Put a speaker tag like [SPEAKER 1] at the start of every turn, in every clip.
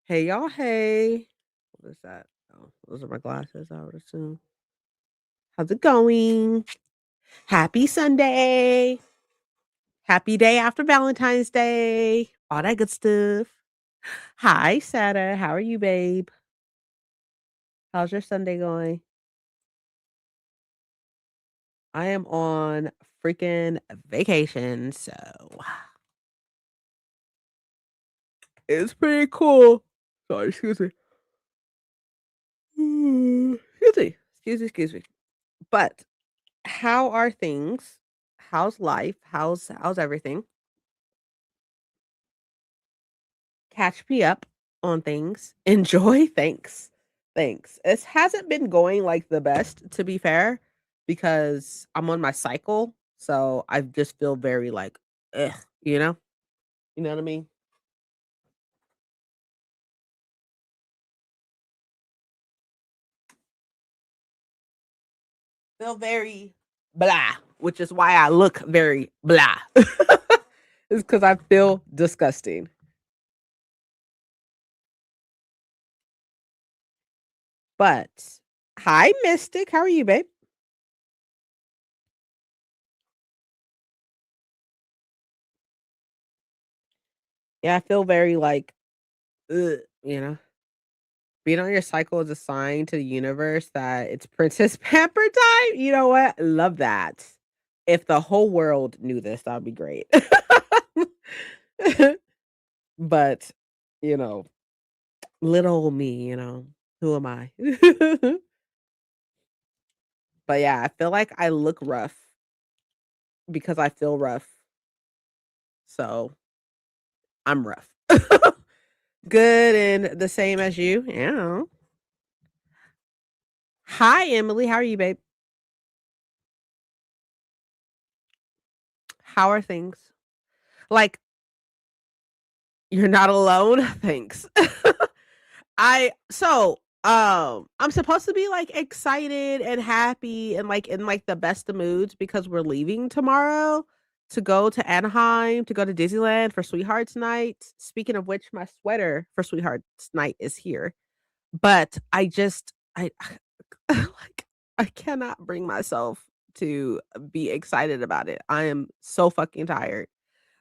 [SPEAKER 1] Hey, y'all. Hey. What is that? Oh, those are my glasses, I would assume. How's it going? Happy Sunday. Happy day after Valentine's Day. All that good stuff. Hi, Sada. How are you, babe? How's your Sunday going? I am on freaking vacation, so it's pretty cool. Sorry, excuse me. Excuse me. Excuse me. But how are things? How's life? How's everything? Catch me up on things. Enjoy. Thanks. Thanks. It hasn't been going like the best, to be fair, because I'm on my cycle. So I just feel very like, ugh, you know? You know what I mean? Feel very blah, which is why I look very blah. It's because I feel disgusting. But hi, Mystic. How are you, babe? Yeah, I feel very like, ugh, you know? Being on your cycle is a sign to the universe that it's Princess Pamper time. You know what? Love that. If the whole world knew this, that would be great. But, you know, little old me, who am I? But yeah, I feel like I look rough because I feel rough. So I'm rough. Good and the same as you. Yeah. Hi, Emily. How are you, babe? How are things? Like, you're not alone? Thanks. I'm supposed to be, like, excited and happy and, like, in, like, the best of moods because we're leaving tomorrow to go to Anaheim, to go to Disneyland for Sweethearts Night. Speaking of which, my sweater for Sweethearts Night is here. But I like, I cannot bring myself to be excited about it. I am so fucking tired.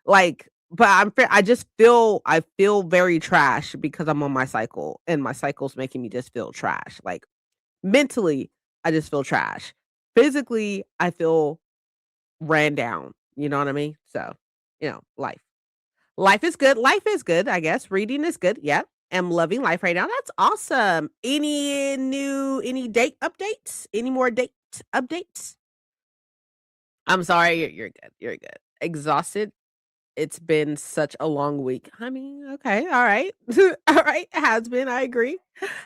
[SPEAKER 1] Like, but I feel very trash because I'm on my cycle, and my cycle's making me just feel trash. Like, mentally, I just feel trash. Physically, I feel ran down, you know what I mean? So, life. Life is good. Life is good, I guess. Reading is good. Yep. Am loving life right now. That's awesome. Any date updates? Any more date updates? I'm sorry. You're good. You're good. Exhausted. It's been such a long week. I mean, okay, all right. All right, has been, I agree.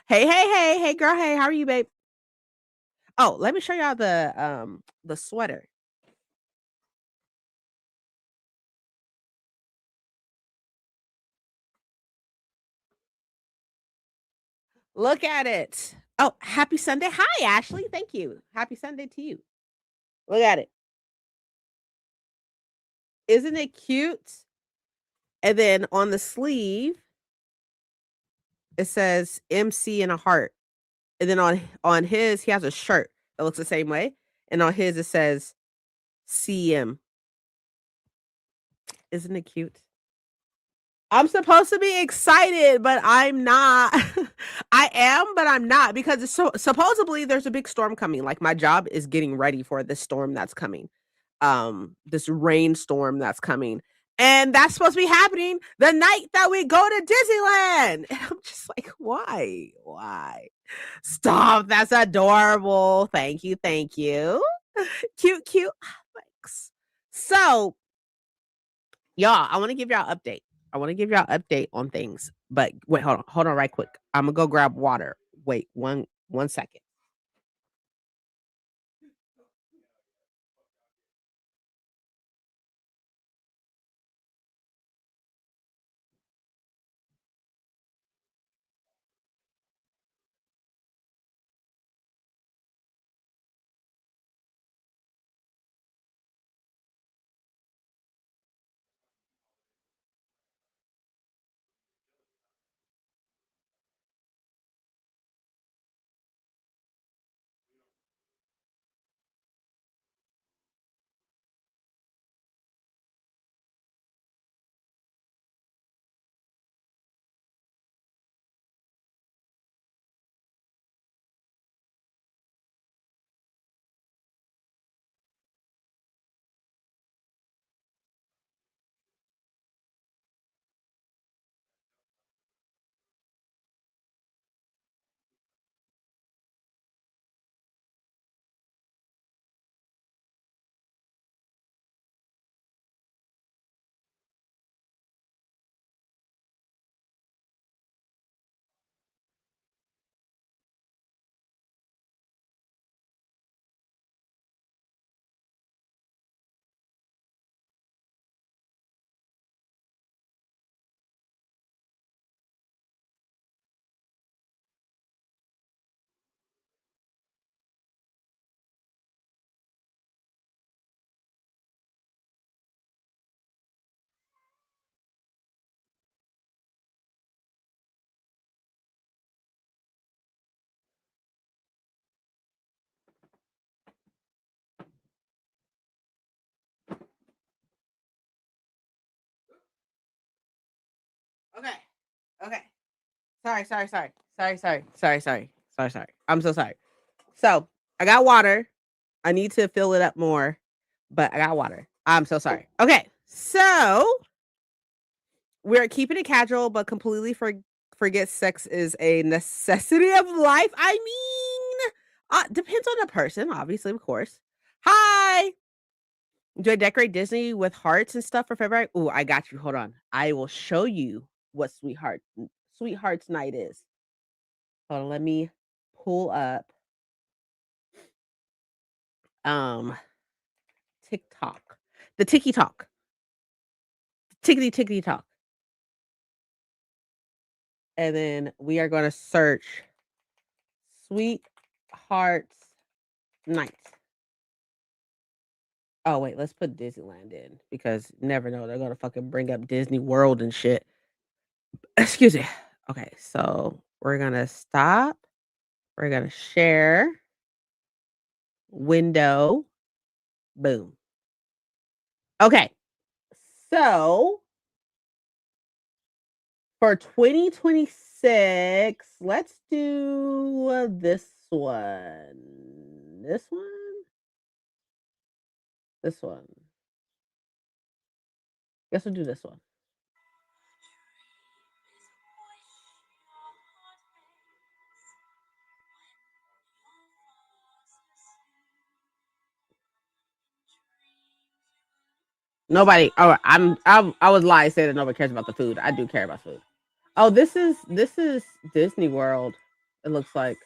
[SPEAKER 1] Hey, girl, hey, how are you, babe? Oh, let me show y'all the sweater. Look at it. Oh, happy Sunday. Hi, Ashley. Thank you. Happy Sunday to you. Look at it. Isn't it cute? And then on the sleeve, it says MC and a heart. And then on his, he has a shirt that looks the same way. And on his, it says CM. Isn't it cute? I'm supposed to be excited, but I'm not. I am, but I'm not because it's supposedly there's a big storm coming. Like my job is getting ready for this storm that's coming. This rainstorm that's coming. And that's supposed to be happening the night that we go to Disneyland. And I'm just like, why? Why? Stop. That's adorable. Thank you. Thank you. Cute, cute. Thanks. So y'all, I wanna give y'all an update. I wanna give y'all an update on things, but wait, hold on right quick. Imma go grab water. Wait, one second. Okay. Okay. Sorry. I'm so sorry. So I got water. I need to fill it up more, but I got water. I'm so sorry. Okay. So we're keeping it casual, but completely forget sex is a necessity of life. I mean, depends on the person, obviously, of course. Hi. Do I decorate Disney with hearts and stuff for February? Ooh, I got you. Hold on. I will show you what Sweethearts Night is. Hold on, let me pull up um TikTok. The Tiki Talk. Tickety Talk. And then we are going to search Sweethearts Night. Oh wait, let's put Disneyland in because never know they're gonna fucking bring up Disney World and shit. Excuse me. Okay, so we're gonna stop. We're gonna share window. Boom. Okay, so for 2026, let's do this one. This one. This one. Guess we'll do this one. Nobody. Oh, I was lying saying that nobody cares about the food. I do care about food. Oh, this is Disney World. It looks like.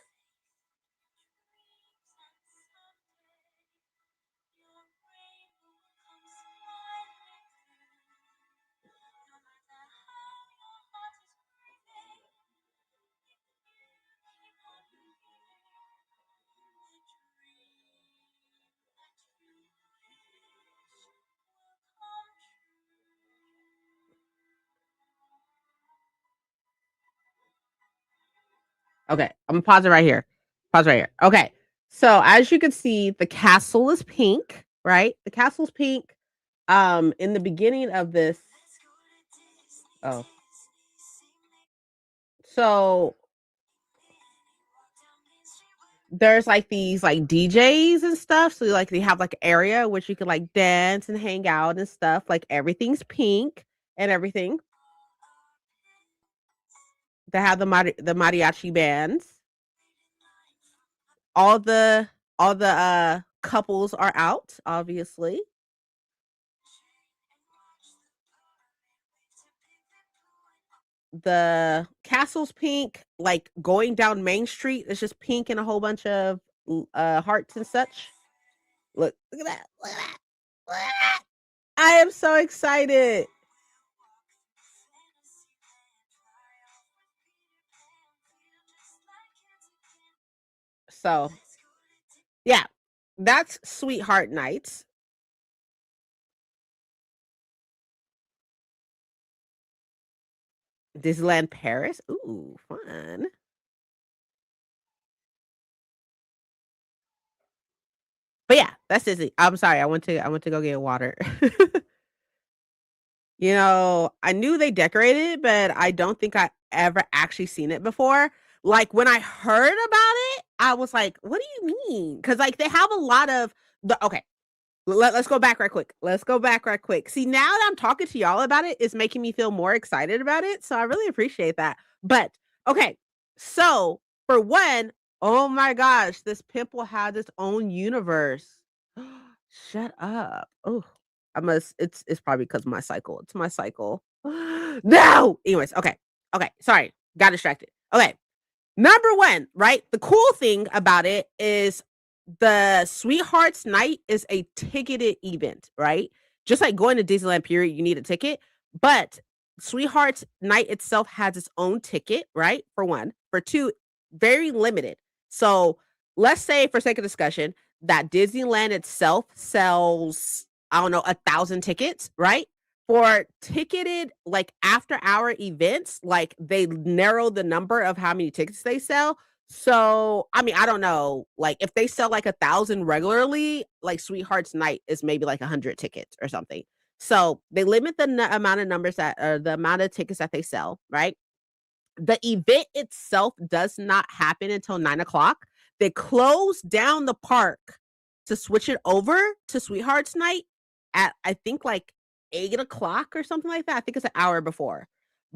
[SPEAKER 1] Okay, I'm gonna pause it right here. Pause right here. Okay, so as you can see, the castle is pink, right? The castle's pink. In the beginning of this, oh, so there's like these like DJs and stuff. So like they have like an area which you can like dance and hang out and stuff. Like everything's pink and everything. They have the mariachi bands. All the couples are out, obviously. The castle's pink, like going down Main Street, it's just pink and a whole bunch of hearts and such. Look at that. Look at that. Look at that. I am so excited. So, yeah, that's Sweetheart Nights. Disneyland Paris. Ooh, fun. But yeah, that's Disney. I'm sorry. I went to go get water. I knew they decorated, but I don't think I ever actually seen it before. Like when I heard about it, I was like, "What do you mean?" Because like they have a lot of the okay. Let's go back right quick. Let's go back right quick. See, now that I'm talking to y'all about it, it's making me feel more excited about it. So I really appreciate that. But okay, so for one, oh my gosh, this pimple has its own universe. Shut up. Oh, I must. It's probably because of my cycle. It's my cycle. No. Anyways, okay, okay. Sorry, got distracted. Okay, number 1, right? The cool thing about it is the Sweethearts Night is a ticketed event, right? Just like going to Disneyland period, you need a ticket, but Sweethearts Night itself has its own ticket, right? For 1. For 2, very limited. So, let's say for sake of discussion that Disneyland itself sells, I don't know, 1,000 tickets, right? For ticketed, like, after-hour events, like, they narrow the number of how many tickets they sell. So, I mean, I don't know, like, if they sell, like, 1,000 regularly, like, Sweethearts Night is maybe, like, 100 tickets or something. So they limit the amount of numbers that or the amount of tickets that they sell, right? The event itself does not happen until 9 o'clock. They close down the park to switch it over to Sweethearts Night at I think like 8 o'clock or something like that. I think it's an hour before.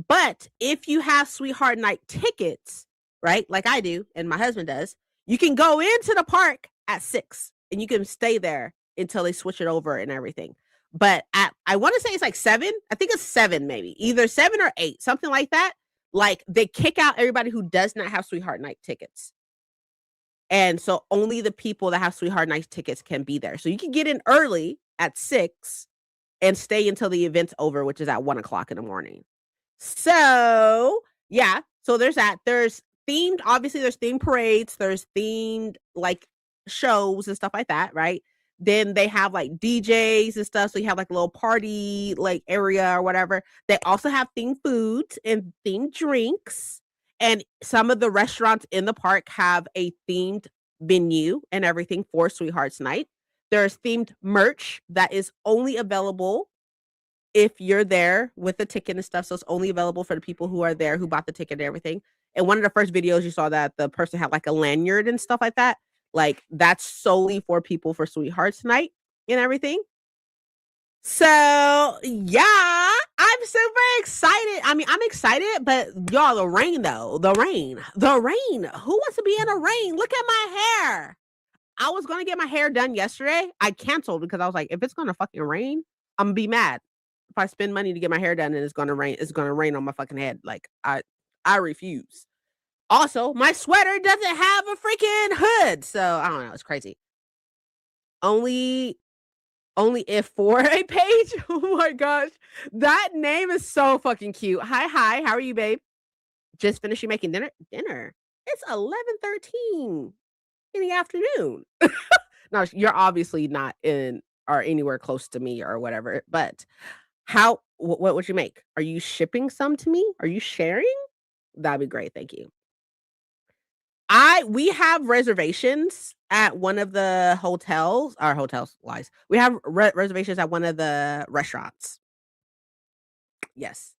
[SPEAKER 1] But if you have Sweetheart Night tickets, right, like I do and my husband does, you can go into the park at 6 and you can stay there until they switch it over and everything. But I want to say it's like 7. I think it's 7 maybe. Either 7 or 8, something like that. Like they kick out everybody who does not have Sweetheart Night tickets. And so only the people that have Sweetheart Night tickets can be there. So you can get in early at 6 and stay until the event's over, which is at 1 o'clock in the morning. So, yeah, so there's that. There's obviously there's themed parades, there's themed like shows and stuff like that, right? Then they have like DJs and stuff. So you have like a little party like area or whatever. They also have themed foods and themed drinks. And some of the restaurants in the park have a themed venue and everything for Sweethearts Night. There's themed merch that is only available if you're there with the ticket and stuff. So it's only available for the people who are there who bought the ticket and everything. And one of the first videos you saw that the person had like a lanyard and stuff like that. Like that's solely for people for Sweethearts Night and everything. So yeah, I'm super excited. I mean, I'm excited, but y'all, the rain though, the rain. Who wants to be in the rain? Look at my hair. I was gonna get my hair done yesterday. I canceled because I was like, if it's gonna fucking rain, I'm gonna be mad. If I spend money to get my hair done and it's gonna rain on my fucking head. Like I refuse. Also, my sweater doesn't have a freaking hood. So I don't know, it's crazy. Only if for a page. Oh my gosh. That name is so fucking cute. Hi, how are you, babe? Just finishing making dinner? It's 11:13 in the afternoon. No, you're obviously not in or anywhere close to me or whatever, but what would you make? Are you shipping some to me? Are you sharing? That'd be great, thank you. We have reservations at one of the hotels our hotels, lies. We have reservations at one of the restaurants. Yes.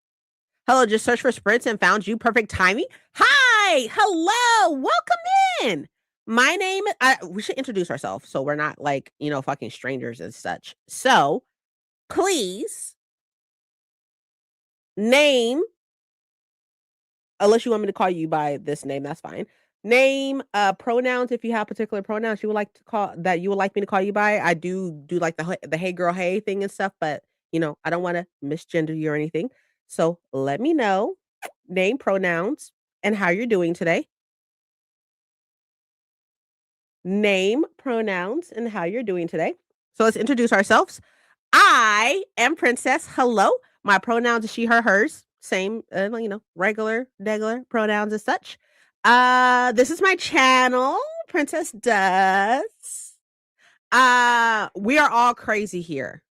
[SPEAKER 1] Hello, just search for Spritz and found you. Perfect timing. Hi, hello, welcome in. My name we should introduce ourselves so we're not like, fucking strangers and such. So, please name unless you want me to call you by this name, that's fine. Name, pronouns if you have particular pronouns you would like me to call you by. I do like the hey girl, hey thing and stuff, but I don't want to misgender you or anything. So let me know name, pronouns, and how you're doing today. Name, pronouns, and how you're doing today. So let's introduce ourselves. I am Princess. Hello. My pronouns are she, her, hers. Same, regular pronouns as such. This is my channel, Princess Does. We are all crazy here.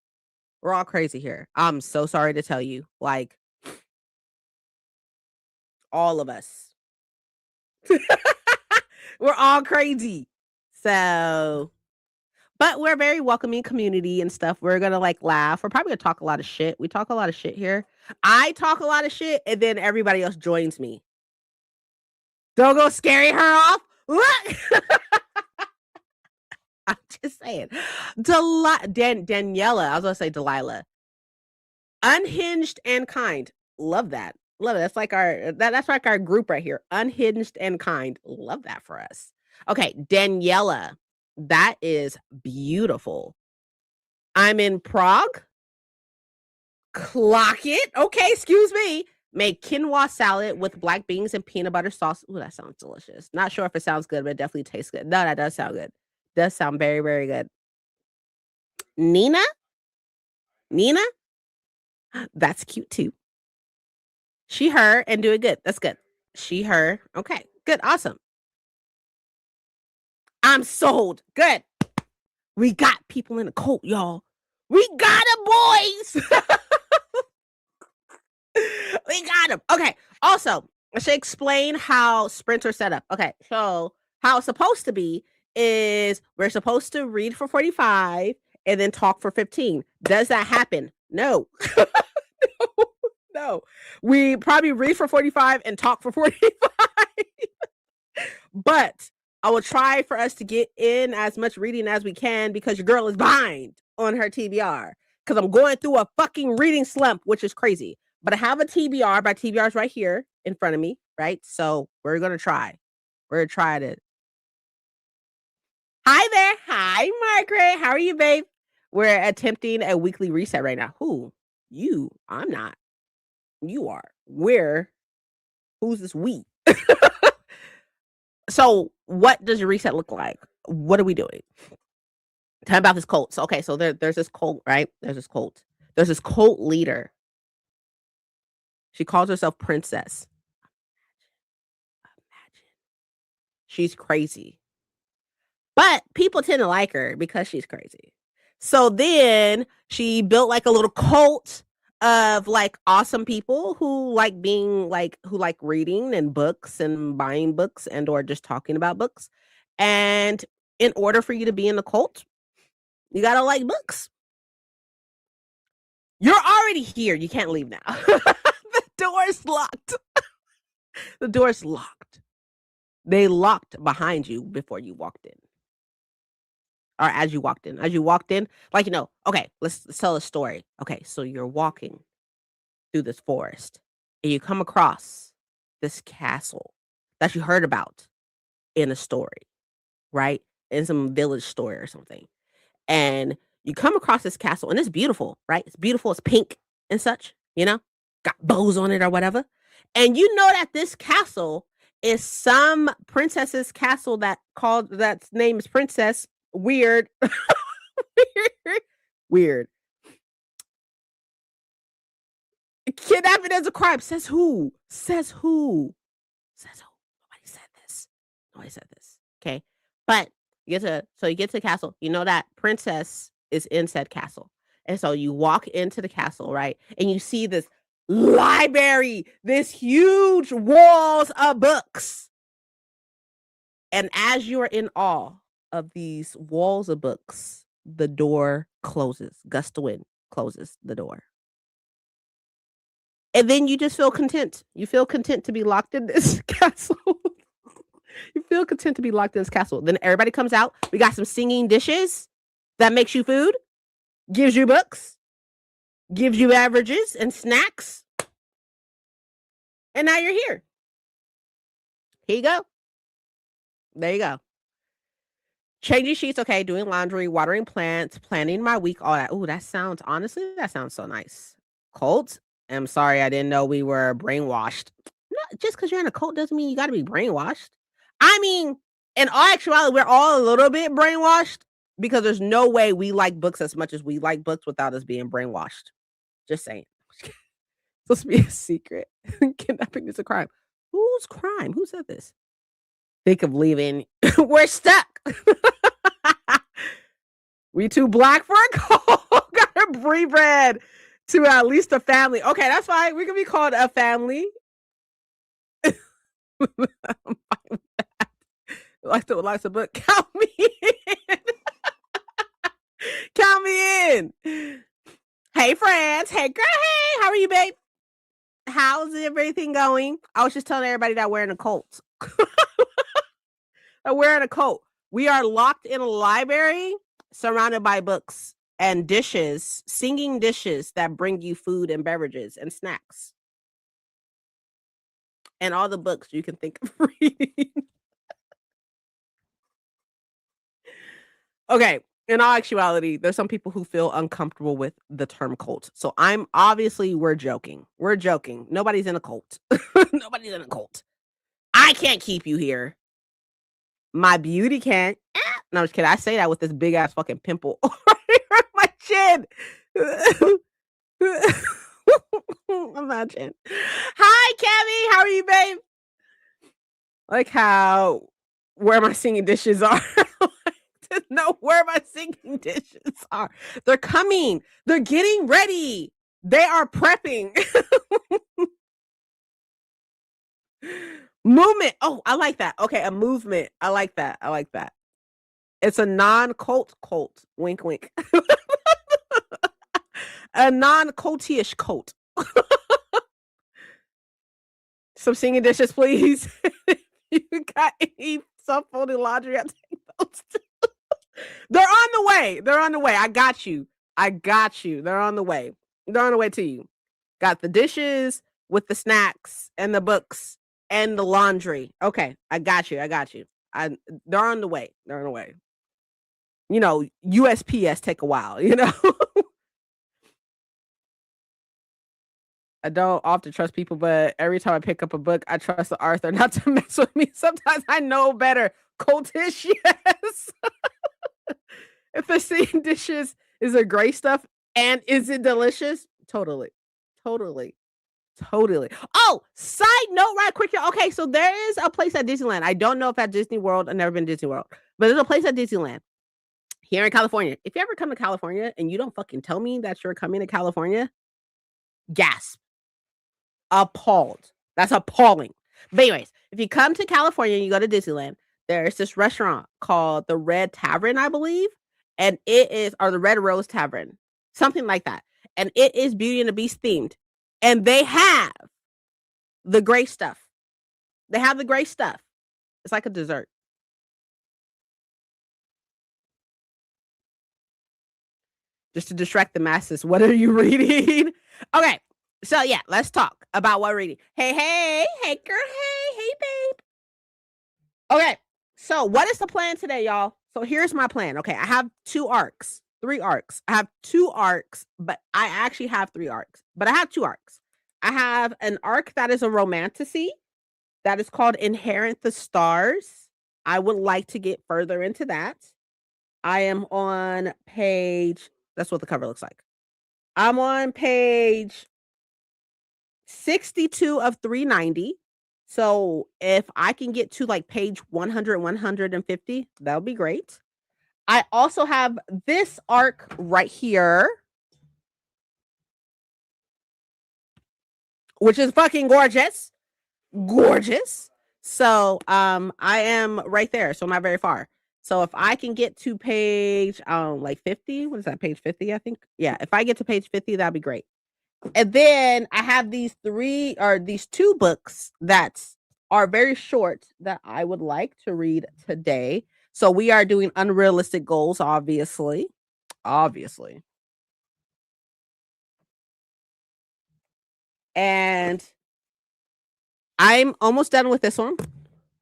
[SPEAKER 1] We're all crazy here. I'm so sorry to tell you, like, all of us. We're all crazy. So, but we're a very welcoming community and stuff. We're gonna like laugh. We're probably gonna talk a lot of shit. We talk a lot of shit here. I talk a lot of shit, and then everybody else joins me. Don't go scaring her off. Look. I'm just saying. Daniela. I was gonna say Delilah. Unhinged and kind. Love that. Love it. That's like that's like our group right here. Unhinged and kind. Love that for us. Okay, Daniela. That is beautiful. I'm in Prague. Clock it. Okay, excuse me. Make quinoa salad with black beans and peanut butter sauce. Ooh, that sounds delicious. Not sure if it sounds good, but it definitely tastes good. No, that does sound good. Does sound very, very good. Nina? That's cute too. She, her, and doing good. That's good. She, her. Okay, good. Awesome. I'm sold. Good. We got people in the cult, y'all. We got them, boys. We got them. Okay. Also, I should explain how sprints are set up. Okay. So, how it's supposed to be is we're supposed to read for 45 and then talk for 15. Does that happen? No. No. No. We probably read for 45 and talk for 45. But I will try for us to get in as much reading as we can because your girl is behind on her TBR. Because I'm going through a fucking reading slump, which is crazy. But I have a TBR. My TBR is right here in front of me, right? So we're going to try. We're going to try it. Hi there. Hi, Margaret. How are you, babe? We're attempting a weekly reset right now. Who? You. I'm not. You are. Where? Who's this we? So what does your reset look like? What are we doing? Tell me about this cult. So, okay, so there's this cult, right? There's this cult. There's this cult leader. She calls herself Princess. Imagine. She's crazy. But people tend to like her because she's crazy. So then she built like a little cult of like awesome people who like being like who like reading and books and buying books and or just talking about books. And in order for you to be in the cult, you gotta like books. You're already here. You can't leave now. The door's locked. The door's locked. They locked behind you before you walked in. Or as you walked in. As you walked in, like, okay, let's tell a story. Okay, so you're walking through this forest and you come across this castle that you heard about in a story, right? In some village story or something. And you come across this castle and it's beautiful, right? It's beautiful. It's pink and such, got bows on it or whatever. And you know that this castle is some princess's castle that's name is Princess. Weird. Weird. Kidnapping is a crime. Says who? Says who? Says who? Nobody said this. Nobody said this. Okay. But you get to the castle. You know that princess is in said castle. And so you walk into the castle, right? And you see this library, this huge walls of books. And as you're in awe of these walls of books, the door closes. Gust of wind closes the door. And then you just feel content. You feel content to be locked in this castle. You feel content to be locked in this castle. Then everybody comes out. We got some singing dishes that makes you food, gives you books, gives you beverages and snacks. And now you're here. Here you go. There you go. Changing sheets, okay, doing laundry, watering plants, planning my week, all that. Ooh, that sounds so nice. Cult? I'm sorry, I didn't know we were brainwashed. Just because you're in a cult doesn't mean you got to be brainwashed. I mean, in all actuality, we're all a little bit brainwashed because there's no way we like books as much as we like books without us being brainwashed. Just saying. It's supposed to be a secret. Kidnapping is a crime. Whose crime? Who said this? Think of leaving. We're stuck. We too black for a cult. Gotta breed to at least a family. Okay, that's fine. We can be called a family. I'm fine with that. Like the book. Count me in. Count me in. Hey, friends. Hey, girl. Hey, how are you, babe? How's everything going? I was just telling everybody that we're in a cult. We're in a cult. We are locked in a library surrounded by books and dishes, singing dishes that bring you food and beverages and snacks. And all the books you can think of reading. Okay. In all actuality, there's some people who feel uncomfortable with the term cult. So we're joking. We're joking. Nobody's in a cult. Nobody's in a cult. I can't keep you here. My beauty can. No, I'm just kidding. I say that with this big ass fucking pimple right on my chin. Imagine. Hi, Cammy. How are you, babe? Like where my singing dishes are. To know where my singing dishes are. They're coming. They're getting ready. They are prepping. Movement. Oh, I like that. Okay, a movement. I like that. It's a non-cult cult. Wink, wink. A non-coaty-ish coat. Some singing dishes, please. You got any self-folding laundry? I'll take those too. They're on the way. They're on the way. I got you. I got you. They're on the way. They're on the way to you. Got the dishes with the snacks and the books and the laundry. Okay, I got you. I got you. They're on the way. They're on the way. You know, USPS take a while, you know? I don't often trust people, but every time I pick up a book, I trust the author not to mess with me. Sometimes I know better. Coltish, yes. If the same dishes is a great stuff and is it delicious? Totally. Totally. Totally. Oh, side note right quick here. Okay, so there is a place at Disneyland. I don't know if at Disney World. I've never been to Disney World, but there's a place at Disneyland here in California. If you ever come to California and you don't fucking tell me that you're coming to California, gasp. Appalled. That's appalling. But anyways, if you come to California and you go to Disneyland, there's this restaurant called the Red Tavern, I believe, and it is or the Red Rose Tavern, something like that. And it is Beauty and the Beast themed. And they have the gray stuff. They have the gray stuff. It's like a dessert. Just to distract the masses. What are you reading? Okay. So yeah, let's talk about what we're reading. Hey, girl, hey, babe. Okay, so what is the plan today, y'all? So here's my plan. Okay, I have 3 arcs. I have 2 arcs, but I actually have 3 arcs, but I have 2 arcs. I have an arc that is a romantasy that is called Inherent the Stars. I would like to get further into that. I am on page, that's what the cover looks like. I'm on page 62 of 390. So if I can get to like page 100, 150, that would be great. I also have this arc right here, which is fucking gorgeous. Gorgeous. So I am right there. So I'm not very far. So if I can get to page like 50, what is that? Page 50, I think. Yeah, if I get to page 50, that'd be great. And then I have these 2 books that are very short that I would like to read today. So we are doing unrealistic goals, obviously. Obviously. And I'm almost done with this one.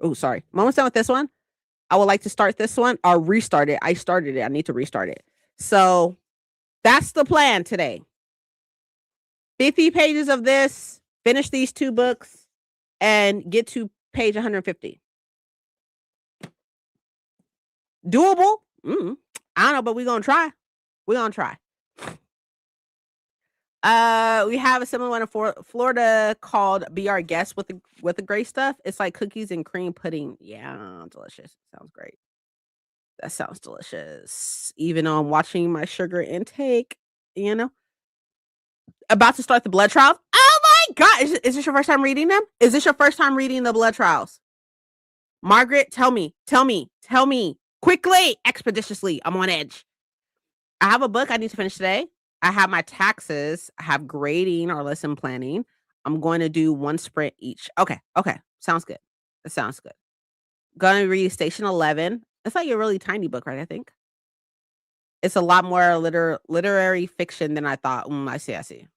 [SPEAKER 1] Oh, sorry. I'm almost done with this one. I would like to start this one or restart it. I started it. I need to restart it. So that's the plan today. 50 pages of this, finish these 2 books, and get to page 150. Doable? I don't know, but we're gonna try. We're gonna try. We have a similar one in Florida called Be Our Guest with the gray stuff. It's like cookies and cream pudding. Yeah, delicious. Sounds great. That sounds delicious. Even though I'm watching my sugar intake, you know. About to start the blood trials. Oh my god! Is this your first time reading them? Is this your first time reading the blood trials? Margaret, tell me quickly, expeditiously. I'm on edge. I have a book I need to finish today. I have my taxes. I have grading or lesson planning. I'm going to do 1 sprint each. Okay. Sounds good. That sounds good. Gonna read Station 11. It's like a really tiny book, right? I think. It's a lot more literary fiction than I thought. I see.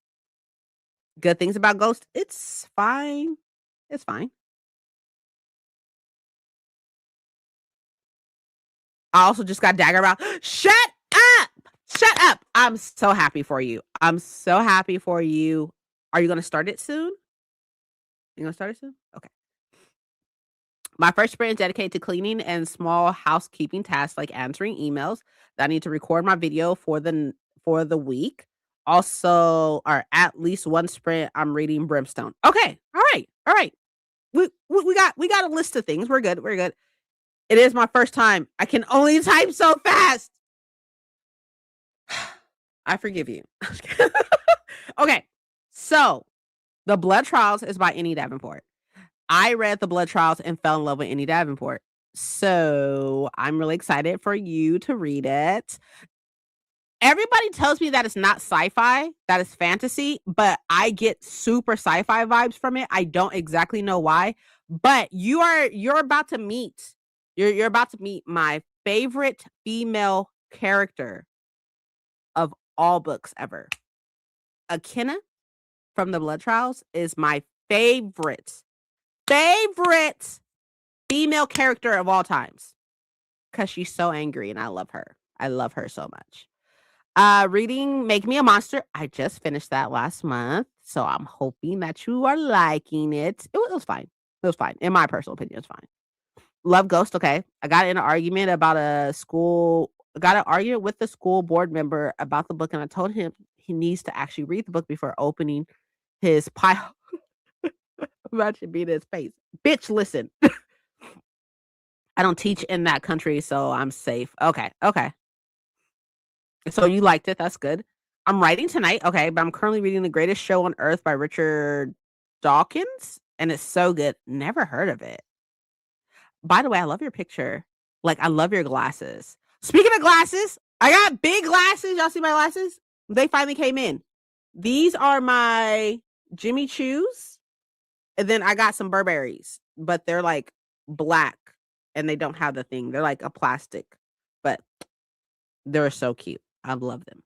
[SPEAKER 1] Good things about Ghost. It's fine. It's fine. I also just got Dagger about. Shut up! Shut up! I'm so happy for you. I'm so happy for you. Are you gonna start it soon? You gonna start it soon? Okay. My first sprint is dedicated to cleaning and small housekeeping tasks like answering emails that I need to record my video for the week. Also, or at least 1 sprint, I'm reading Brimstone. Okay. All right. We got a list of things. We're good. It is my first time. I can only type so fast. I forgive you. Okay. So, The Blood Trials is by Annie Davenport. I read The Blood Trials and fell in love with Annie Davenport. So, I'm really excited for you to read it. Everybody tells me that it's not sci-fi, that it's fantasy, but I get super sci-fi vibes from it. I don't exactly know why, but you're about to meet you're about to meet my favorite female character of all books ever. Akinna from the Blood Trials is my favorite female character of all times because she's so angry and I love her. I love her so much. Reading Make Me a Monster. I just finished that last month, so I'm hoping that you are liking it. It was fine. It was fine. In my personal opinion, it's fine. Love Ghost. Okay. I got in an argument about got an argument with the school board member about the book, and I told him he needs to actually read the book before opening his pile. Imagine being in his face. Bitch, listen. I don't teach in that country, so I'm safe. Okay. Okay. So you liked it. That's good. I'm writing tonight. Okay. But I'm currently reading The Greatest Show on Earth by Richard Dawkins, and it's so good. Never heard of it. By the way, I love your picture. Like, I love your glasses. Speaking of glasses, I got big glasses. Y'all see my glasses? They finally came in. These are my Jimmy Choos. And then I got some Burberrys, but they're like black and they don't have the thing. They're like a plastic, but they're so cute. I love them.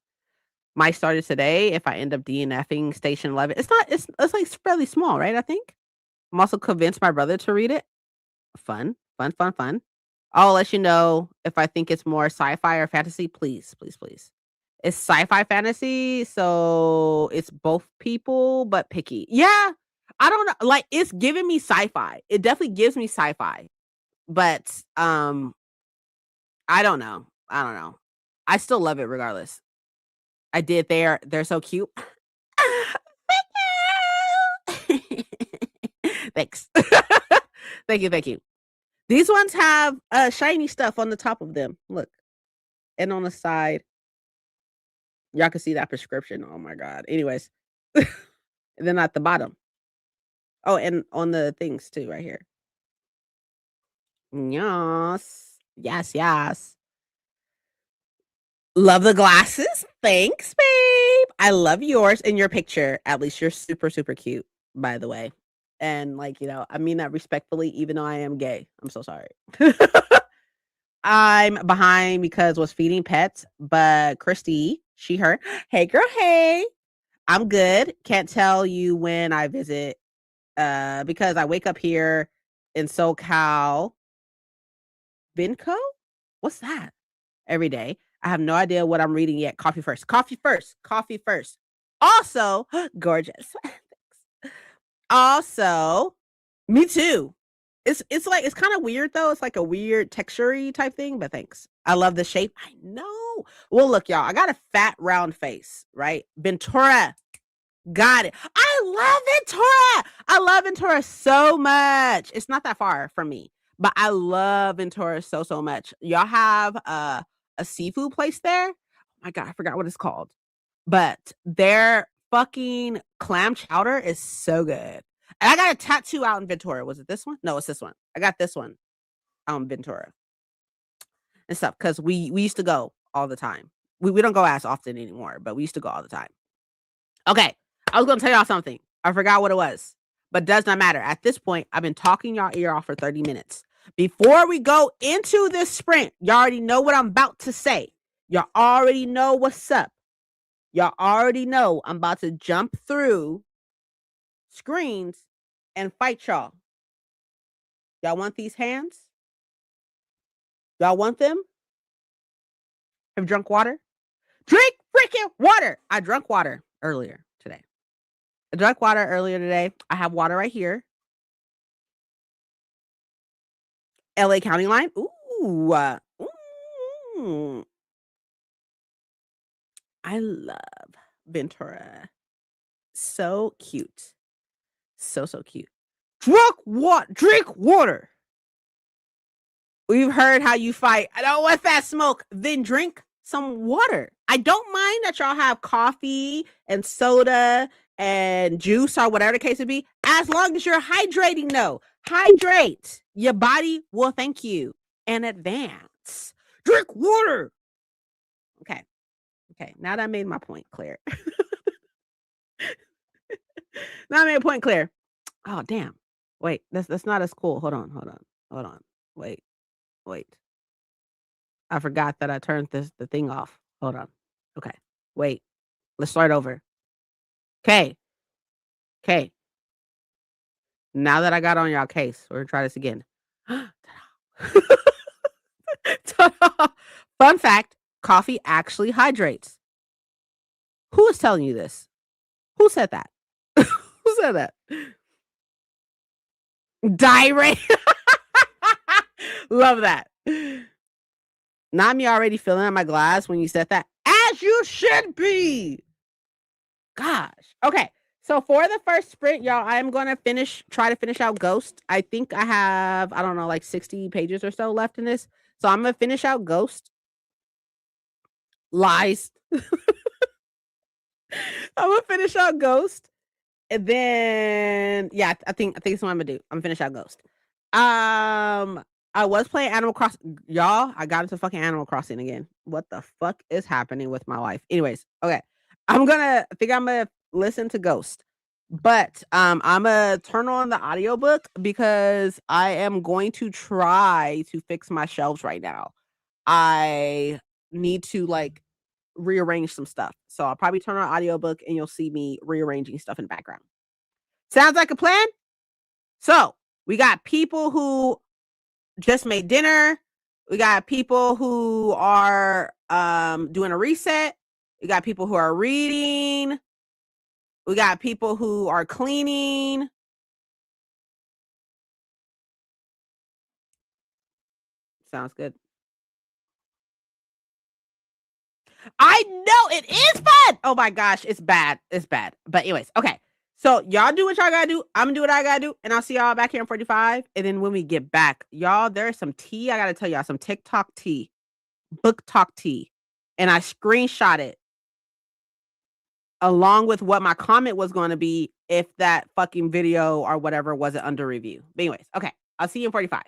[SPEAKER 1] My started today. If I end up DNFing Station 11, it's like fairly small, right? I think. I'm also convinced my brother to read it. Fun. I'll let you know if I think it's more sci-fi or fantasy. Please. It's sci-fi fantasy, so it's both people, but picky. Yeah. I don't know. Like, it's giving me sci-fi. It definitely gives me sci-fi. But I don't know. I still love it regardless. I did. They're so cute. Thanks. Thank you. These ones have shiny stuff on the top of them. Look. And on the side. Y'all can see that prescription. Oh my God. Anyways. And then at the bottom. Oh, and on the things too, right here. Yes. Love the glasses. Thanks, babe. I love yours and your picture. At least you're super, super cute, by the way. And like, I mean that respectfully, even though I am gay. I'm so sorry. I'm behind because was feeding pets, but Christy, she, her. Hey girl, hey. I'm good. Can't tell you when I visit because I wake up here in SoCal. Binco? What's that? Every day. I have no idea what I'm reading yet. Coffee first. Also, gorgeous. Also, me too. It's like it's kind of weird though. It's like a weird texture-y type thing, but thanks. I love the shape. I know. Well, look, y'all. I got a fat round face, right? Ventura. Got it. I love Ventura so much. It's not that far from me, but I love Ventura so much. Y'all have a seafood place there? Oh my God, I forgot what it's called. But their fucking clam chowder is so good. And I got a tattoo out in Ventura. Was it this one? No, it's this one. I got this one out in Ventura and stuff because we used to go all the time. We don't go as often anymore, but we used to go all the time. Okay, I was going to tell y'all something. I forgot what it was, but does not matter. At this point, I've been talking y'all ear off for 30 minutes. Before we go into this sprint, y'all already know what I'm about to say. Y'all already know what's up. Y'all already know I'm about to jump through screens and fight y'all. Y'all want these hands? Y'all want them? Have drunk water? Drink freaking water! I drank water earlier today. I have water right here. LA County line. Ooh. I love Ventura. So cute. So cute. Drink water. We've heard how you fight. I don't want that smoke. Then drink some water. I don't mind that y'all have coffee and soda and juice or whatever the case would be, as long as you're hydrating though. Hydrate. Your body will thank you in advance. Drink water. Okay. Okay, now that I made my point clear. Now I made a point clear. Oh, damn. Wait, that's not as cool. Hold on. Wait, wait. I forgot that I turned the thing off. Hold on. Okay. Wait. Let's start over. Okay. Okay. Now that I got on y'all case, we're gonna try this again. Ta-da. Fun fact, coffee actually hydrates. Who is telling you this? Who said that? Who said that? Diarrhea. Love that. Not me already filling up my glass when you said that. As you should be. Gosh. Okay. So for the first sprint, y'all, I'm gonna try to finish out Ghost. I think I have, I don't know, like 60 pages or so left in this. So I'm gonna finish out Ghost. Lies. I'm gonna finish out Ghost. And then yeah, I think that's what I'm gonna do. I'm gonna finish out Ghost. I was playing Animal Crossing. Y'all, I got into fucking Animal Crossing again. What the fuck is happening with my life? Anyways, okay. I'm gonna listen to Ghost. But I'm gonna turn on the audiobook because I am going to try to fix my shelves right now. I need to like rearrange some stuff. So I'll probably turn on audiobook and you'll see me rearranging stuff in the background. Sounds like a plan? So we got people who just made dinner. We got people who are doing a reset. We got people who are reading. We got people who are cleaning. Sounds good. I know it is fun. Oh my gosh, it's bad. It's bad. But anyways, okay. So y'all do what y'all gotta do. I'm gonna do what I gotta do, and I'll see y'all back here in 45. And then when we get back, y'all, there's some tea. I gotta tell y'all some TikTok tea, book talk tea, and I screenshot it along with what my comment was going to be if that fucking video or whatever wasn't under review. But anyways, okay, I'll see you in 45.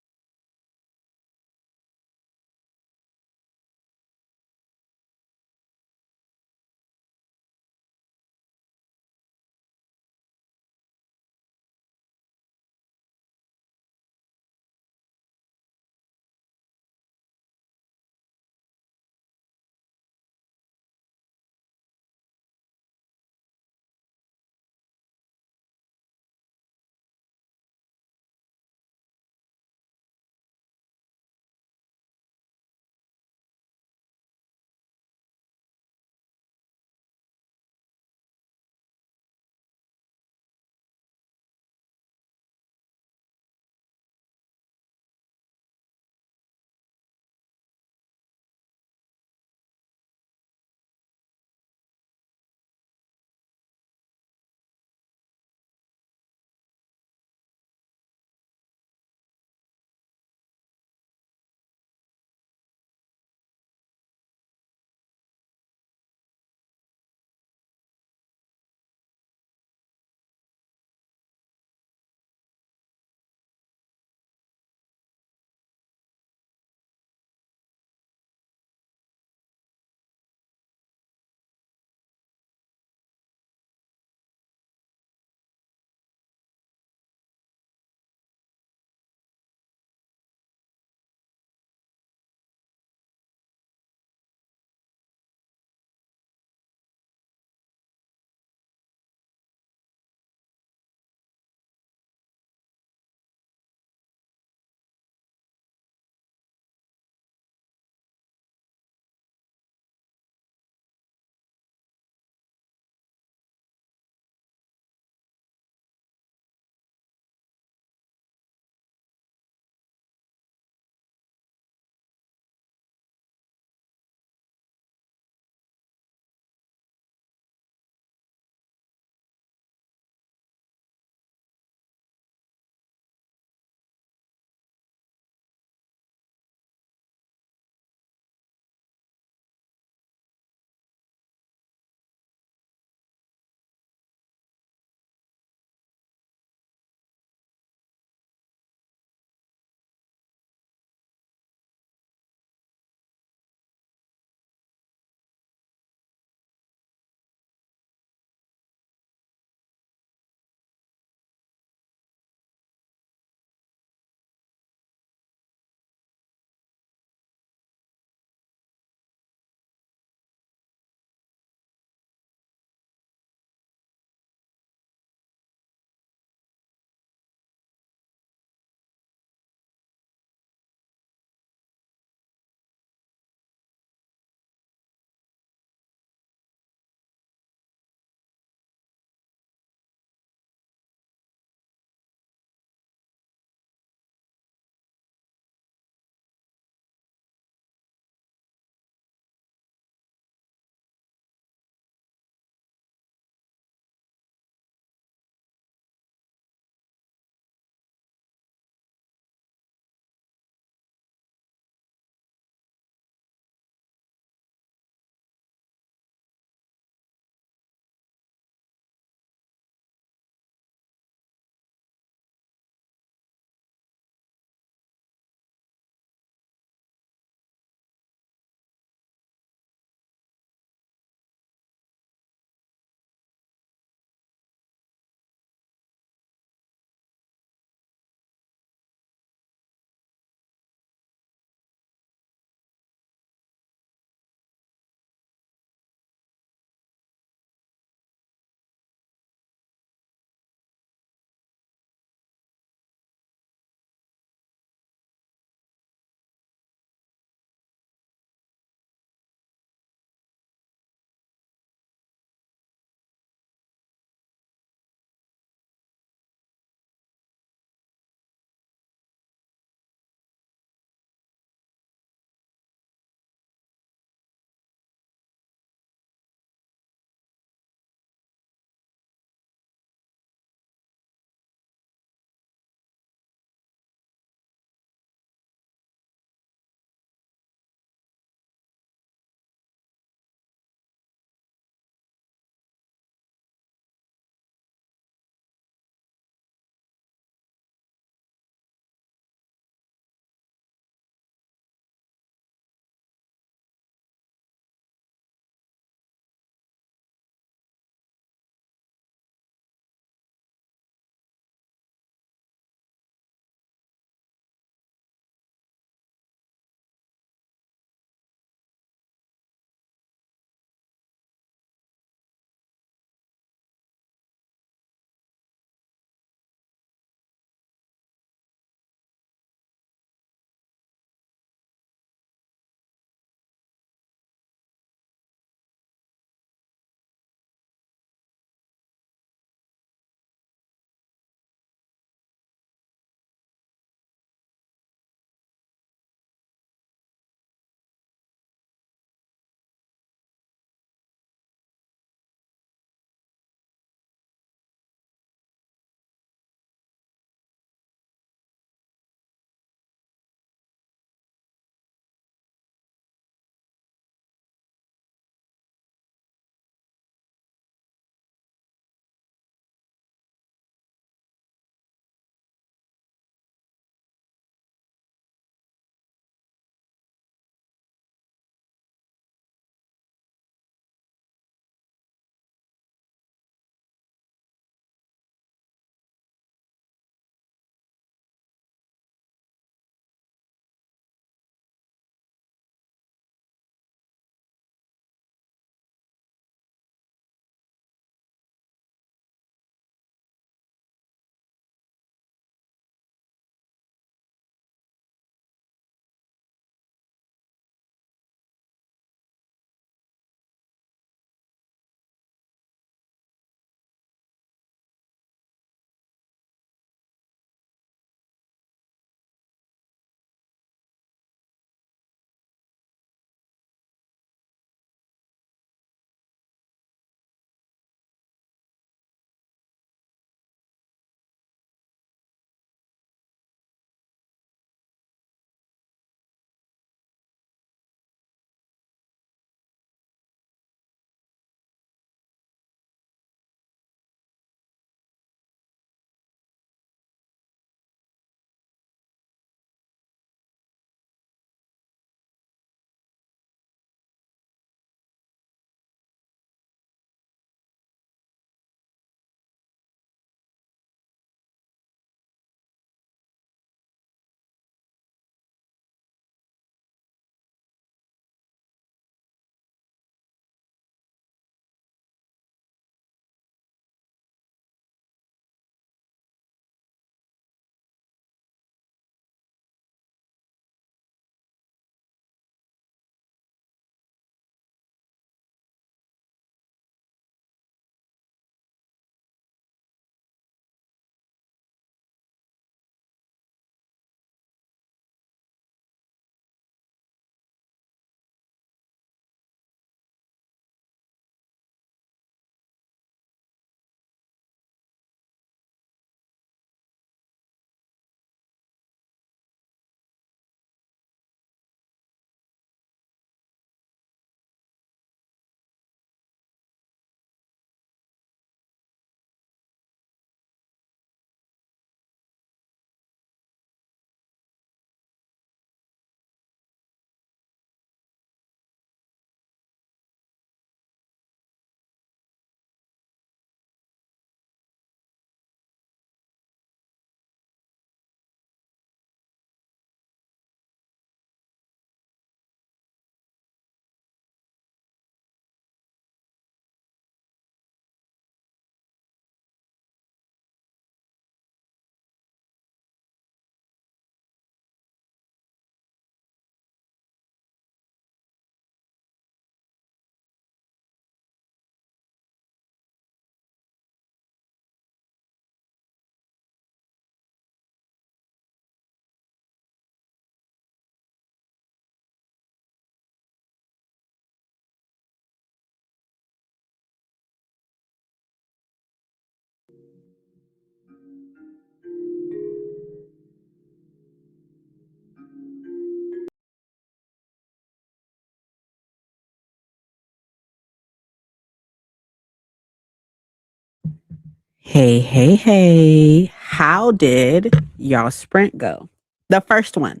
[SPEAKER 1] Hey, hey, hey. How did y'all sprint go? The first one.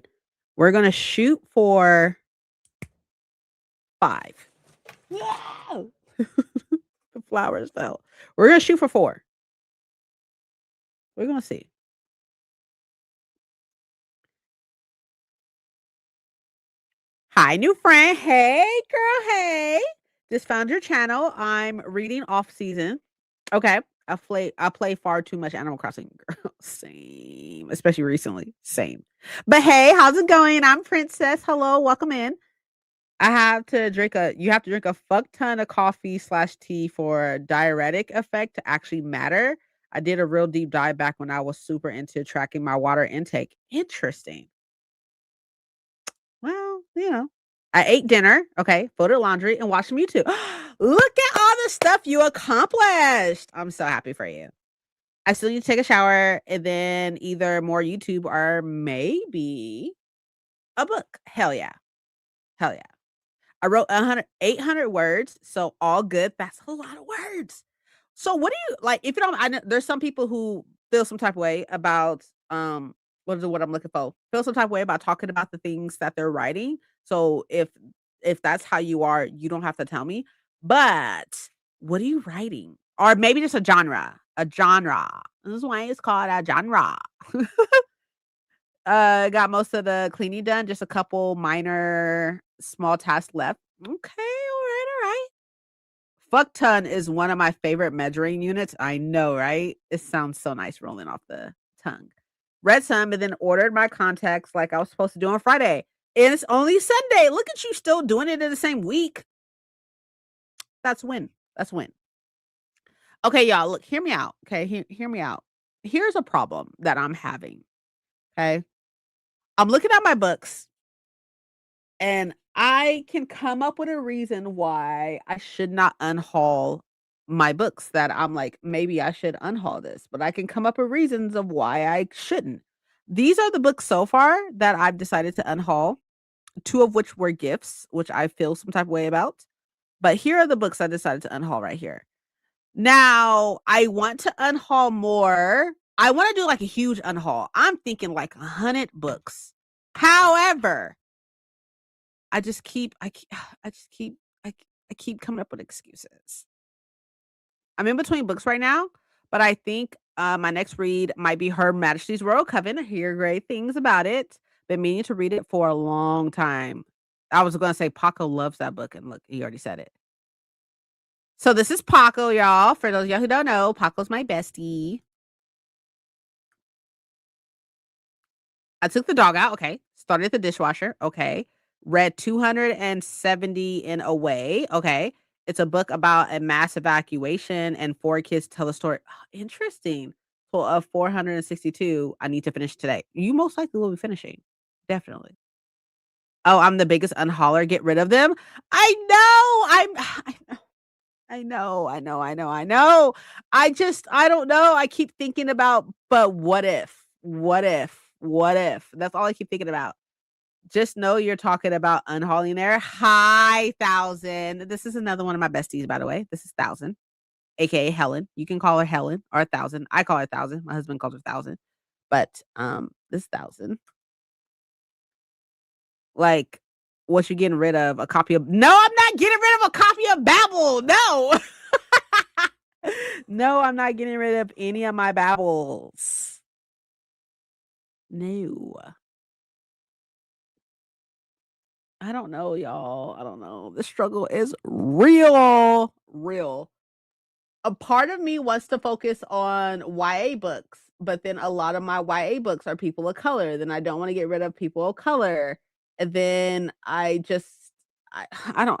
[SPEAKER 1] We're going to shoot for 5. Whoa! The flowers fell. We're going to shoot for 4. We're going to see. Hi, new friend. Hey, girl. Hey. Just found your channel. I'm reading off season. Okay. I play far too much Animal Crossing. Girl, same. Especially recently. Same. But hey, how's it going? I'm Princess. Hello, welcome in. You have to drink a fuck ton of coffee slash tea for diuretic effect to actually matter. I did a real deep dive back when I was super into tracking my water intake. Interesting. Well, I ate dinner, okay, folded laundry, and watched some YouTube. Look at all the stuff you accomplished. I'm so happy for you. I still need to take a shower and then either more YouTube or maybe a book. Hell yeah. Hell yeah. I wrote 800 words, so all good. That's a lot of words. So what do you like? If you don't, I know there's some people who feel some type of way about what is it? What I'm looking for? Feel some type of way about talking about the things that they're writing. So if that's how you are, you don't have to tell me. But what are you writing? Or maybe just a genre. A genre. This is why it's called a genre. Got most of the cleaning done, just a couple minor small tasks left. Okay, all right, all right. Fuck ton is one of my favorite measuring units. I know, right? It sounds so nice rolling off the tongue. Read some and then ordered my contacts like I was supposed to do on Friday. And it's only Sunday. Look at you still doing it in the same week. That's win. That's win. Okay, y'all, look, hear me out. Okay, hear me out. Here's a problem that I'm having. Okay. I'm looking at my books and I can come up with a reason why I should not unhaul my books that I'm like, maybe I should unhaul this, but I can come up with reasons of why I shouldn't. These are the books so far that I've decided to unhaul, 2 of which were gifts, which I feel some type of way about. But here are the books I decided to unhaul right here. Now, I want to unhaul more. I want to do like a huge unhaul. I'm thinking like 100 books. However, I just keep I keep I just keep I keep coming up with excuses. I'm in between books right now, but I think, my next read might be Her Majesty's Royal Coven. I hear great things about it. Been meaning to read it for a long time. I was gonna say Paco loves that book, and look, he already said it. So this is Paco, y'all. For those of y'all who don't know, Paco's my bestie. I took the dog out, okay. Started the dishwasher, okay. Read 270 in a way, okay. It's a book about a mass evacuation and 4 kids tell a story. Interesting. Full of 462. I need to finish today. You most likely will be finishing. Definitely. Oh, I'm the biggest unhauler. Get rid of them. I know. I know. I don't know. I keep thinking about, but what if? What if? What if? That's all I keep thinking about. Just know you're talking about unhauling there. Hi, Thousand. This is another one of my besties, by the way. This is Thousand, aka Helen. You can call her Helen or Thousand. I call her Thousand. My husband calls her Thousand. But this Thousand. Like, what you getting rid of? A copy of No, I'm not getting rid of a copy of Babel. No. No, I'm not getting rid of any of my Babels. No. I don't know, y'all. I don't know. The struggle is real. Real. A part of me wants to focus on YA books, but then a lot of my YA books are people of color. Then I don't want to get rid of people of color. And then I don't I'm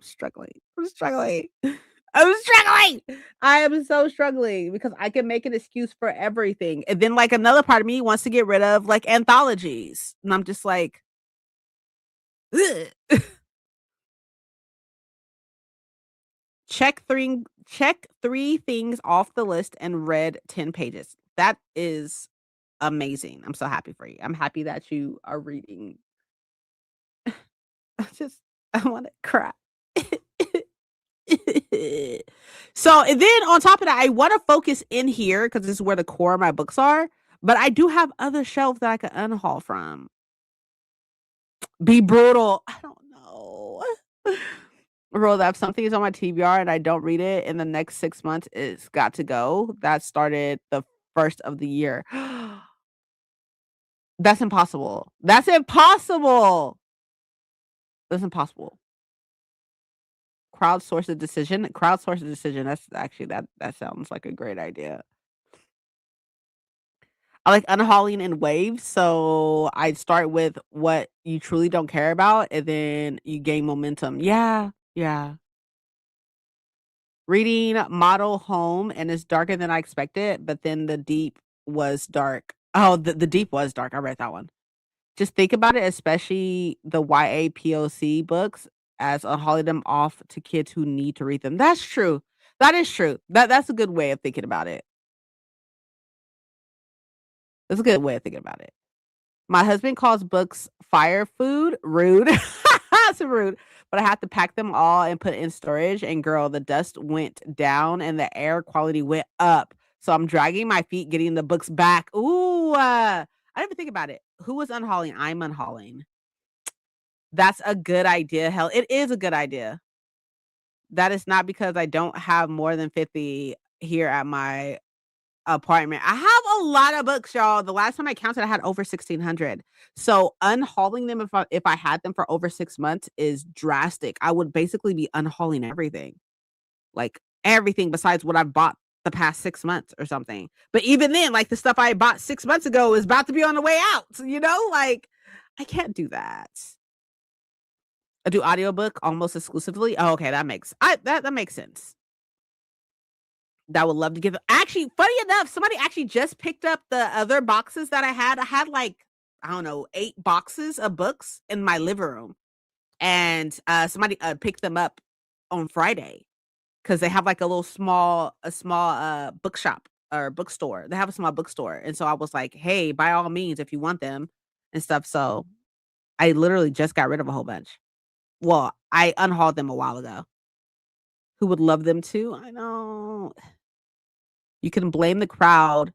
[SPEAKER 1] struggling. I'm struggling. I'm struggling. I am so struggling because I can make an excuse for everything. And then like another part of me wants to get rid of like anthologies. And I'm just like, ugh. Check 3 things off the list and read 10 pages. That is amazing. I'm so happy for you. I'm happy that you are reading. I just I wanna cry. So, and then on top of that, I want to focus in here because this is where the core of my books are. But I do have other shelves that I could unhaul from. Be brutal. I don't know. Rule that if something is on my TBR and I don't read it in the next 6 months, it's got to go. That started the first of the year. That's impossible. That's impossible. That's impossible. Crowdsource a decision. Crowdsource a decision. That's actually that sounds like a great idea. I like unhauling in waves. So I'd start with what you truly don't care about, and then you gain momentum. Yeah, yeah. Reading Model Home, and it's darker than I expected, but then the deep was dark. Oh, the deep was dark. I read that one. Just think about it, especially the YA POC books, as hauling them off to kids who need to read them. That's true. That is true. That's a good way of thinking about it. That's a good way of thinking about it. My husband calls books fire food. Rude. So rude. But I have to pack them all and put it in storage. And girl, the dust went down and the air quality went up. So I'm dragging my feet, getting the books back. Ooh, I didn't even think about it. Who was unhauling? I'm unhauling. That's a good idea. Hell, it is a good idea. That is not because I don't have more than 50 here at my apartment. I have a lot of books, y'all. The last time I counted, I had over 1,600. So unhauling them if I had them for over 6 months is drastic. I would basically be unhauling everything, like everything besides what I've bought the past 6 months or something. But even then, like the stuff I bought 6 months ago is about to be on the way out. Like I can't do that. I do audiobook almost exclusively. Oh, okay, that makes sense. That would love to give actually, funny enough, somebody actually just picked up the other boxes that I had. I had like, I don't know, 8 boxes of books in my living room. And somebody picked them up on Friday because they have like a small bookshop or bookstore. They have a small bookstore. And so I was like, hey, by all means, if you want them and stuff. So I literally just got rid of a whole bunch. Well, I unhauled them a while ago. Who would love them too? I know. You can blame the crowd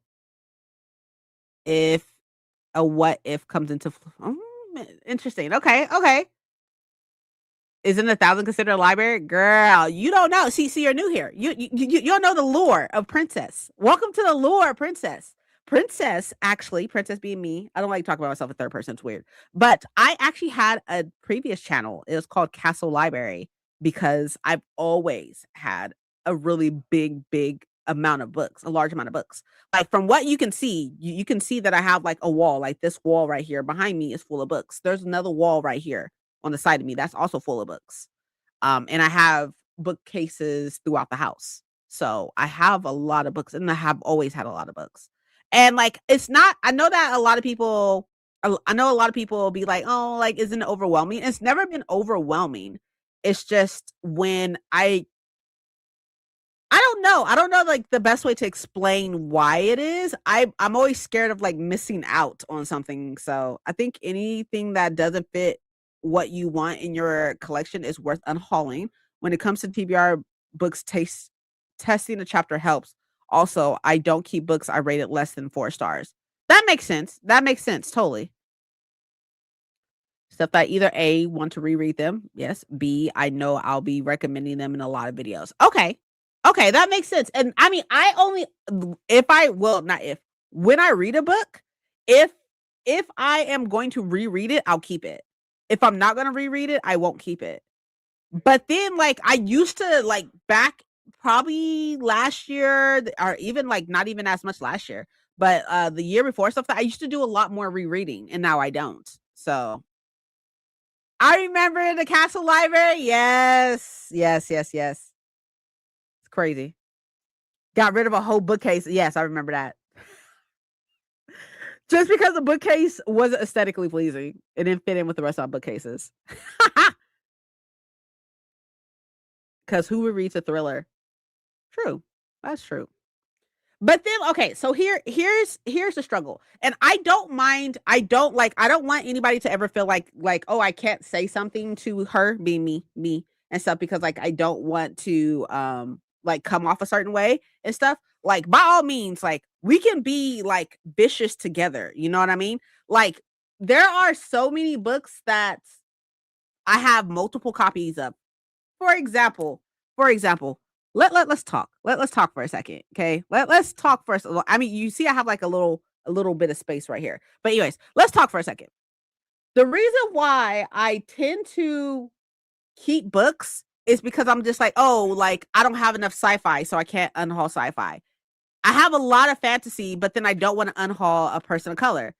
[SPEAKER 1] if a what if comes into interesting. Okay, okay. Isn't 1,000 considered a library? Girl, you don't know. See, you're new here. You don't know the lore of Princess. Welcome to the lore of Princess. Princess being me. I don't like talking about myself in third person. It's weird. But I actually had a previous channel. It was called Castle Library because I've always had a really big amount of books, a large amount of books. Like from what you can see, you can see that I have like a wall, like this wall right here behind me is full of books. There's another wall right here on the side of me that's also full of books. And I have bookcases throughout the house. So I have a lot of books and I have always had a lot of books. And like it's not I know that a lot of people I know a lot of people will be like, "Oh, like isn't it overwhelming?" It's never been overwhelming. It's just when I don't know. I don't know like the best way to explain why it is. I'm always scared of like missing out on something. So I think anything that doesn't fit what you want in your collection is worth unhauling. When it comes to TBR books, testing a chapter helps. Also, I don't keep books I rated less than 4 stars. That makes sense. That makes sense. Totally. Stuff that either A, want to reread them. Yes. B, I know I'll be recommending them in a lot of videos. Okay. Okay, that makes sense. And I mean, I only if I well, not if when I read a book, if if I am going to reread it, I'll keep it. If I'm not gonna reread it, I won't keep it. But then like I used to like back probably last year or even like not even as much last year, but the year before stuff that I used to do a lot more rereading and now I don't. So I remember the Castle Library. Yes. Yes, yes, yes. It's crazy. Got rid of a whole bookcase. Yes, I remember that. Just because the bookcase wasn't aesthetically pleasing. It didn't fit in with the rest of our bookcases. Because who would read a thriller? True. That's true. But then okay, so here's the struggle. And I don't mind, I don't want anybody to ever feel like, oh, I can't say something to her, being me. and stuff because like I don't want to like come off a certain way and stuff. Like by all means, like we can be like vicious together. You know what I mean? Like there are so many books that I have multiple copies of. For example, for example, let's talk. Let's talk for a second, okay? Let's talk first. I mean, you see, I have like a little bit of space right here. But anyways, let's talk for a second. The reason why I tend to keep books is because I'm just like, oh, like I don't have enough sci-fi, so I can't unhaul sci-fi. I have a lot of fantasy, but then I don't want to unhaul a person of color.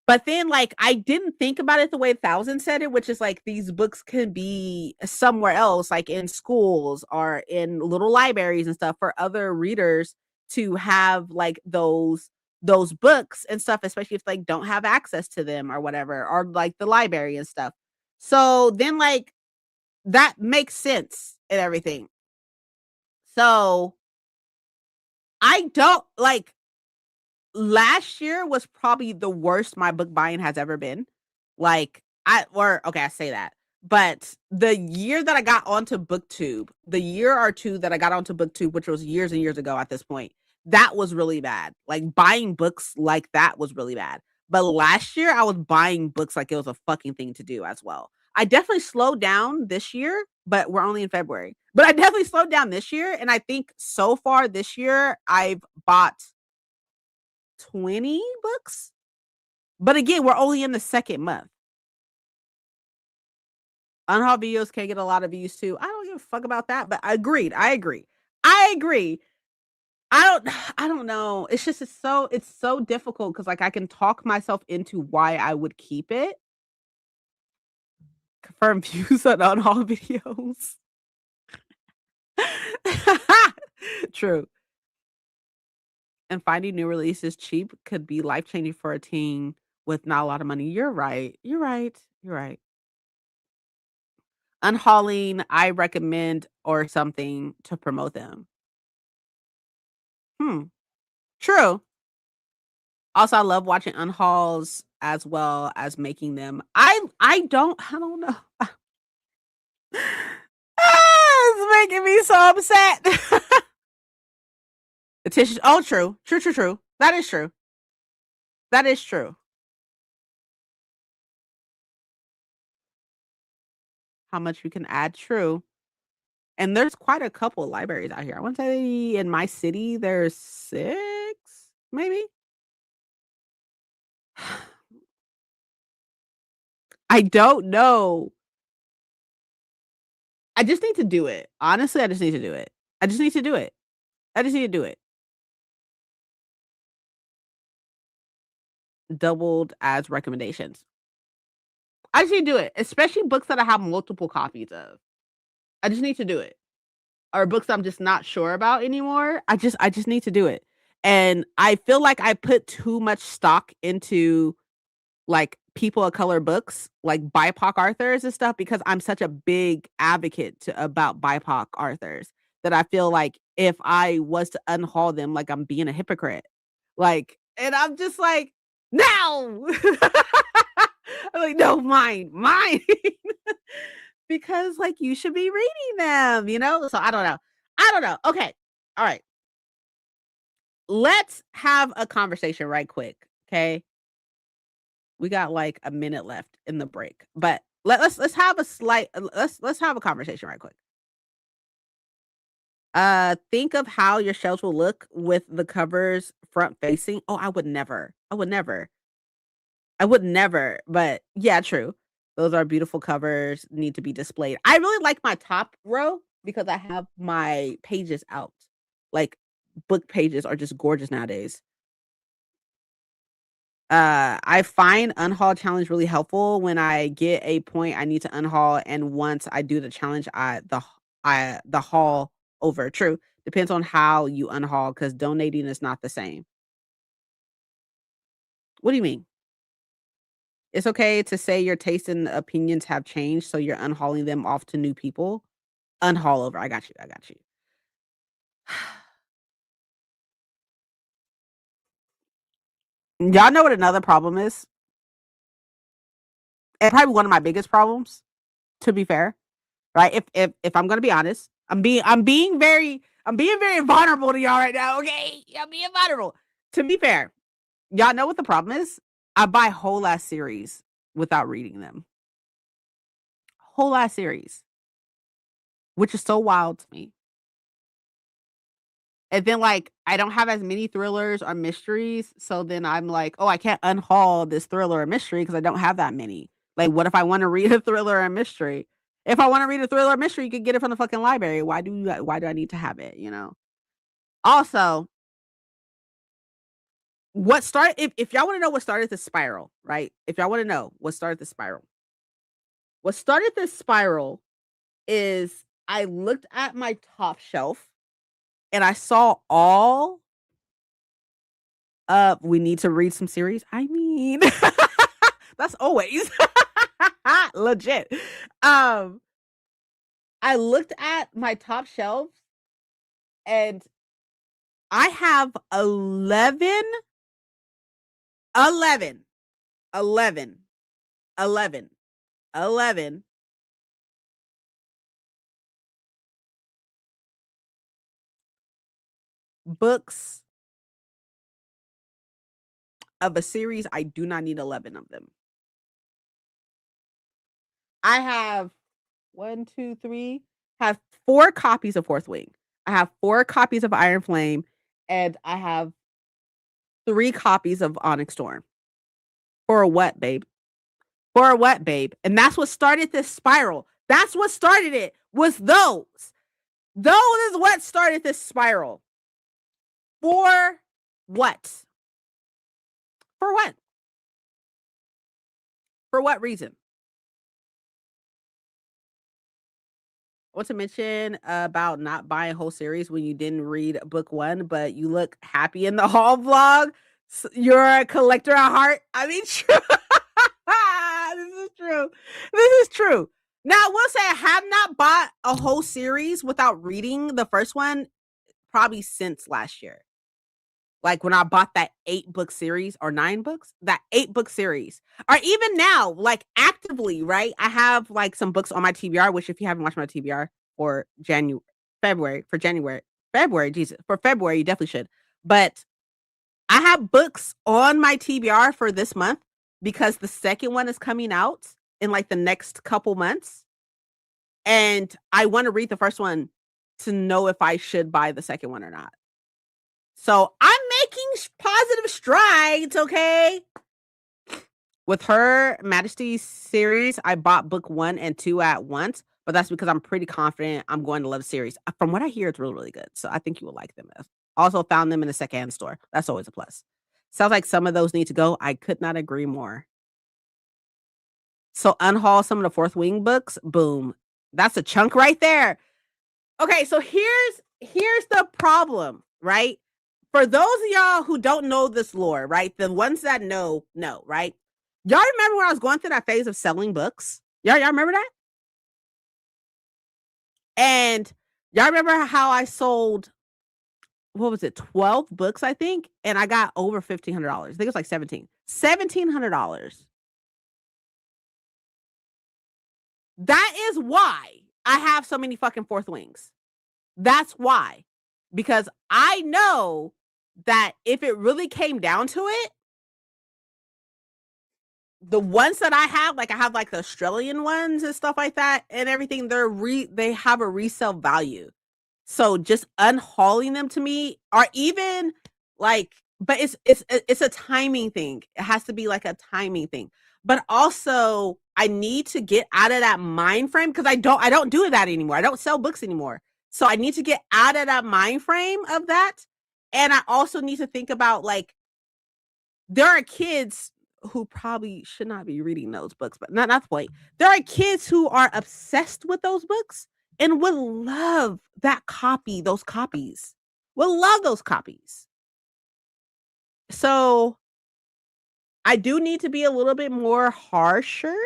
[SPEAKER 1] But then, like, I didn't think about it the way Thousand said it, which is like these books can be somewhere else, like in schools or in little libraries and stuff for other readers to have like those books and stuff, especially if like don't have access to them or whatever, or like the library and stuff. So then like that makes sense and everything. So I don't like last year was probably the worst my book buying has ever been. Like, okay, I say that. But the year that I got onto BookTube, the year or two that I got onto BookTube, which was years and years ago at this point, that was really bad. Like buying books like that was really bad. But last year I was buying books like it was a fucking thing to do as well. I definitely slowed down this year, but we're only in February. But I definitely slowed down this year. And I think so far this year, I've bought 20 books. But again, we're only in the second month. Unhaul videos can get a lot of views too. I don't give a fuck about that, but I agreed. I agree. I agree. I don't I don't know. It's just it's so difficult because like I can talk myself into why I would keep it. Confirm views on unhaul videos. True. And finding new releases cheap could be life changing for a teen with not a lot of money. You're right. You're right. You're right. Unhauling, I recommend or something to promote them. Hmm, true. Also, I love watching unhauls as well as making them. I don't know. It's making me so upset. Attention. Oh, true. True, true, true. That is true. That is true. How much you can add, true. And there's quite a couple of libraries out here. I want to say in my city there's 6, maybe. I don't know. I just need to do it. Honestly, I just need to do it. I just need to do it. I just need to do it. Doubled as recommendations. I just need to do it, especially books that I have multiple copies of. I just need to do it. Or books I'm just not sure about anymore. I just need to do it. And I feel like I put too much stock into like people of color books, like BIPOC authors and stuff, because I'm such a big advocate about BIPOC authors that I feel like if I was to unhaul them, like I'm being a hypocrite. Like, and I'm just like, no. I'm like, no, mine. Because like you should be reading them, you know? So I don't know. I don't know. Okay. All right. Let's have a conversation right quick. Okay. We got like a minute left in the break, but let's have a slight let's have a conversation right quick. Think of how your shelves will look with the covers front facing. Oh, I would never. I would never. I would never. But yeah, true. Those are beautiful covers, need to be displayed. I really like my top row because I have my pages out. Like book pages are just gorgeous nowadays. I find unhaul challenge really helpful when I get a point I need to unhaul, and once I do the challenge, the haul over. True. Depends on how you unhaul because donating is not the same. What do you mean? It's okay to say your taste and opinions have changed, so you're unhauling them off to new people. Unhaul over. I got you. I got you. Y'all know what another problem is? And probably one of my biggest problems, to be fair. right? If I'm gonna be honest, I'm being very vulnerable to y'all right now. Okay, I'm being vulnerable. To be fair, y'all know what the problem is. I buy whole ass series without reading them. Whole ass series, which is so wild to me. And then, like, I don't have as many thrillers or mysteries, so then I'm like, "Oh, I can't unhaul this thriller or mystery because I don't have that many." Like, what if I wanna read a thriller or mystery? If I wanna read a thriller or mystery, you could get it from the fucking library. Why do I need to have it, you know? Also, what started if y'all wanna know what started the spiral, right? If y'all wanna know what started this spiral is I looked at my top shelf and I saw all we need to read some series. I mean, that's always legit. Um, I looked at my top shelves and I have 11, 11, 11, 11 books of a series. I do not need 11 of them. I have one, two, three, have 4 copies of Fourth Wing. I have 4 copies of Iron Flame, and I have 3 copies of Onyx Storm. For what, babe? For what, babe? And that's what started this spiral. That's what started it. Was those. Those is what started this spiral. For what? For what? For what reason? I want to mention about not buying a whole series when you didn't read book 1, but you look happy in the haul vlog. You're a collector at heart. I mean, true. This is true. This is true. Now, I will say I have not bought a whole series without reading the first one probably since last year. Like when I bought that 8-book series or 9 books, that 8-book series. Or even now, like actively, right? I have like some books on my TBR, which if you haven't watched my TBR for February, Jesus, for February, you definitely should. But I have books on my TBR for this month because the second one is coming out in like the next couple months. And I want to read the first one to know if I should buy the second one or not. So I'm making positive strides, okay? With Her Majesty's series, I bought book 1 and 2 at once, but that's because I'm pretty confident I'm going to love the series. From what I hear, it's really, really good. So I think you will like them. Also found them in a secondhand store. That's always a plus. Sounds like some of those need to go. I could not agree more. So unhaul some of the Fourth Wing books. Boom. That's a chunk right there. Okay, so here's the problem, right? For those of y'all who don't know this lore, right? The ones that know, right? Y'all remember when I was going through that phase of selling books? Y'all remember that? And y'all remember how I sold, what was it, 12 books, I think? And I got over $1,500. I think it was like $1,700. That is why I have so many fucking Fourth Wings. That's why. Because I know that if it really came down to it, the ones that I have, like I have like the Australian ones and stuff like that and everything, they have a resale value. So just unhauling them to me, or even like, but it's a timing thing. It has to be like a timing thing. But also I need to get out of that mind frame because I don't do that anymore. I don't sell books anymore. So I need to get out of that mind frame of that. And I also need to think about like there are kids who probably should not be reading those books, but not the point. There are kids who are obsessed with those books and would love those copies. Will love those copies. So I do need to be a little bit more harsher.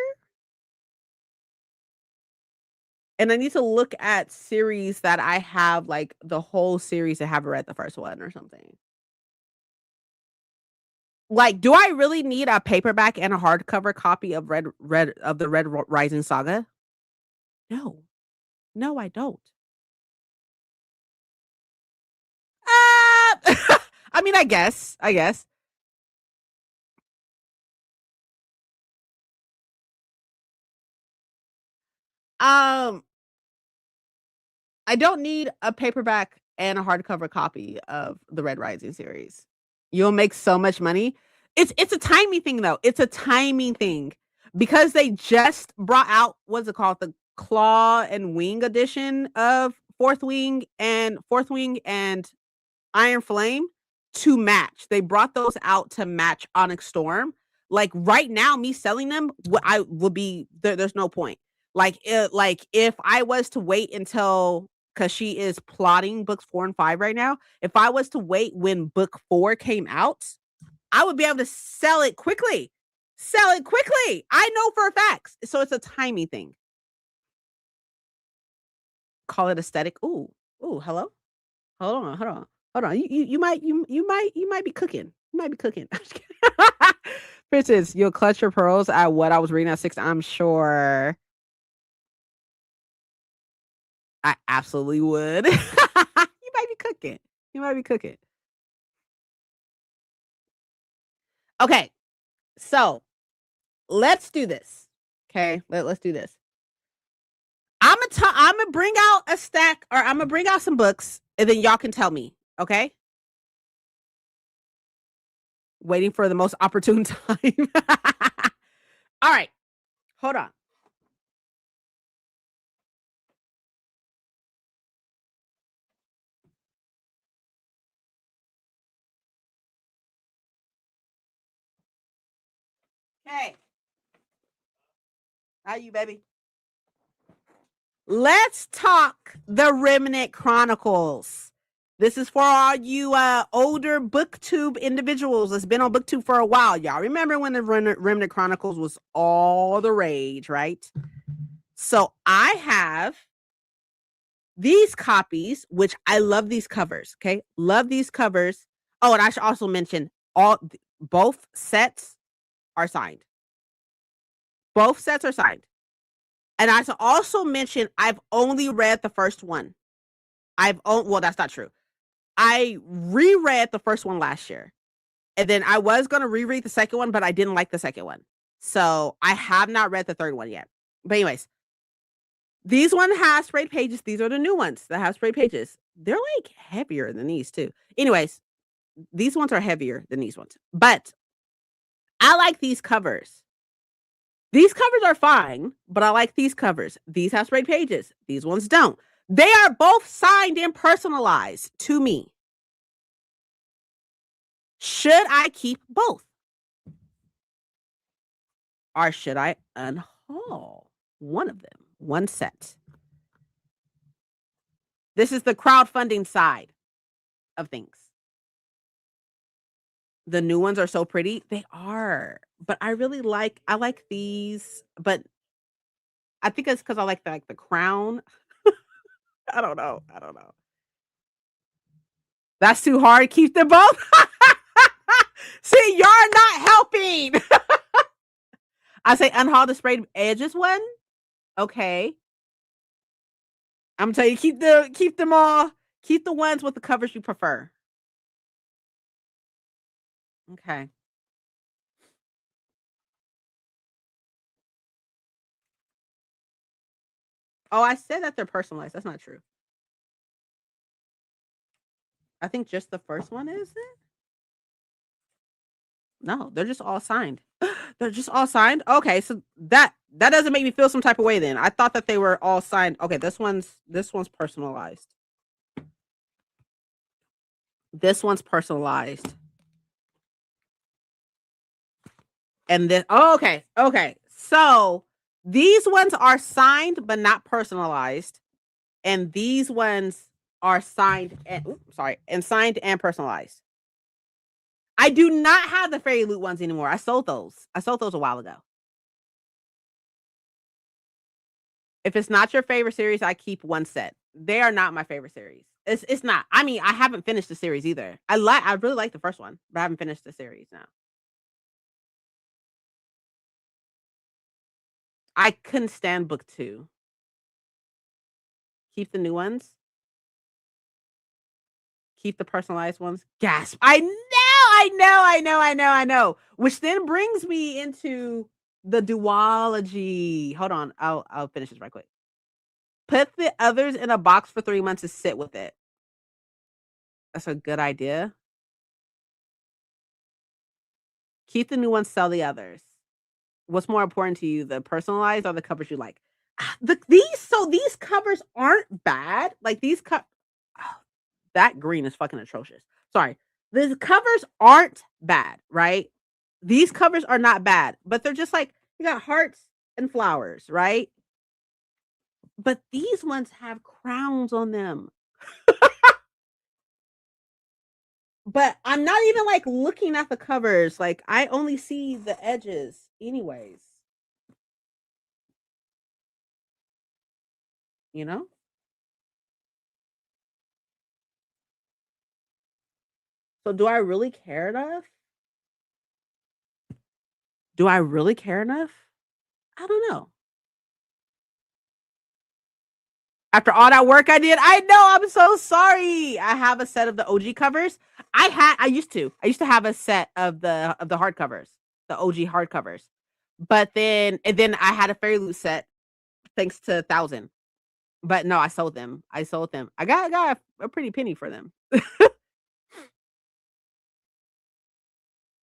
[SPEAKER 1] And I need to look at series that I have, like the whole series. I haven't read the first one or something. Like, do I really need a paperback and a hardcover copy of the Red Rising Saga? No. No, I don't. I mean, I guess. Um, I don't need a paperback and a hardcover copy of the Red Rising series. You'll make so much money. It's a timing thing though. It's a timing thing because they just brought out what's it called, the Claw and Wing edition of Fourth Wing and Iron Flame to match. They brought those out to match Onyx Storm. Like right now, me selling them, I would be there's no point. Like if I was to wait until because she is plotting books 4 and 5 right now. If I was to wait when book 4 came out, I would be able to sell it quickly. Sell it quickly. I know for a fact. So it's a timing thing. Call it aesthetic. Ooh, hello? Hold on. You might be cooking. You might be cooking. I'm just kidding. Princess, you'll clutch your pearls at what I was reading at 6. I'm sure I absolutely would. You might be cooking. You might be cooking. Okay, so let's do this. Okay, let's do this. I'm gonna bring out a stack, or I'm gonna bring out some books, and then y'all can tell me. Okay, waiting for the most opportune time. All right, hold on. Okay, how you, baby? Let's talk the Remnant Chronicles. This is for all you older booktube individuals that's been on booktube for a while. Y'all remember when the Remnant Chronicles was all the rage, right? So I have these copies, which I love these covers. Okay, love these covers. Oh, and I should also mention both sets are signed. Both sets are signed. And I should also mention I've only read the first one. Well, that's not true. I reread the first one last year. And then I was going to reread the second one, but I didn't like the second one. So I have not read the third one yet. But anyways, these one has sprayed pages. These are the new ones that have sprayed pages. They're like heavier than these too. Anyways, these ones are heavier than these ones. But I like these covers. These covers are fine, but I like these covers. These have sprayed pages. These ones don't. They are both signed and personalized to me. Should I keep both? Or should I unhaul one of them? One set. This is the crowdfunding side of things. The new ones are so pretty. They are. But I like these, but I think it's because I like the crown. I don't know. I don't know. That's too hard. Keep them both. See, you're not helping. I say unhaul the sprayed edges one. Okay. I'm gonna tell you, keep them all. Keep the ones with the covers you prefer. Okay. Oh, I said that they're personalized. That's not true. I think just the first one is it? No, they're just all signed. They're just all signed. Okay, so that doesn't make me feel some type of way then. I thought that they were all signed. Okay, this one's personalized. This one's personalized. And then okay. So these ones are signed but not personalized. And these ones are signed and signed and personalized. I do not have the Fairy Loot ones anymore. I sold those. I sold those a while ago. If it's not your favorite series, I keep one set. They are not my favorite series. It's not. I mean, I haven't finished the series either. I really like the first one, but I haven't finished the series now. I couldn't stand book 2. Keep the new ones. Keep the personalized ones. Gasp. I know, I know. Which then brings me into the duology. Hold on. I'll finish this right quick. Put the others in a box for 3 months to sit with it. That's a good idea. Keep the new ones, sell the others. What's more important to you, the personalized or the covers you like? These covers aren't bad. Like that green is fucking atrocious. Sorry. The covers aren't bad, right? These covers are not bad, but they're just like you got hearts and flowers, right? But these ones have crowns on them. But I'm not even like looking at the covers. Like I only see the edges anyways. You know? So do I really care enough? Do I really care enough? I don't know. After all that work I did, I know, I'm so sorry. I have a set of the OG covers. I used to have a set of the hardcovers, the OG hardcovers. But then I had a Fairy Loot set thanks to 1,000. But no, I sold them. I got a pretty penny for them.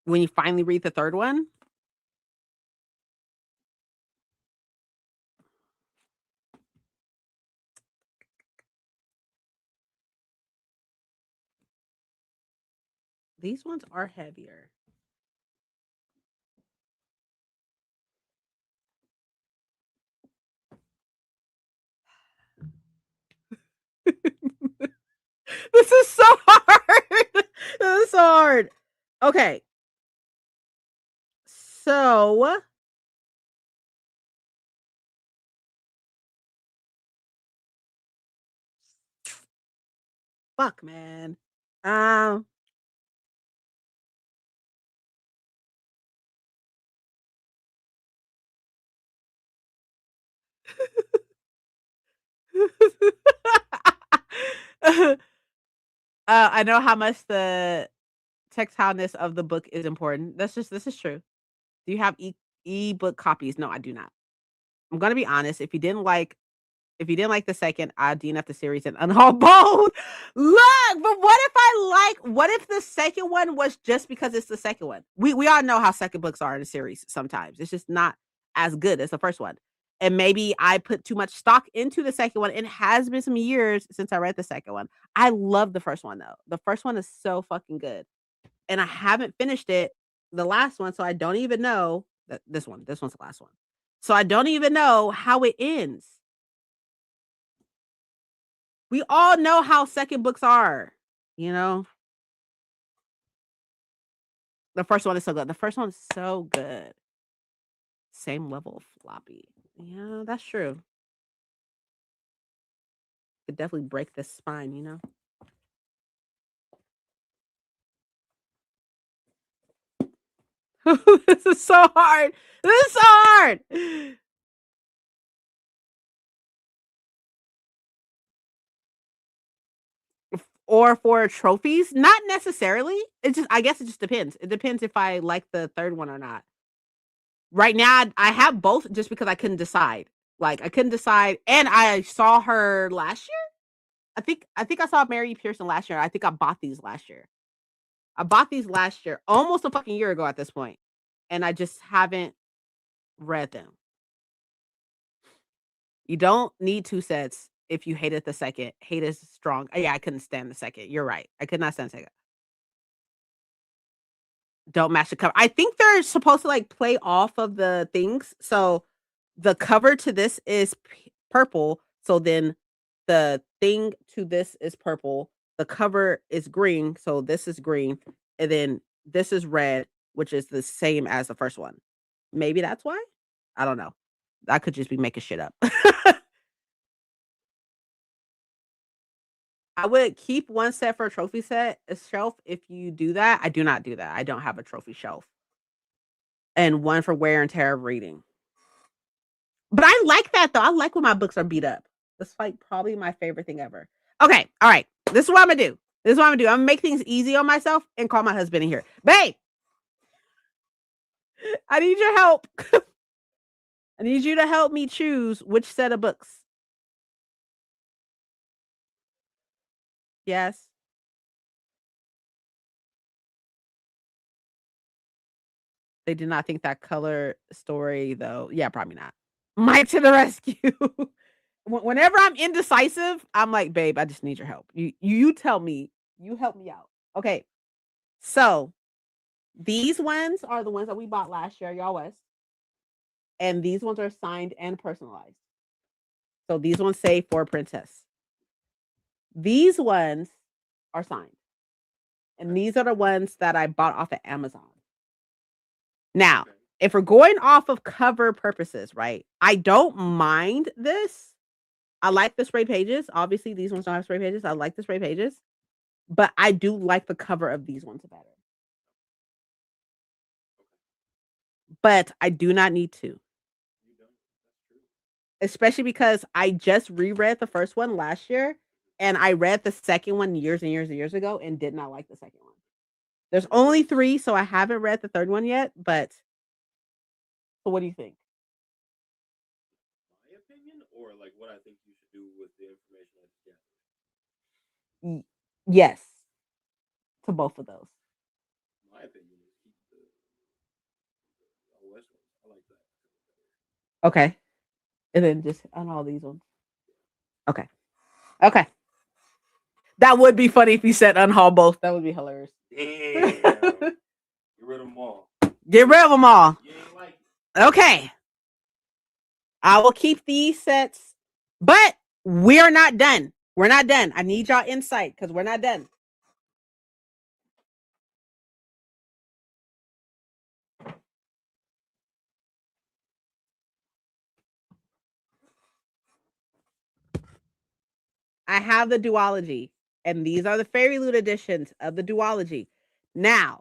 [SPEAKER 1] When you finally read the third one, these ones are heavier. This is so hard. This is so hard. Okay. So fuck, man. Um I know how much the textileness of the book is important. This is true. Do you have ebook copies? No, I do not. I'm gonna be honest. If you didn't like the second, I DNF the series and unhaul both. Look, but what if the second one was just because it's the second one? We all know how second books are in a series sometimes. It's just not as good as the first one. And maybe I put too much stock into the second one. It has been some years since I read the second one. I love the first one though. The first one is so fucking good. And I haven't finished it, the last one, so I don't even know that this one's the last one. So I don't even know how it ends. We all know how second books are, you know? The first one is so good. The first one is so good. Same level of floppy. Yeah, that's true. Could definitely break the spine, you know? This is so hard. This is so hard. Or for trophies? Not necessarily. I guess it just depends. It depends if I like the third one or not. Right now, I have both just because I couldn't decide. Like I couldn't decide, and I saw her last year. I think I saw Mary Pearson last year. I think I bought these last year. I bought these last year, almost a fucking year ago at this point, and I just haven't read them. You don't need 2 sets if you hated the second. Hate is strong. Yeah, I couldn't stand the second. You're right. I could not stand the second. Don't match the cover. I think they're supposed to like play off of the things. So the cover to this is purple. So then the thing to this is purple. The cover is green. So this is green. And then this is red, which is the same as the first one. Maybe that's why. I don't know. I could just be making shit up. I would keep one set for a trophy set a shelf if you do that. I do not do that. I don't have a trophy shelf. And one for wear and tear of reading. But I like that though. I like when my books are beat up. That's like probably my favorite thing ever. Okay, all right. This is what I'm gonna do. This is what I'm gonna do. I'm gonna make things easy on myself and call my husband in here. Babe, I need your help. I need you to help me choose which set of books. Yes. They did not think that color story though. Yeah, probably not. Mike to the rescue. Whenever I'm indecisive, I'm like, babe, I just need your help. You tell me. You help me out. Okay. So these ones are the ones that we bought last year, y'all was. And these ones are signed and personalized. So these ones say for princess. These ones are signed. And these are the ones that I bought off of Amazon. Now, if we're going off of cover purposes, right? I don't mind this. I like the spray pages. Obviously, these ones don't have spray pages. I like the spray pages. But I do like the cover of these ones better. But I do not need to. Especially because I just reread the first one last year and I read the second one years and years and years ago and did not like the second one. There's only 3, so I haven't read the third one yet, but so what do you think?
[SPEAKER 2] My opinion, or like what I think you should do with the information I just
[SPEAKER 1] gathered? Yes. To both of those.
[SPEAKER 2] My opinion is keep the West ones. I like that.
[SPEAKER 1] Okay. And then just on all these ones. Okay. Okay. That would be funny if you said unhaul both. That would be hilarious.
[SPEAKER 2] Damn. Get rid of them all.
[SPEAKER 1] Get rid of them all.
[SPEAKER 2] You ain't like
[SPEAKER 1] it. Okay. I will keep these sets, but we're not done. We're not done. I need y'all insight because we're not done. I have the duology, and these are the Fairy Loot editions of the duology. Now,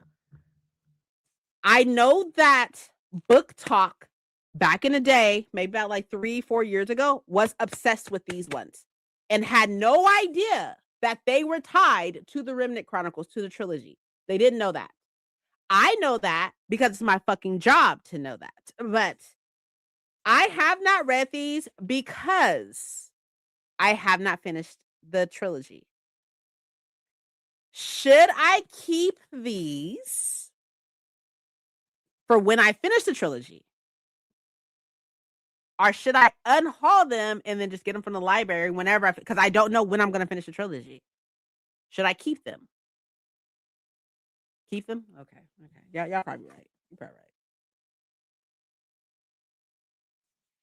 [SPEAKER 1] I know that Book Talk back in the day, maybe about like 3-4 years ago, was obsessed with these ones and had no idea that they were tied to the Remnant Chronicles, to the trilogy. They didn't know that. I know that because it's my fucking job to know that. But I have not read these because I have not finished the trilogy. Should I keep these for when I finish the trilogy? Or should I unhaul them and then just get them from the library whenever because I don't know when I'm going to finish the trilogy. Should I keep them? Keep them? Okay. Okay. Y'all probably right. You're probably right.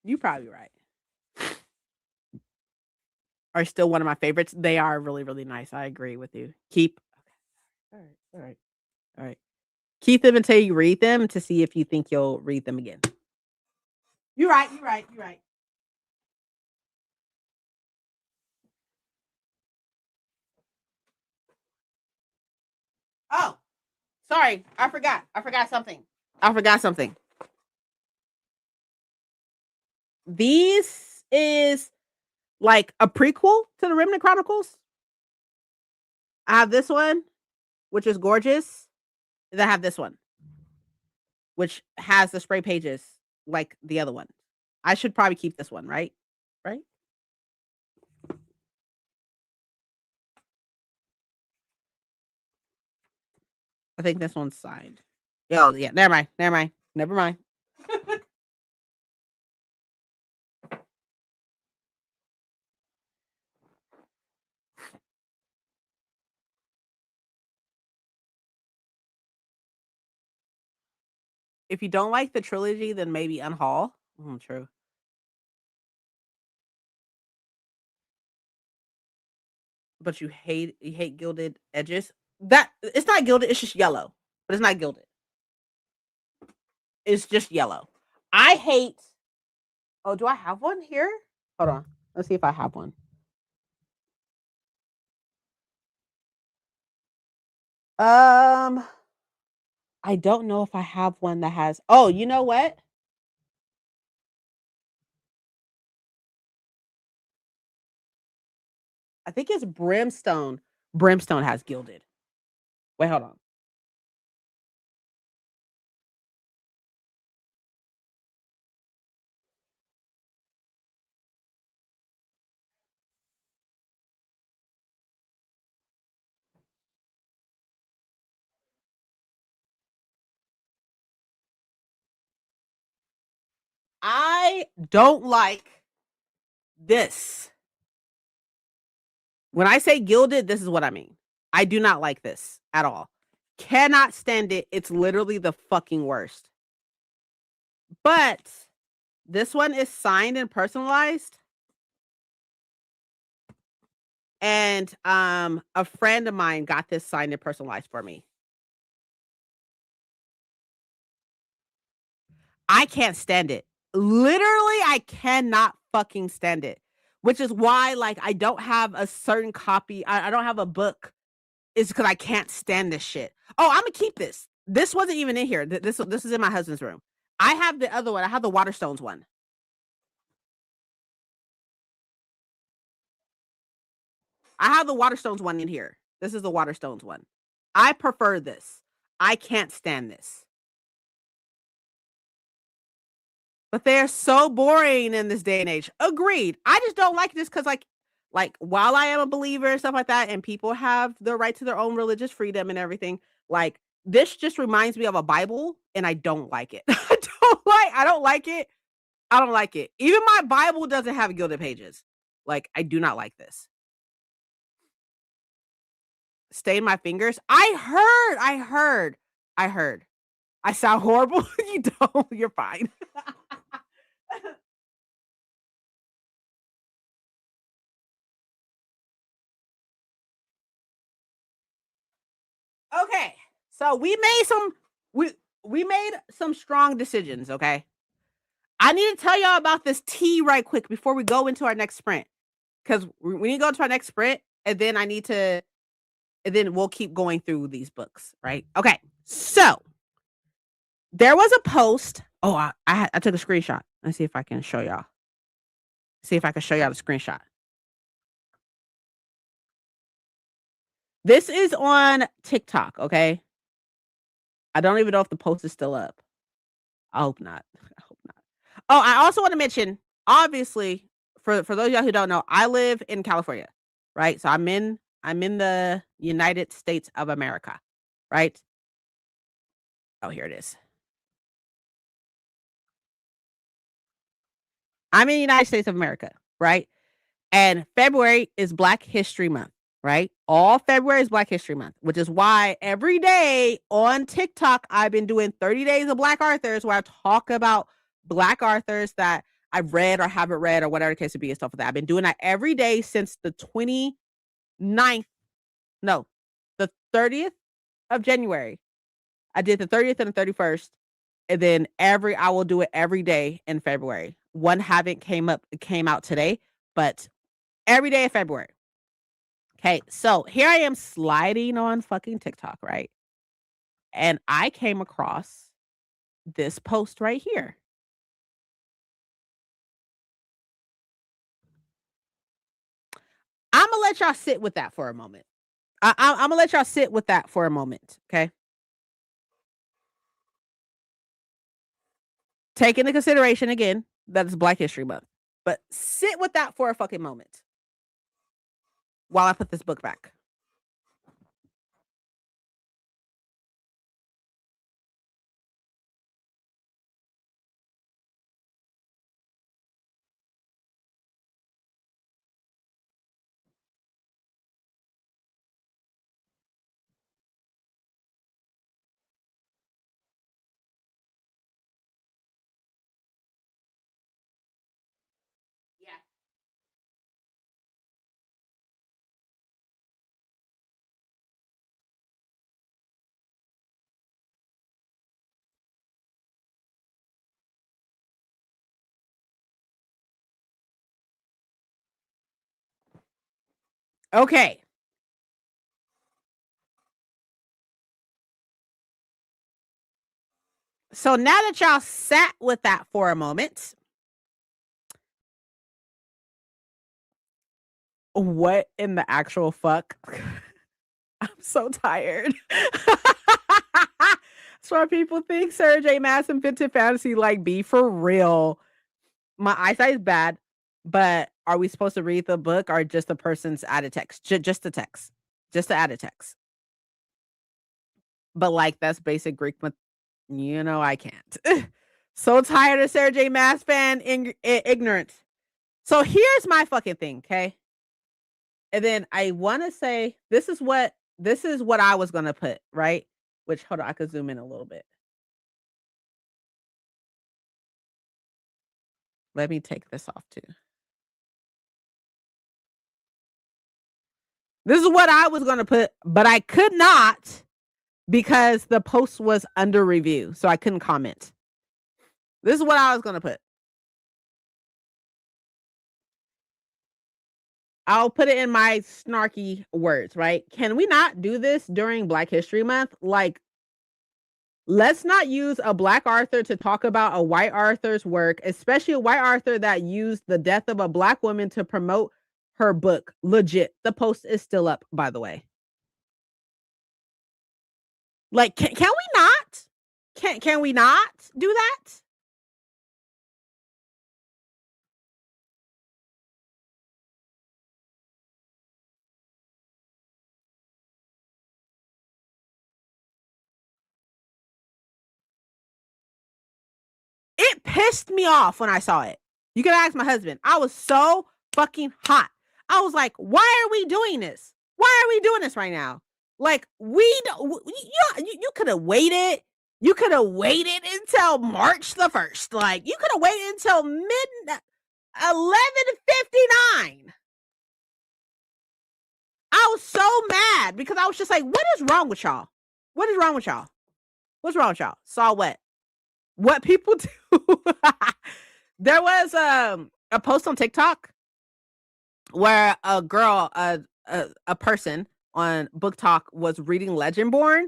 [SPEAKER 1] You're probably right. Are still one of my favorites. They are really, really nice. I agree with you. Keep. Okay. All right. All right. Keep them until you read them to see if you think you'll read them again. You're right. You're right. You're right. Oh, sorry. I forgot. I forgot something. These is like a prequel to the Remnant Chronicles. I have this one, which is gorgeous. Then I have this one, which has the spray pages like the other one. I should probably keep this one, right? Right? I think this one's signed. Oh, yeah. Never mind. If you don't like the trilogy, then maybe unhaul. True. But you hate gilded edges. That it's not gilded, it's just yellow. But it's not gilded. It's just yellow. I hate. Oh, do I have one here? Hold on. Let's see if I have one. I don't know if I have one that has. Oh, you know what? I think it's brimstone. Brimstone has gilded. Wait, hold on. I don't like this. When I say gilded, this is what I mean. I do not like this at all. Cannot stand it. It's literally the fucking worst. But this one is signed and personalized. And a friend of mine got this signed and personalized for me. I can't stand it. Literally, I cannot fucking stand it. Which is why, like, I don't have a certain copy. I don't have a book. It's because I can't stand this shit. Oh, I'm gonna keep this. This wasn't even in here. This is in my husband's room. I have the other one. I have the Waterstones one. I have the Waterstones one in here. This is the Waterstones one. I prefer this. I can't stand this. But they're so boring in this day and age. Agreed. I just don't like this because, like while I am a believer and stuff like that, and people have the right to their own religious freedom and everything, like this just reminds me of a Bible, and I don't like it. I don't like it. I don't like it. Even my Bible doesn't have gilded pages. Like, I do not like this. Stain my fingers. I heard. I sound horrible. You don't. You're fine. Okay. So we made some strong decisions, okay? I need to tell y'all about this tea right quick before we go into our next sprint. Because we need to go into our next sprint, and then and then we'll keep going through these books, right? Okay. So there was a post. Oh, I took a screenshot. Let's see if I can show y'all. See if I can show y'all the screenshot. This is on TikTok, okay? I don't even know if the post is still up. I hope not. I hope not. Oh, I also want to mention, obviously, for those of y'all who don't know, I live in California, right? So I'm in the United States of America, right? Oh, here it is. I'm in the United States of America, right? And February is Black History Month, right? All February is Black History Month, which is why every day on TikTok, I've been doing 30 days of Black authors where I talk about Black authors that I've read or haven't read or whatever the case would be and stuff like that. I've been doing that every day since the 29th, no, the 30th of January. I did the 30th and the 31st. And then I will do it every day in February. One haven't came out today, but every day in February. Okay, so here I am sliding on fucking TikTok, right? And I came across this post right here. I'm gonna let y'all sit with that for a moment. I'm gonna let y'all sit with that for a moment, okay? Take into consideration again that it's Black History Month, but sit with that for a fucking moment while I put this book back. Yeah. Okay. So now that y'all sat with that for a moment, What in the actual fuck? I'm so tired. That's why people think Sarah J. Maas and Vintage Fantasy like be for real. My eyesight is bad, but are we supposed to read the book or just the person's added text? Just the text. Just the added text. But like that's basic Greek I can't. So tired of Sarah J. Maas fan ignorance. So here's my fucking thing, okay? And then I want to say this is what I was gonna put, right? Which hold on, I could zoom in a little bit. Let me take this off too. This is what I was gonna put, but I could not because the post was under review, so I couldn't comment. This is what I was gonna put. I'll put it in my snarky words, right? Can we not do this during Black History Month? Like, let's not use a Black author to talk about a white author's work, especially a white author that used the death of a Black woman to promote her book. Legit. The post is still up, by the way. Like, can we not? Can we not do that? It pissed me off when I saw it. You can ask my husband. I was so fucking hot. I was like, why are we doing this? Why are we doing this right now? Like, we don't, you could have waited. You could have waited until March the 1st. Like, you could have waited until mid 11:59. I was so mad because I was just like, what is wrong with y'all? What is wrong with y'all? What's wrong with y'all? Saw what people do. There was a post on TikTok where a girl, a person on Book Talk was reading Legendborn,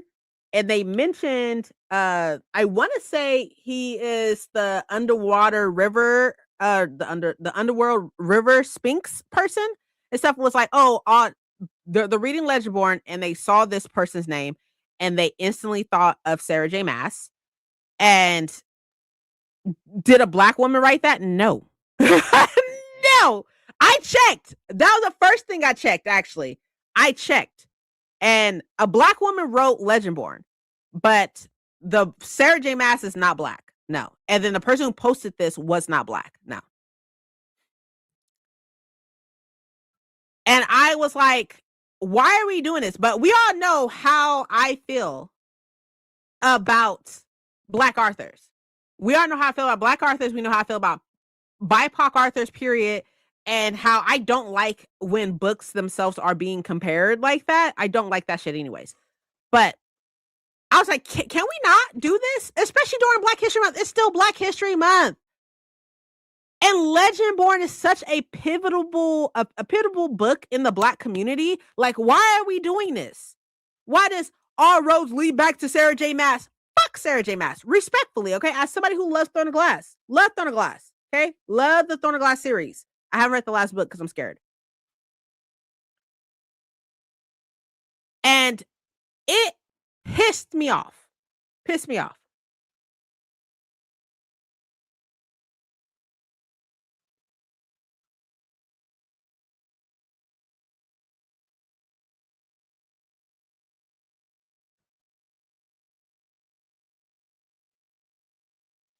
[SPEAKER 1] and they mentioned I want to say he is the underwater river, the underworld river Sphinx person. And stuff was like, oh, on the reading Legendborn, and they saw this person's name, and they instantly thought of Sarah J. Maas. And did a Black woman write that? No. No. I checked. That was the first thing I checked, actually. I checked. And a Black woman wrote Legendborn, but the Sarah J. Maas is not Black. No. And then the person who posted this was not Black. No. And I was like, why are we doing this? But we all know how I feel about Black authors. We all know how I feel about Black authors. We know how I feel about BIPOC authors, period, and how I don't like when books themselves are being compared like that. I don't like that shit anyways. But I was like, can we not do this? Especially during Black History Month. It's still Black History Month. And Legendborn is such a pivotal book in the Black community. Like, why are we doing this? Why does all roads lead back to Sarah J. Maas? Fuck Sarah J. Maas. Respectfully, okay? As somebody who loves Throne of Glass. Love Throne of Glass. Okay? Love the Throne of Glass series. I haven't read the last book because I'm scared. And it pissed me off. Pissed me off.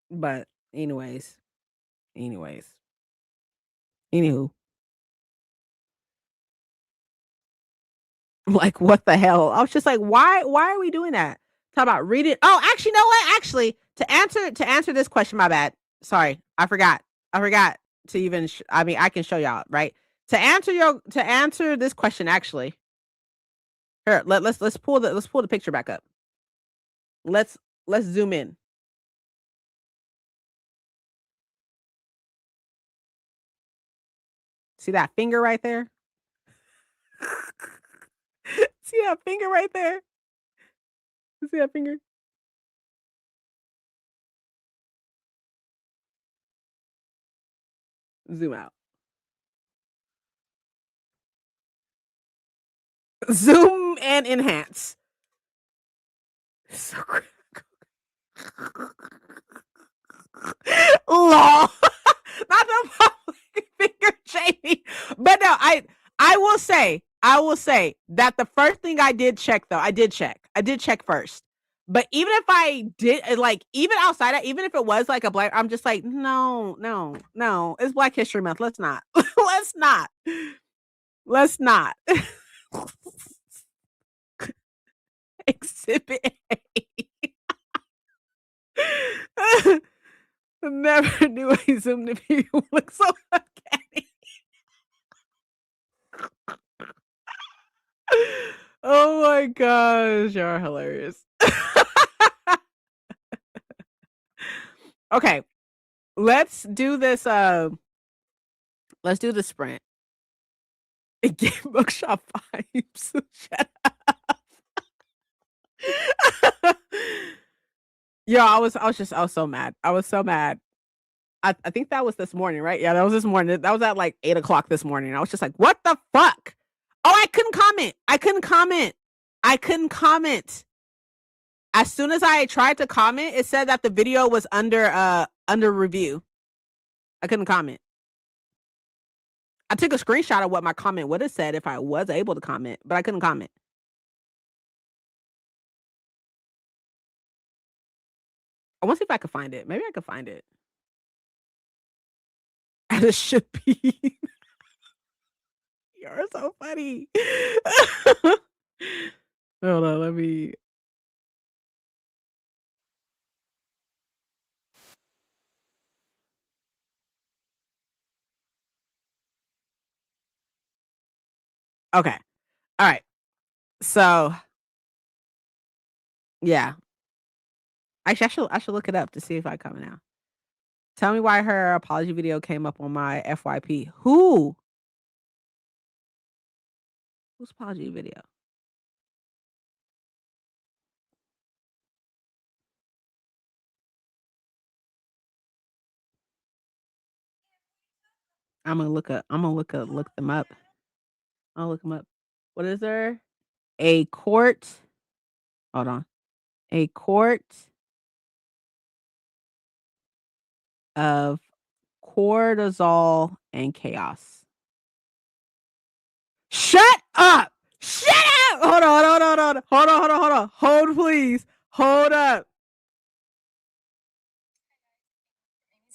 [SPEAKER 1] But anyways, anywho, like what the hell? I was just like, why are we doing that? Talk about reading. Oh, actually, you know what? Actually, to answer this question, my bad. Sorry, I forgot. I forgot to even. I mean, I can show y'all right to answer this question. Actually, here let's pull the picture back up. Let's zoom in. See that finger right there? See that finger right there? See that finger? Zoom out. Zoom and enhance. So lol. Not the public finger shaming. But no, I will say that the first thing I did check though, I did check first. But even if I did like even outside of, even if it was like a black, I'm just like, no, it's Black History Month. Let's not. Let's not. Let's not. Exhibit A. Never knew I zoomed if you look so uncanny. Oh my gosh, you're hilarious. Okay, let's do this. Let's do the sprint. Game bookshop vibes. Shut up. Yo, I was so mad. I was so mad. I think that was this morning, right? Yeah, that was this morning. That was at like 8 o'clock this morning. I was just like, what the fuck? Oh, I couldn't comment. I couldn't comment. As soon as I tried to comment, it said that the video was under review. I couldn't comment. I took a screenshot of what my comment would have said if I was able to comment, but I couldn't comment. I want to see if I could find it. Maybe I could find it. As it should be. You're so funny. Hold on, let me. Okay. All right. So, yeah. Actually, I should look it up to see if I come now. Tell me why her apology video came up on my FYP. Whose apology video? Look them up. I'll look them up. What is there? A court. Hold on. A court of cortisol and chaos. Shut up! Shut up! Hold on. Hold, please. Hold up.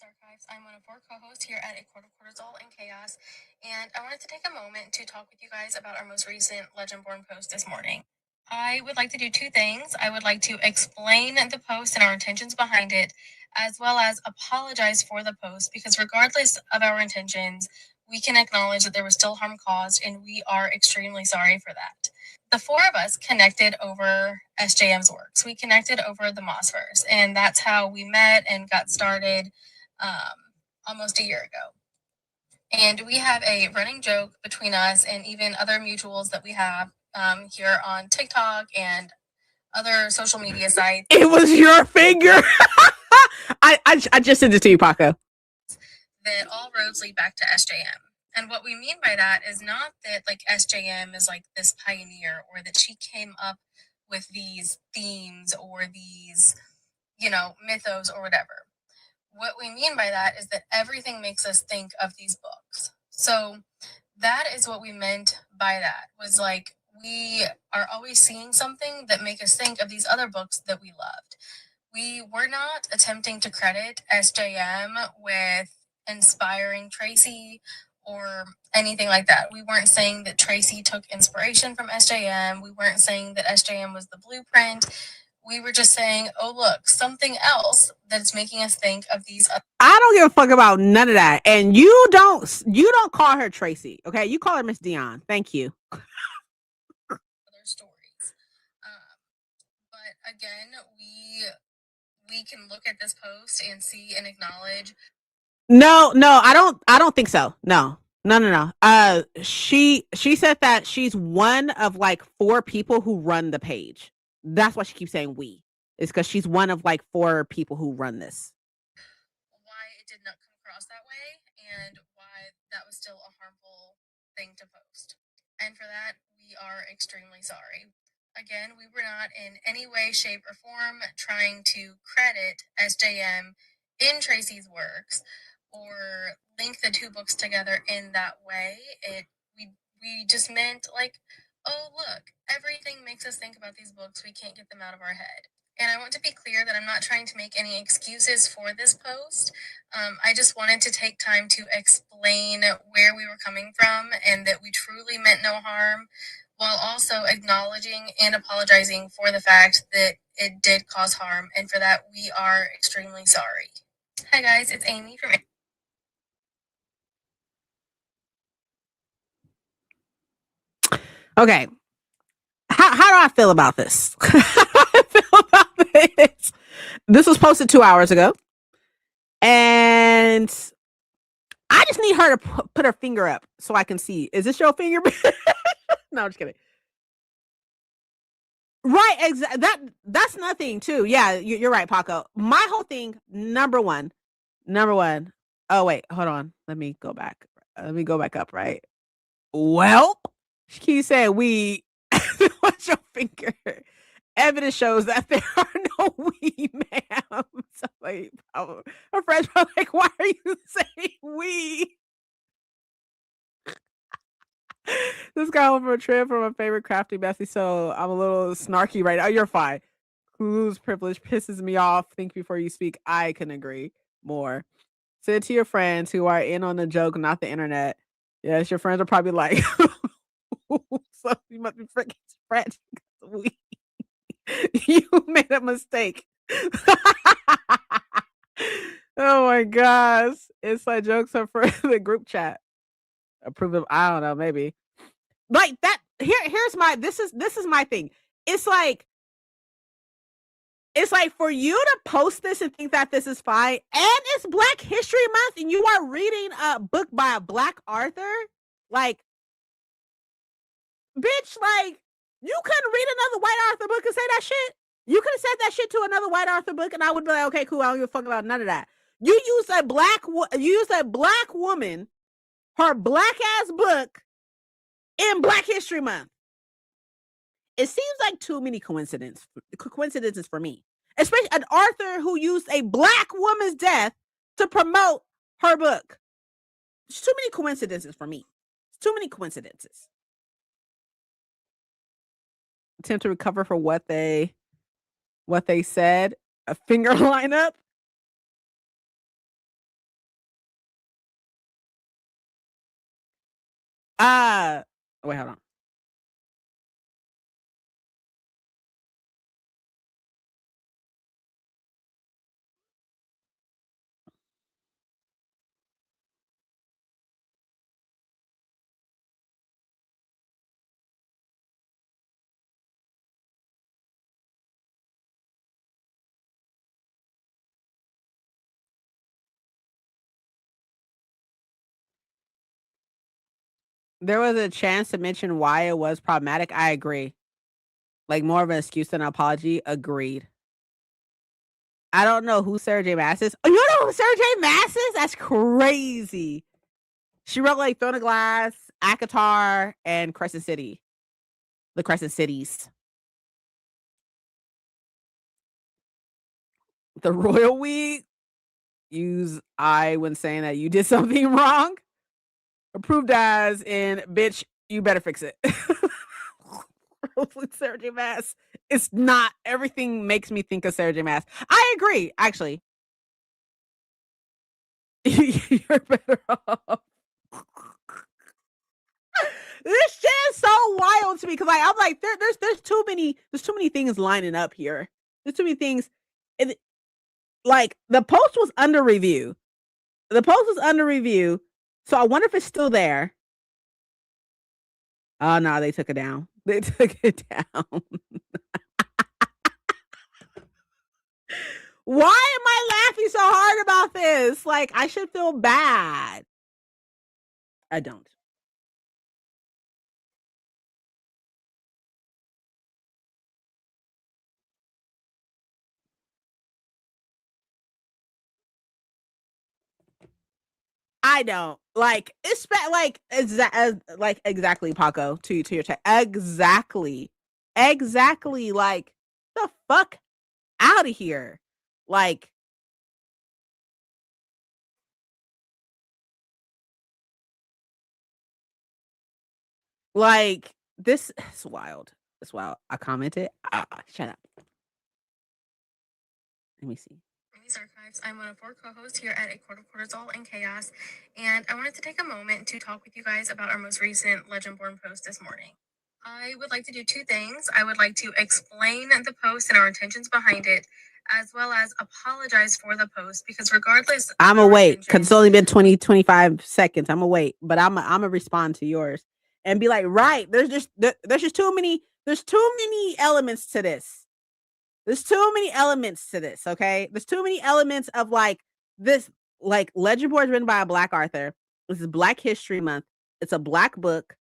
[SPEAKER 3] Archives. I'm one of 4 co-hosts here at A Court of Cortisol and Chaos, and I wanted to take a moment to talk with you guys about our most recent Legendborn post this morning. I would like to do 2 things. I would like to explain the post and our intentions behind it, as well as apologize for the post, because regardless of our intentions, we can acknowledge that there was still harm caused, and we are extremely sorry for that. The 4 of us connected over SJM's works. We connected over the Mossverse, and that's how we met and got started almost a year ago. And we have a running joke between us and even other mutuals that we have here on TikTok and other social media sites.
[SPEAKER 1] It was your finger. I just sent it to you, Paco.
[SPEAKER 3] That all roads lead back to SJM. And what we mean by that is not that like SJM is like this pioneer, or that she came up with these themes or these, mythos or whatever. What we mean by that is that everything makes us think of these books. So that is what we meant by that, was like we are always seeing something that make us think of these other books that we loved. We were not attempting to credit SJM with inspiring Tracy or anything like that. We weren't saying that Tracy took inspiration from SJM. We weren't saying that SJM was the blueprint. We were just saying, oh, look, something else that's making us think of these other.
[SPEAKER 1] I don't give a fuck about none of that. And you don't call her Tracy, okay? You call her Miss Dion. Thank you.
[SPEAKER 3] Other stories. But again, we can look at this post and see and acknowledge.
[SPEAKER 1] No, I don't think so. No. She said that she's one of like 4 people who run the page. That's why she keeps saying we. It's because she's one of like 4 people who run this.
[SPEAKER 3] Why it did not come across that way, and why that was still a harmful thing to post. And for that, we we are extremely sorry. Again, we were not in any way, shape, or form trying to credit SJM in Tracy's works or link the two books together in that way. We just meant like, oh look, everything makes us think about these books. We can't get them out of our head. And I want to be clear that I'm not trying to make any excuses for this post. I just wanted to take time to explain where we were coming from and that we truly meant no harm, while also acknowledging and apologizing for the fact that it did cause harm, and for that we are extremely sorry. Hi guys, it's Amy from...
[SPEAKER 1] Okay. How do I feel about this? How do I feel about this? This was posted 2 hours ago. And I just need her to put her finger up so I can see. Is this your finger? No, I'm just kidding. Right, that's nothing too. Yeah, you're right, Paco. My whole thing, number one. Oh wait, hold on. Let me go back. Let me go back up. Right. Well, she said we. What's your finger? Evidence shows that there are no we, ma'am. So like, her friends were like, "Why are you saying we?" This guy home from a trip from my favorite crafty bestie, so I'm a little snarky right now. You're fine. Whose privilege pisses me off? Think before you speak. I can agree more. Say it to your friends who are in on the joke, not the internet. Yes, your friends are probably like, so you must be freaking friends. You made a mistake. Oh my gosh. Inside jokes are for the group chat. Approve of, I don't know, maybe. Like that. Here's my this is my thing. It's like for you to post this and think that this is fine, and it's Black History Month, and you are reading a book by a Black author, like, bitch, like, you couldn't read another white author book and say that shit. You could have said that shit to another white author book, and I would be like, okay, cool, I don't give a fuck about none of that. You use a black woman, her black ass book in Black History Month. It seems like too many coincidences for me. Especially an author who used a black woman's death to promote her book. It's too many coincidences for me. It's too many coincidences. Attempt to recover for what they said. A finger lineup. Wait, hold on. There was a chance to mention why it was problematic. I agree. Like more of an excuse than an apology. Agreed. I don't know who Sarah J. Maas is. Oh, you don't know who Sarah J. Maas is? That's crazy. She wrote like Throne of Glass, Akatar, and Crescent City. The Crescent Cities. The royal we use I when saying that you did something wrong. Approved as in bitch, you better fix it. Sarah J. Maas. It's not everything makes me think of Sarah J. Maas. I agree, actually. You're better off. This shit is so wild to me because like I'm like there's too many things lining up here. There's too many things. And, like the post was under review. So I wonder if it's still there. Oh no, they took it down. They took it down. Why am I laughing so hard about this? Like I should feel bad. I don't. I don't like it's like exactly Paco to your check exactly like the fuck out of here like this is wild. It's wild. I commented. Shut up. Let me see.
[SPEAKER 3] These archives. I'm one of 4 co-hosts here at A Quarter Cortisol and Chaos, and I wanted to take a moment to talk with you guys about our most recent Legendborn post this morning. I would like to do 2 things. I would like to explain the post and our intentions behind it, as well as apologize for the post because regardless,
[SPEAKER 1] I'm gonna wait because it's only been 25 seconds. I'm gonna wait, but I'm gonna respond to yours and be like, right? There's just too many. There's too many elements to this. There's too many elements to this. Okay, there's too many elements of like this. Like Legend Board is written by a Black author. This is Black History Month. It's a Black book,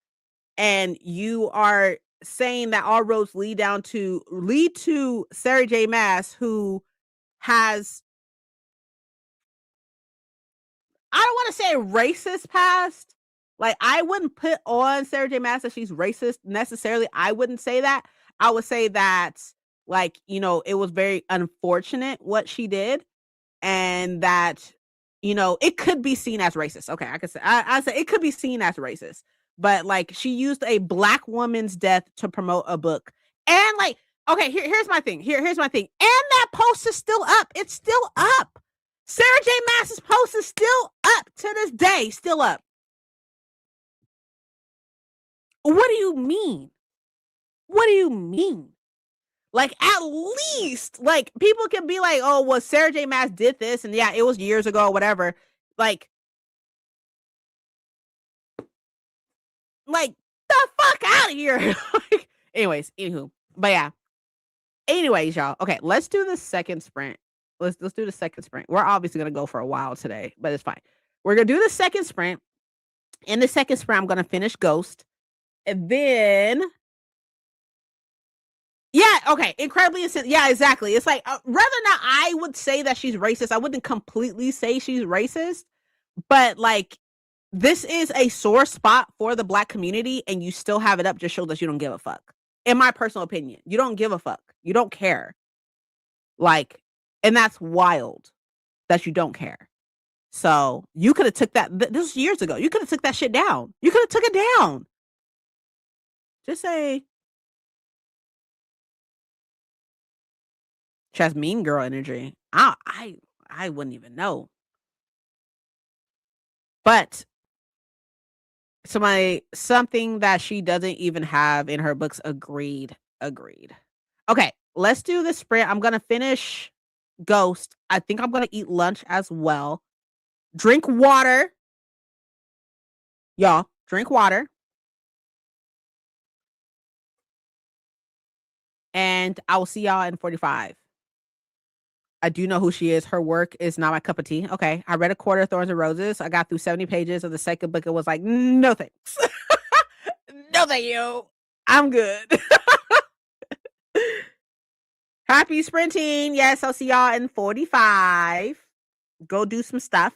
[SPEAKER 1] and you are saying that all roads lead to Sarah J. Maas, who has I don't want to say racist past. Like I wouldn't put on Sarah J. Maas that she's racist necessarily. I wouldn't say that. I would say that like, it was very unfortunate what she did and that, it could be seen as racist. Okay, I could say I say it could be seen as racist. But like she used a Black woman's death to promote a book. And like, okay, here's my thing. Here's my thing. And that post is still up. It's still up. Sarah J. Maas's post is still up to this day. Still up. What do you mean? What do you mean? Like, at least, like, people can be like, oh, well, Sarah J. Maas did this, and yeah, it was years ago, or whatever. Like, the fuck out of here. Anyways, anywho. But yeah. Anyways, y'all. Okay, let's do the second sprint. Let's do the second sprint. We're obviously gonna go for a while today, but it's fine. We're gonna do the second sprint. In the second sprint, I'm gonna finish Ghost. And then yeah, okay, incredibly insensitive. Yeah, exactly. It's like rather not I would say that she's racist. I wouldn't completely say she's racist, but like this is a sore spot for the Black community and you still have it up just shows that you don't give a fuck. In my personal opinion, you don't give a fuck. You don't care. Like, and that's wild that you don't care. So you could have took that. This was years ago. You could have took that shit down. You could have took it down. Just say she has mean girl energy. I wouldn't even know. But something that she doesn't even have in her books. Agreed. Okay, let's do the sprint. I'm gonna finish Ghost. I think I'm gonna eat lunch as well. Drink water. Y'all, drink water. And I will see y'all in 45. I do know who she is. Her work is not my cup of tea. Okay. I read a quarter of Thorns and Roses. I got through 70 pages of the second book. It was like, no thanks. No thank you. I'm good. Happy sprinting. Yes, I'll see y'all in 45. Go do some stuff.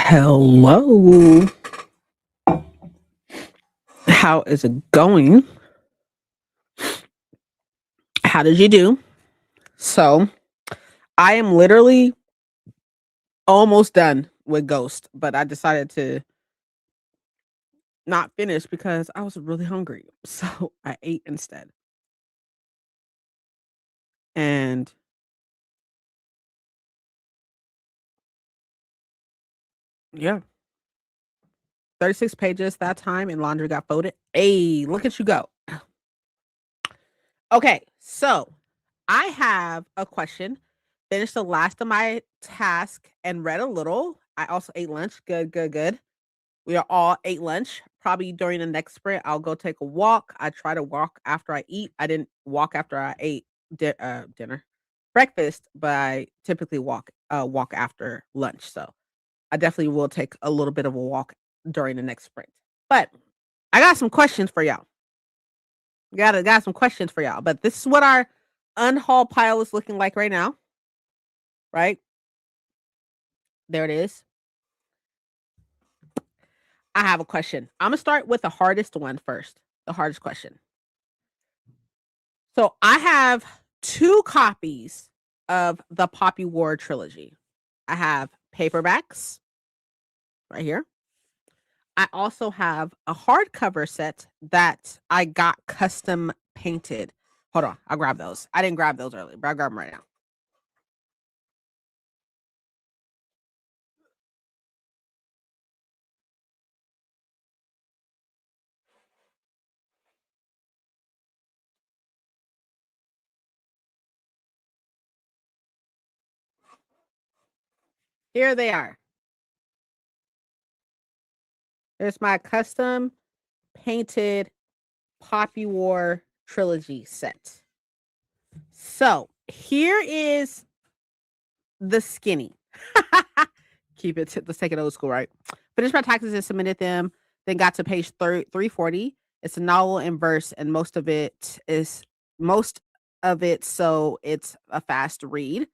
[SPEAKER 1] Hello. How is it going? How did you do? So, I am literally almost done with Ghost, but I decided to not finish because I was really hungry. So, I ate instead. And yeah, 36 pages that time and laundry got folded. Hey, look at you go. Okay, so I have a question. Finished the last of my task and read a little. I also ate lunch. Good, good, good. We are all ate lunch. Probably during the next sprint, I'll go take a walk. I try to walk after I eat. I didn't walk after I ate dinner, breakfast, but I typically walk after lunch. So I definitely will take a little bit of a walk during the next sprint. But I got some questions for y'all. Got some questions for y'all. But this is what our unhaul pile is looking like right now. Right there, it is. I have a question. I'm gonna start with the hardest one first. The hardest question. So I have 2 copies of the Poppy War trilogy. I have paperbacks right here. I also have a hardcover set that I got custom painted. Hold on, I'll grab those. I didn't grab those earlier, but I'll grab them right now. Here they are. There's my custom painted Poppy War trilogy set. So here is the skinny. Keep it. Let's take it old school, right? Finished my taxes and submitted them. Then got to page 340. It's a novel in verse, and most of it. So it's a fast read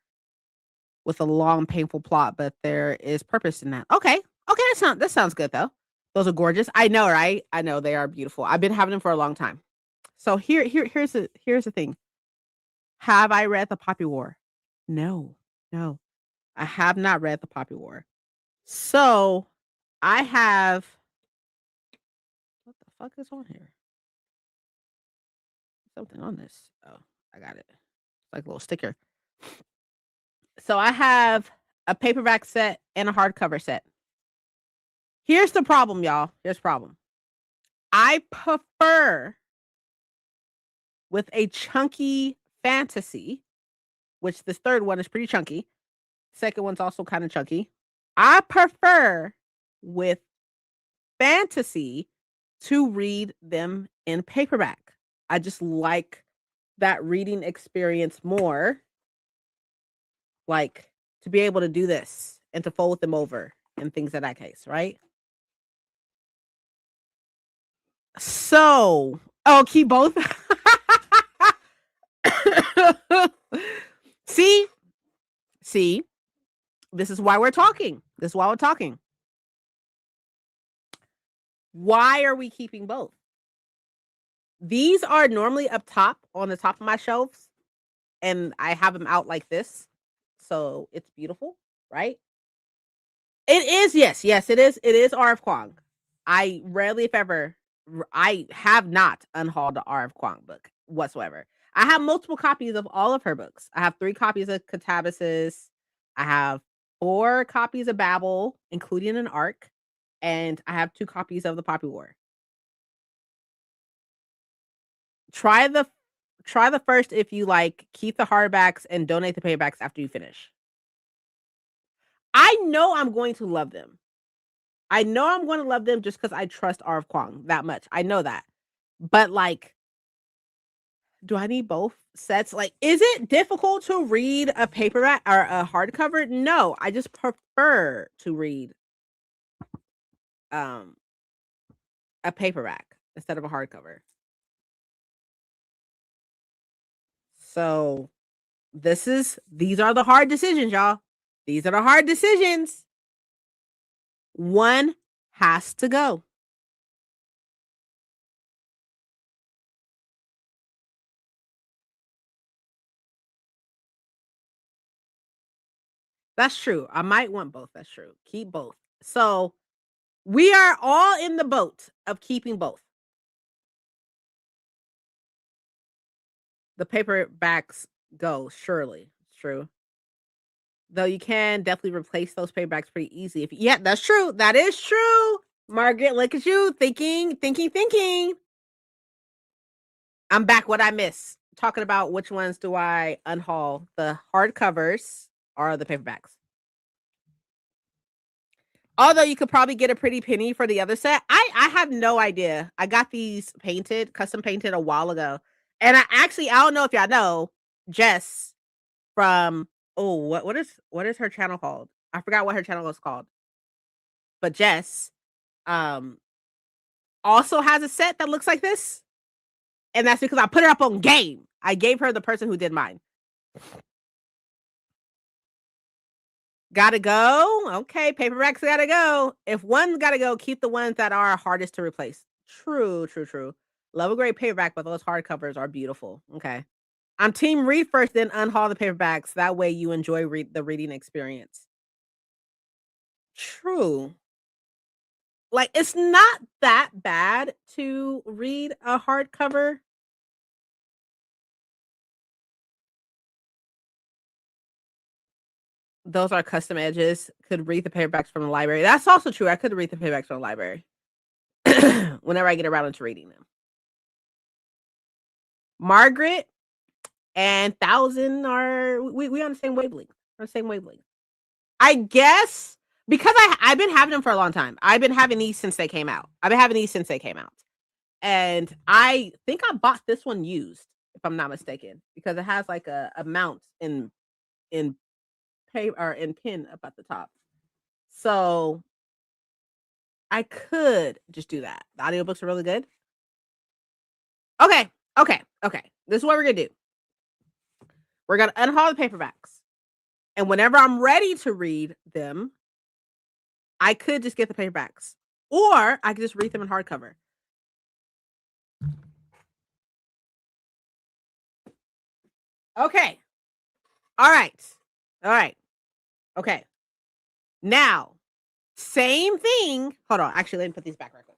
[SPEAKER 1] with a long, painful plot, but there is purpose in that. Okay, that sounds good though. Those are gorgeous. I know, right? I know they are beautiful. I've been having them for a long time. So here's the thing. Have I read the Poppy War? No, no, I have not read the Poppy War. So I have what the fuck is on here? Something on this. Oh, I got it. It's like a little sticker. So I have a paperback set and a hardcover set. Here's the problem, y'all. Here's the problem. I prefer with a chunky fantasy, which this third one is pretty chunky. Second one's also kind of chunky. I prefer with fantasy to read them in paperback. I just like that reading experience more. Like to be able to do this and to fold them over and things of that case, right? So, oh, keep both. See, see, this is why we're talking. This is why we're talking. Why are we keeping both? These are normally up top on the top of my shelves, and I have them out like this. So it's beautiful, right? It is, yes, it is. It is R.F. Kuang. I rarely, if ever, I have not unhauled the R.F. Kuang book whatsoever. I have multiple copies of all of her books. I have 3 copies of Catabasis. I have 4 copies of Babel, including an arc, and I have 2 copies of the Poppy War. Try the first if you like. Keep the hardbacks and donate the paperbacks after you finish. I know I'm going to love them. I know I'm going to love them just because I trust R.F. Kuang that much. I know that. But like, do I need both sets? Like, is it difficult to read a paperback or a hardcover? No, I just prefer to read a paperback instead of a hardcover. So these are the hard decisions, y'all. These are the hard decisions. One has to go. That's true. I might want both. That's true. Keep both. So we are all in the boat of keeping both. The paperbacks go, surely. It's true. Though you can definitely replace those paperbacks pretty easy. Yeah, that's true. That is true. Margaret, look at you thinking. I'm back. What I miss? Talking about which ones do I unhaul? The hardcovers or the paperbacks? Although you could probably get a pretty penny for the other set. I have no idea. I got these custom painted a while ago. And I don't know if y'all know, Jess from what is her channel called? I forgot what her channel was called. But Jess also has a set that looks like this. And that's because I put it up on game. I gave her the person who did mine. Gotta go. Okay, paperbacks gotta go. If one's gotta go, keep the ones that are hardest to replace. True. Love a great paperback, but those hardcovers are beautiful. Okay. I'm team read first, then unhaul the paperbacks. That way you enjoy the reading experience. True. Like, it's not that bad to read a hardcover. Those are custom edges. Could read the paperbacks from the library. That's also true. I could read the paperbacks from the library whenever I get around to reading them. Margaret and Thousand are we on the same wavelength. On the same wavelength. I guess because I've been having them for a long time. I've been having these since they came out. And I think I bought this one used, if I'm not mistaken, because it has like a mount in pay or in pin up at the top. So I could just do that. The audiobooks are really good. Okay. This is what we're gonna do. We're gonna unhaul the paperbacks. And whenever I'm ready to read them, I could just get the paperbacks. Or I could just read them in hardcover. Okay. All right. Okay. Now, same thing. Hold on. Actually, let me put these back right quick.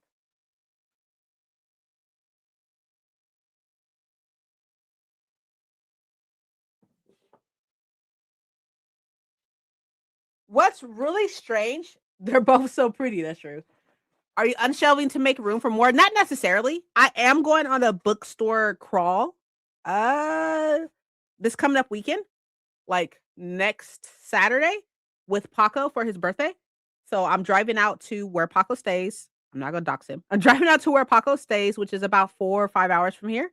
[SPEAKER 1] What's really strange, they're both so pretty. That's true. Are you unshelving to make room for more? Not necessarily. I am going on a bookstore crawl. This coming up weekend, like next Saturday, with Paco for his birthday. So I'm driving out to where Paco stays. I'm not gonna dox him. I'm driving out to where Paco stays, which is about 4 or 5 hours from here.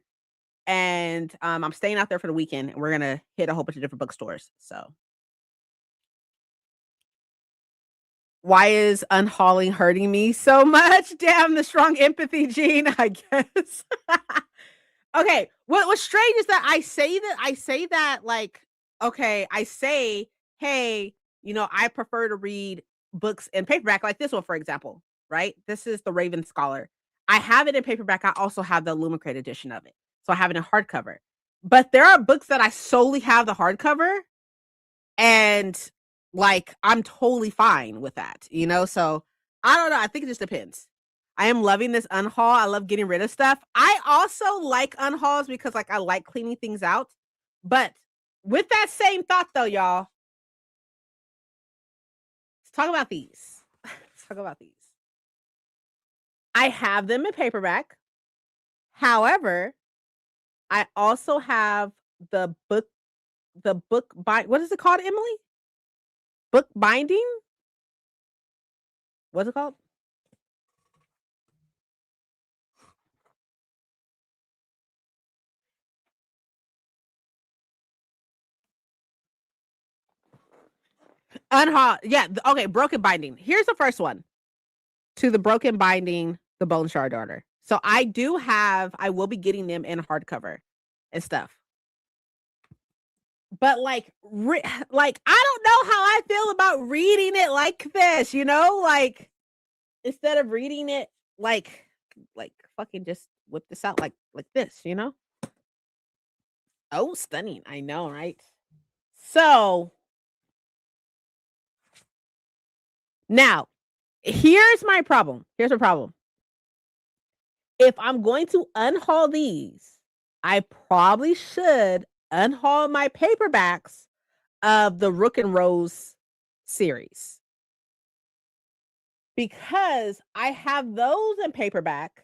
[SPEAKER 1] And I'm staying out there for the weekend, and we're gonna hit a whole bunch of different bookstores. So why is unhauling hurting me so much? Damn, the strong empathy gene, I guess. Okay, what's strange is that I say that like, okay, I say, hey, I prefer to read books in paperback, like this one, for example, right? This is the Raven Scholar. I have it in paperback. I also have the Illumicrate edition of it. So I have it in hardcover. But there are books that I solely have the hardcover, and like I'm totally fine with that, So I don't know. I think it just depends. I am loving this unhaul. I love getting rid of stuff. I also like unhauls because like I like cleaning things out. But with that same thought though, y'all, let's talk about these. I have them in paperback. However, I also have the book what is it called, Emily? Book binding? What's it called? Yeah, okay, broken binding. Here's the first one. To the broken binding, the Bone Shard Order. So I will be getting them in hardcover and stuff. But like I don't know how I feel about reading it like this, Like instead of reading it like fucking just whip this out like this, you know? Oh, stunning. I know, right? So now here's my problem. Here's my problem. If I'm going to unhaul these, I probably should unhaul my paperbacks of the Rook and Rose series because I have those in paperback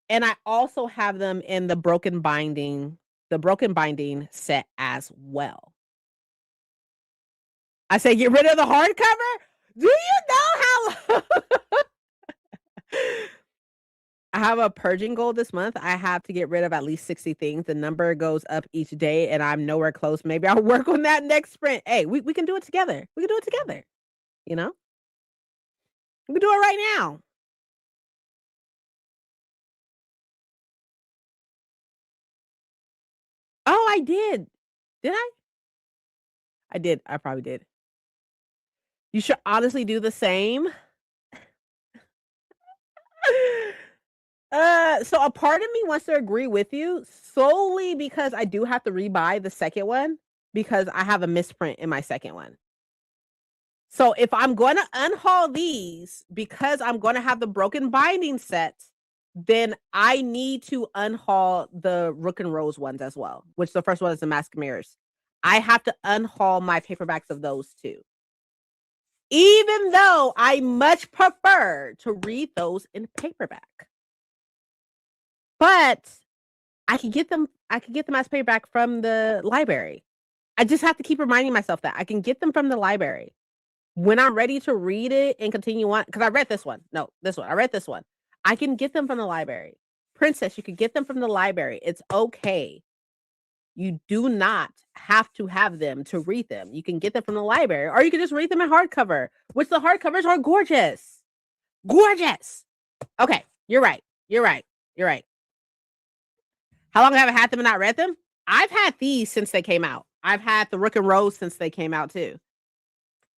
[SPEAKER 1] and I also have them in the broken binding set as well. I say get rid of the hardcover. Do you know how I have a purging goal this month? I have to get rid of at least 60 things. The number goes up each day and I'm nowhere close. Maybe I'll work on that next sprint. Hey, we can do it together. We can do it together. You know? We can do it right now. Oh, I did. Did I? I did. I probably did. You should honestly do the same. So a part of me wants to agree with you solely because I do have to rebuy the second one because I have a misprint in my second one. So if I'm going to unhaul these because I'm going to have the broken binding set, then I need to unhaul the Rook and Rose ones as well, which the first one is the Mask of Mirrors. I have to unhaul my paperbacks of those too. Even though I much prefer to read those in paperback. But I can get them as paperback from the library. I just have to keep reminding myself that I can get them from the library. When I'm ready to read it and continue on, because I read this one. No, this one. I read this one. I can get them from the library. Princess, you can get them from the library. It's okay. You do not have to have them to read them. You can get them from the library, or you can just read them in hardcover, which the hardcovers are gorgeous. Gorgeous. Okay, you're right. You're right. You're right. How long have I had them and not read them? I've had these since they came out. I've had the Rook and Rose since they came out too.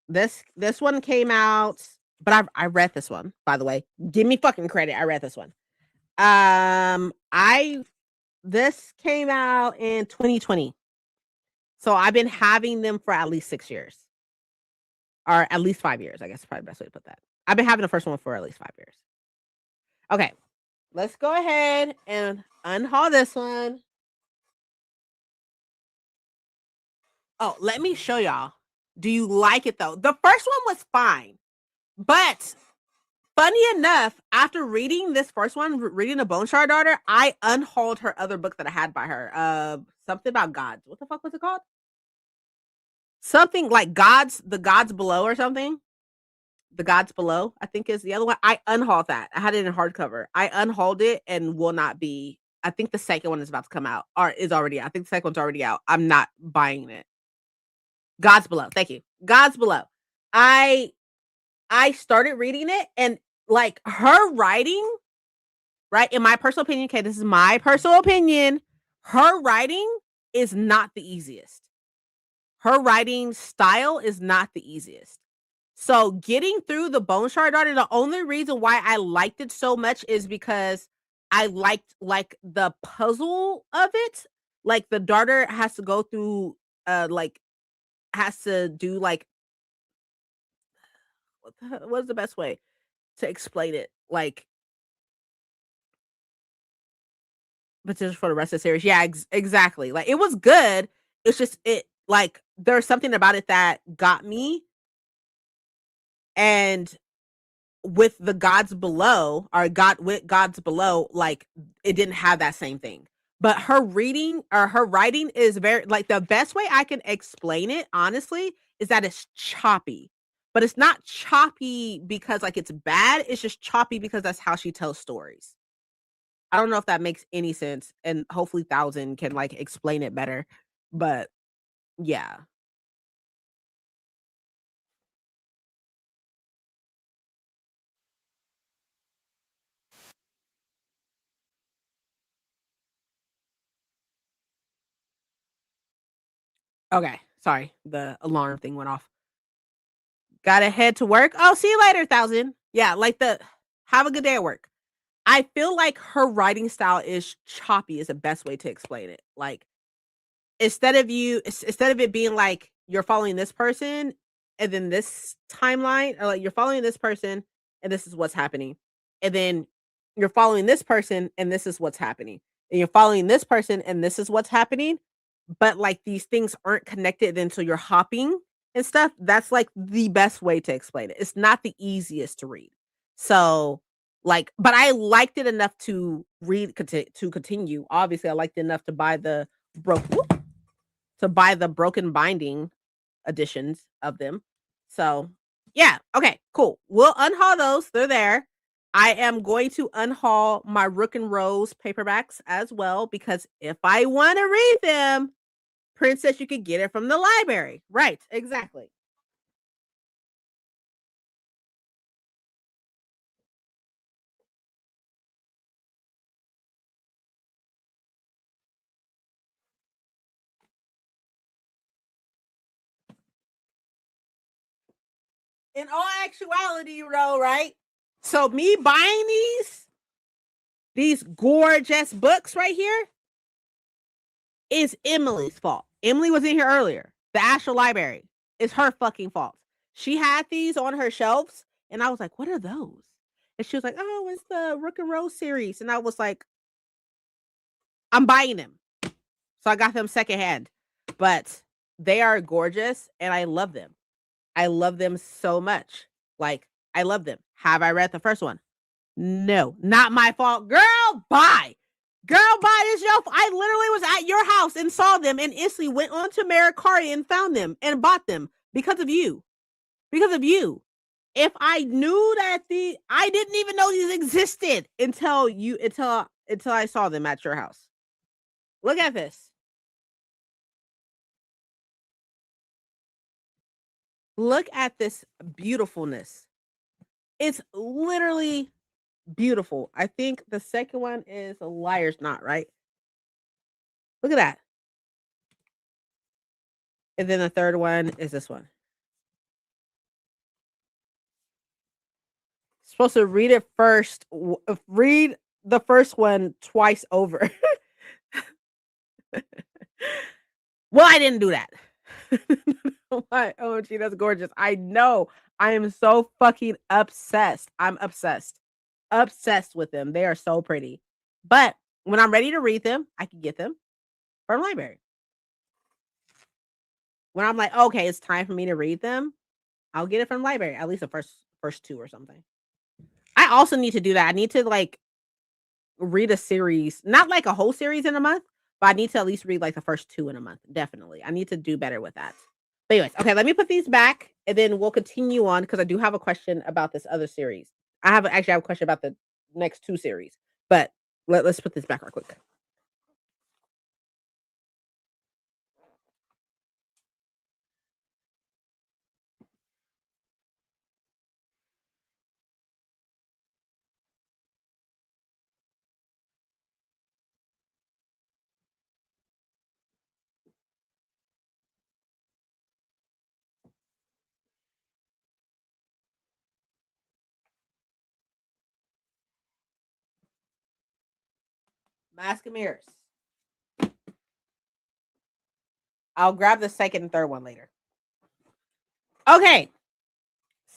[SPEAKER 1] This one came out, but I read this one, by the way. Give me fucking credit. I read this one. This came out in 2020. So I've been having them for at least 6 years. Or at least 5 years, I guess is probably the best way to put that. I've been having the first one for at least 5 years. Okay. Let's go ahead and unhaul this one. Oh, let me show y'all. Do you like it though? The first one was fine. But funny enough, after reading this first one, reading The Bone Shard Daughter, I unhauled her other book that I had by her. Something about gods. What the fuck was it called? Something like the gods below or something. The Gods Below, I think is the other one. I unhauled that. I had it in hardcover. I unhauled it and will not be. I think the second one is about to come out or is already out. I think the second one's already out. I'm not buying it. Gods Below. Thank you. Gods Below. I started reading it and like her writing, right? In my personal opinion, okay, this is my personal opinion. Her writing is not the easiest. Her writing style is not the easiest. So getting through the Bone Shard Daughter, the only reason why I liked it so much is because I liked like the puzzle of it. Like the daughter has to go through has to do like what's the best way to explain it? Like but just for the rest of the series. Yeah, exactly. Like it was good. It's just it like there's something about it that got me and with the gods below or god with gods below like it didn't have that same thing but her reading or her writing is very like the best way I can explain it honestly is that it's choppy but it's not choppy because like it's bad it's just choppy because that's how she tells stories. I don't know if that makes any sense and hopefully Thousand can like explain it better but yeah. Okay, sorry the alarm thing went off. Gotta head to work. Oh, see you later, 1,000. Yeah, like the have a good day at work. I feel like her writing style is choppy is the best way to explain it. Like instead of it being like you're following this person and then this timeline, or like you're following this person and this is what's happening. And then you're following this person and this is what's happening. And you're following this person and this is what's happening. But like these things aren't connected until you're hopping and stuff. That's like the best way to explain it. It's not the easiest to read. So like, but I liked it enough to to continue. Obviously, I liked it enough to buy the broke to buy the broken binding editions of them. So, yeah, okay, cool. We'll unhaul those. They're there. I am going to unhaul my Rook and Rose paperbacks as well because if I want to read them, Princess, you could get it from the library. Right, exactly. In all actuality, you know, right? So me buying these gorgeous books right here is Emily's fault. Emily was in here earlier. The Astral Library. It's her fucking fault. She had these on her shelves, and I was like, "What are those?" And she was like, "Oh, it's the Rook and Rose series." And I was like, "I'm buying them." So I got them secondhand, but they are gorgeous, and I love them. I love them so much. Like, I love them. Have I read the first one? No, not my fault. Girl, bye. Girl, bye. This your I literally was at your house and saw them and instantly went on to Mercari and found them and bought them because of you. Because of you. If I knew that I didn't even know these existed until I saw them at your house. Look at this. Look at this beautifulness. It's literally beautiful. I think the second one is a Liar's Knot, right? Look at that. And then the third one is this one. Supposed to read it first. Read the first one twice over. Well, I didn't do that. Why? Oh, gee, that's gorgeous. I know. I am so fucking obsessed. I'm obsessed. Obsessed with them. They are so pretty. But when I'm ready to read them, I can get them from library. When I'm like, okay, it's time for me to read them, I'll get it from library. At least the first two or something. I also need to do that. I need to like read a series, not like a whole series in a month, but I need to at least read like the first two in a month. Definitely. I need to do better with that. But anyways, okay, let me put these back and then we'll continue on because I do have a question about this other series. I have actually have a question about the next two series, but let's put this back real quick. Mask and Mirrors. I'll grab the second and third one later. Okay.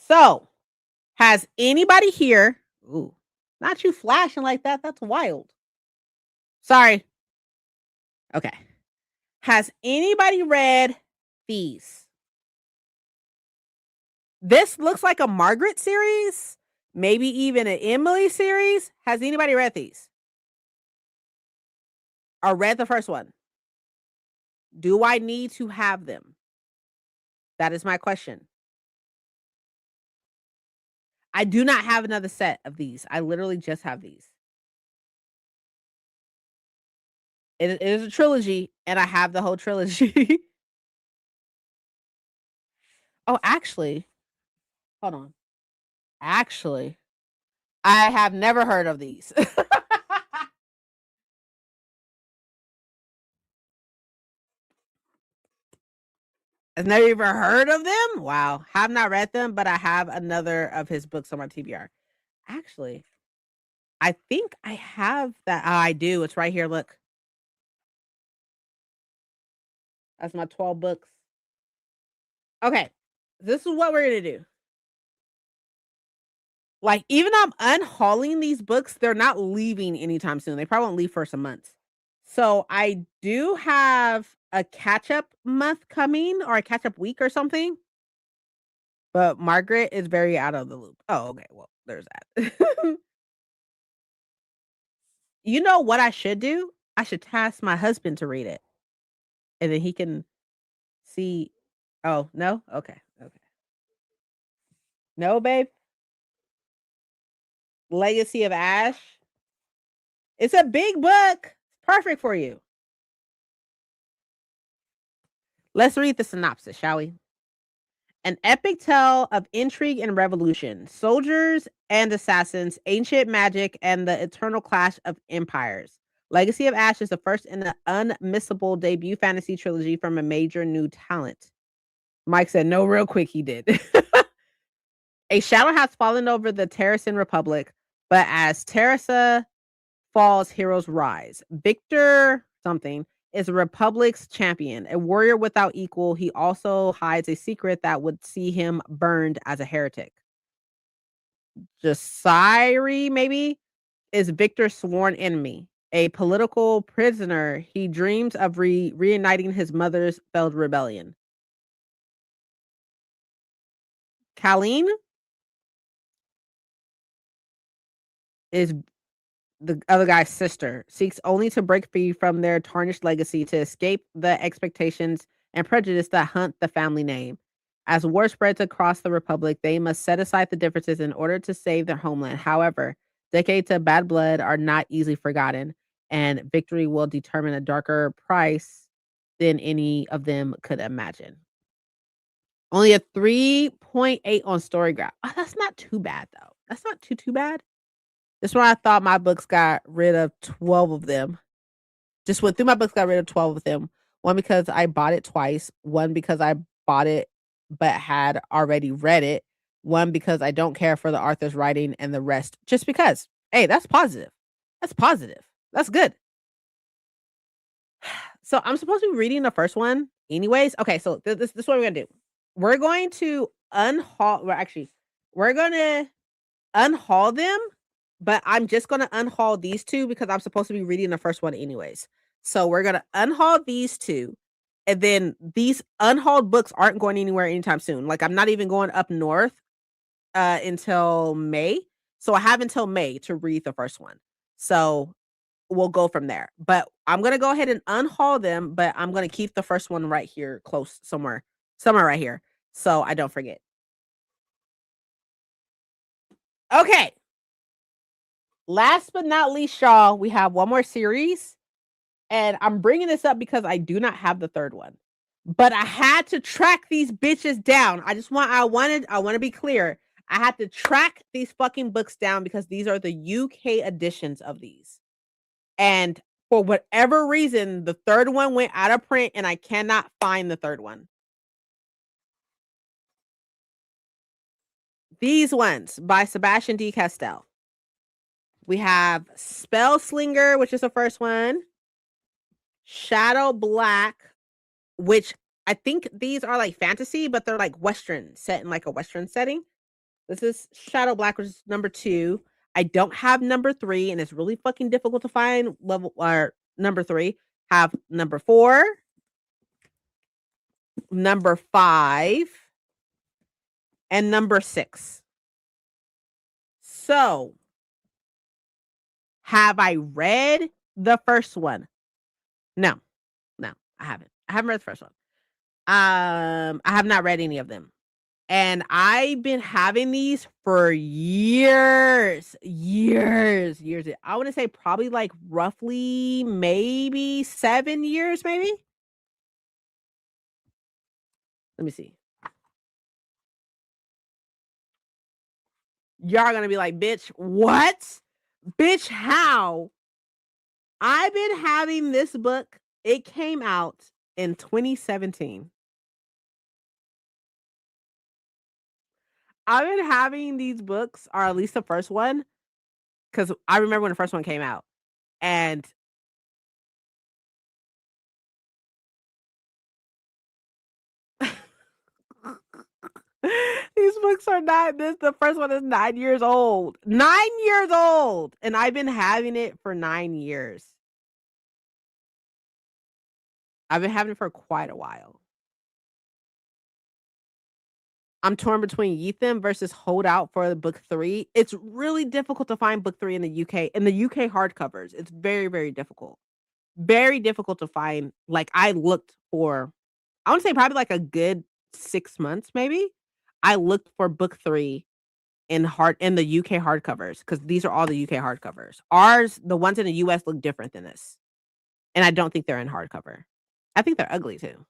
[SPEAKER 1] So, has anybody here? Ooh, not you flashing like that. That's wild. Sorry. Okay. Has anybody read these? This looks like a Margaret series, maybe even an Emily series. Has anybody read these? Or read the first one? Do I need to have them? That is my question. I do not have another set of these. I literally just have these. It is a trilogy, and I have the whole trilogy. Oh, actually, hold on. Actually, I have never heard of these. I've never even heard of them. Wow. Have not read them, but I have another of his books on my TBR. Actually, I think I have that. Oh, I do. It's right here. Look. That's my 12 books. Okay. This is what we're going to do. Like, even though I'm unhauling these books, they're not leaving anytime soon. They probably won't leave for some months. So I do have a catch up month coming or a catch up week or something. But Margaret is very out of the loop. Oh, okay. Well, there's that. You know what I should do? I should task my husband to read it. And then he can see. Oh, no? Okay. Okay. No, babe. Legacy of Ash. It's a big book. Perfect for you. Let's read the synopsis, shall we? An epic tale of intrigue and revolution, soldiers and assassins, ancient magic, and the eternal clash of empires. Legacy of Ash is the first in the unmissable debut fantasy trilogy from a major new talent. Mike said, no, real quick, he did. A shadow has fallen over the Terrasan Republic, but as Terrasa falls, heroes rise. Victor something is a Republic's champion, a warrior without equal. He also hides a secret that would see him burned as a heretic. Jasiri, maybe, is Victor's sworn enemy. A political prisoner, he dreams of reuniting his mother's failed rebellion. Colleen is the other guy's sister, seeks only to break free from their tarnished legacy to escape the expectations and prejudice that hunt the family name. As war spreads across the Republic, they must set aside the differences in order to save their homeland. However, decades of bad blood are not easily forgotten, and victory will determine a darker price than any of them could imagine. Only a 3.8 on StoryGraph. Oh, that's not too bad, though. That's not too bad. This one I thought my books got rid of 12 of them. Just went through my books, got rid of 12 of them. One because I bought it twice. One because I bought it but had already read it. One because I don't care for the author's writing, and the rest just because. Hey, that's positive. That's positive. That's good. So I'm supposed to be reading the first one anyways. Okay, so this is what we're gonna do. We're going to unhaul. We're gonna unhaul them, but I'm just gonna unhaul these two because I'm supposed to be reading the first one anyways. So we're gonna unhaul these two, and then these unhauled books aren't going anywhere anytime soon. Like, I'm not even going up north until May. So I have until May to read the first one. So we'll go from there. But I'm gonna go ahead and unhaul them, but I'm gonna keep the first one right here close somewhere right here. So I don't forget. Okay. Last but not least, y'all, we have one more series. And I'm bringing this up because I do not have the third one. But I had to track these bitches down. I want to be clear. I had to track these fucking books down because these are the UK editions of these. And for whatever reason, the third one went out of print and I cannot find the third one. These ones by Sebastian D. Castell. We have Spellslinger, which is the first one. Shadow Black, which I think these are like fantasy, but they're like Western, set in like a Western setting. This is Shadow Black, which is number 2. I don't have number 3, and it's really fucking difficult to find level or number 3. Have number 4, number 5, and number 6. So, have I read the first one? No, I haven't. I haven't read the first one. I have not read any of them. And I've been having these for years. I want to say probably like roughly maybe 7 years, maybe. Let me see. Y'all gonna be like, bitch, what? Bitch, how? I've been having this book. It came out in 2017. I've been having these books, or at least the first one, because I remember when the first one came out, and these books are not this the first one is 9 years old. 9 years old! And I've been having it for 9 years. I've been having it for quite a while. I'm torn between Ethan versus Hold Out for the book 3. It's really difficult to find book 3 in the UK. In the UK hardcovers, it's very, very difficult. Very difficult to find. Like, I looked for I wanna say probably like a good 6 months maybe. I looked for book 3 in the UK hardcovers, because these are all the UK hardcovers. Ours, the ones in the US look different than this, and I don't think they're in hardcover. I think they're ugly too.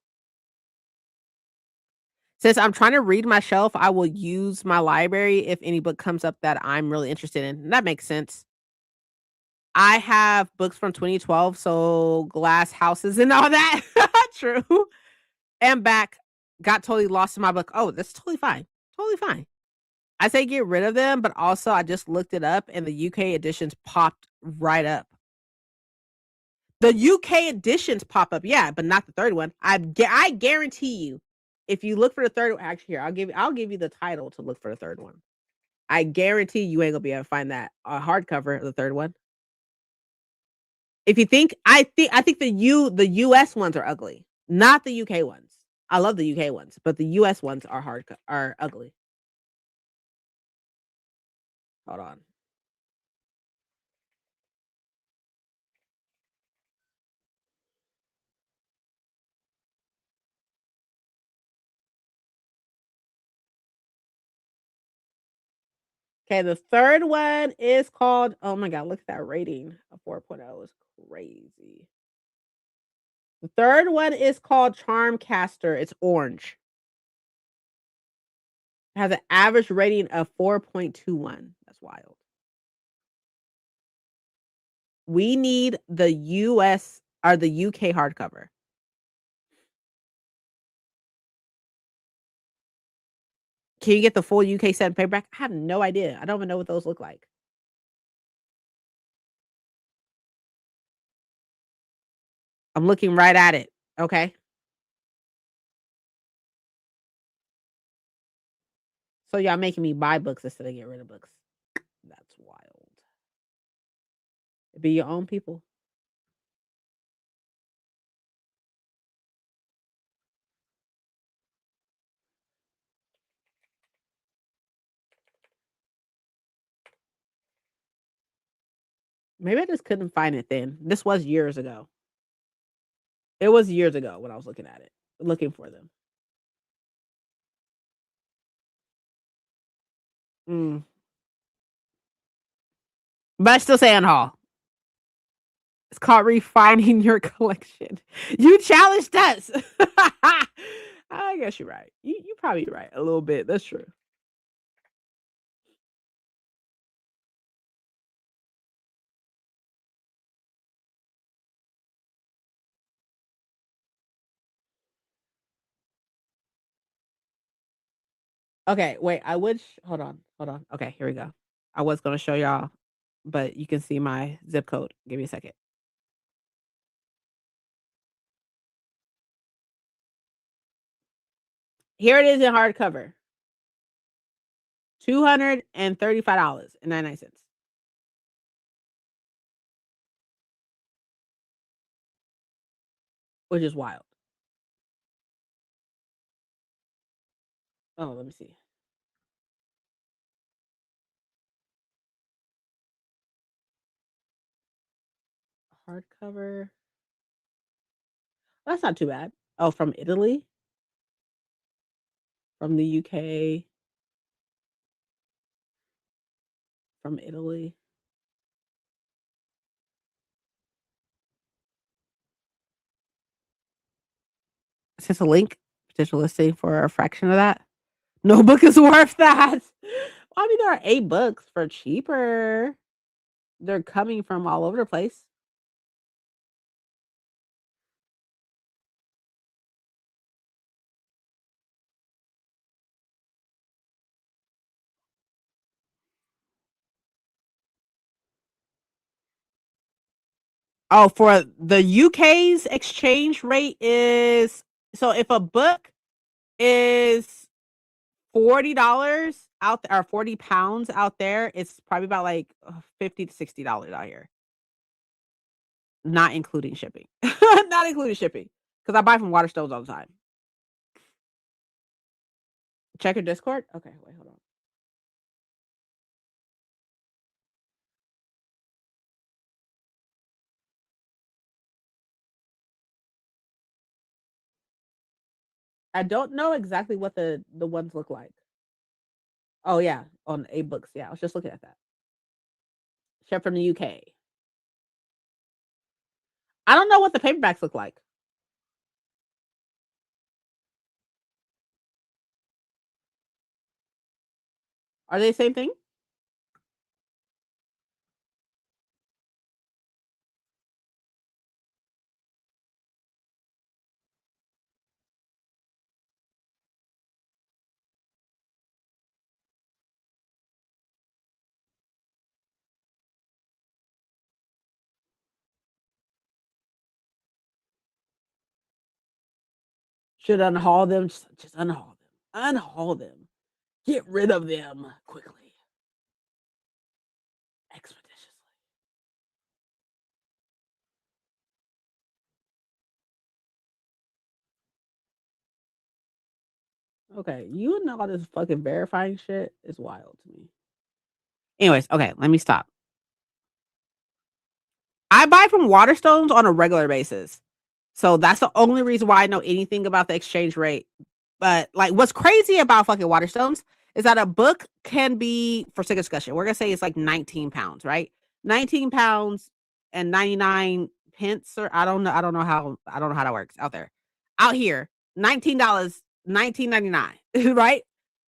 [SPEAKER 1] Since I'm trying to read my shelf, I will use my library if any book comes up that I'm really interested in. That makes sense. I have books from 2012, so glass houses and all that. True. And back, got totally lost in my book. Oh, that's totally fine. Totally fine. I say get rid of them, but also I just looked it up and the UK editions popped right up. The UK editions pop up, yeah, but not the third one. I guarantee you, if you look for the third one, actually here, I'll give you the title to look for the third one. I guarantee you ain't gonna be able to find that hardcover, the third one. If you think, I think the US ones are ugly, not the UK ones. I love the UK ones, but the US ones are are ugly. Hold on. Okay, the third one is called, oh my god, look at that rating. A 4.0 is crazy. The third one is called Charmcaster. It's orange. It has an average rating of 4.21. That's wild. We need the US or the UK hardcover. Can you get the full UK set and paperback? I have no idea. I don't even know what those look like. I'm looking right at it. Okay. So y'all making me buy books instead of get rid of books. That's wild. Be your own people. Maybe I just couldn't find it then. This was years ago. It was years ago when I was looking at it, looking for them. Mm. But I still say on Hall. It's called refining your collection. You challenged us. I guess you're right. You probably right a little bit. That's true. Okay, wait. Hold on. Hold on. Okay, here we go. I was gonna show y'all, but you can see my zip code. Give me a second. Here it is in hardcover. $235.99, which is wild. Oh, let me see. Hardcover. That's not too bad. Oh, from Italy, from the UK, from Italy. Is this a link? Potential listing for a fraction of that? No book is worth that. I mean, there are 8 books for cheaper. They're coming from all over the place. Oh, for the UK's exchange rate is, so if a book is $40 out there, or £40 out there, it's probably about like $50 to $60 out here, not including shipping. Not including shipping. Because I buy from Waterstones all the time. Check your Discord. Okay, wait, hold on. I don't know exactly what the ones look like. Oh yeah, on A books. Yeah, I was just looking at that. Shipped from the UK. I don't know what the paperbacks look like. Are they the same thing? Should unhaul them. Just unhaul them. Unhaul them. Get rid of them quickly. Expeditiously. Okay, you and all this fucking verifying shit is wild to me. Anyways, okay, let me stop. I buy from Waterstones on a regular basis. So that's the only reason why I know anything about the exchange rate. But like what's crazy about fucking Waterstones is that a book can be, for sake of discussion, we're gonna say it's like £19, right? £19 and 99 pence, or I don't know how that works out there. Out here, $19, 19.99, right?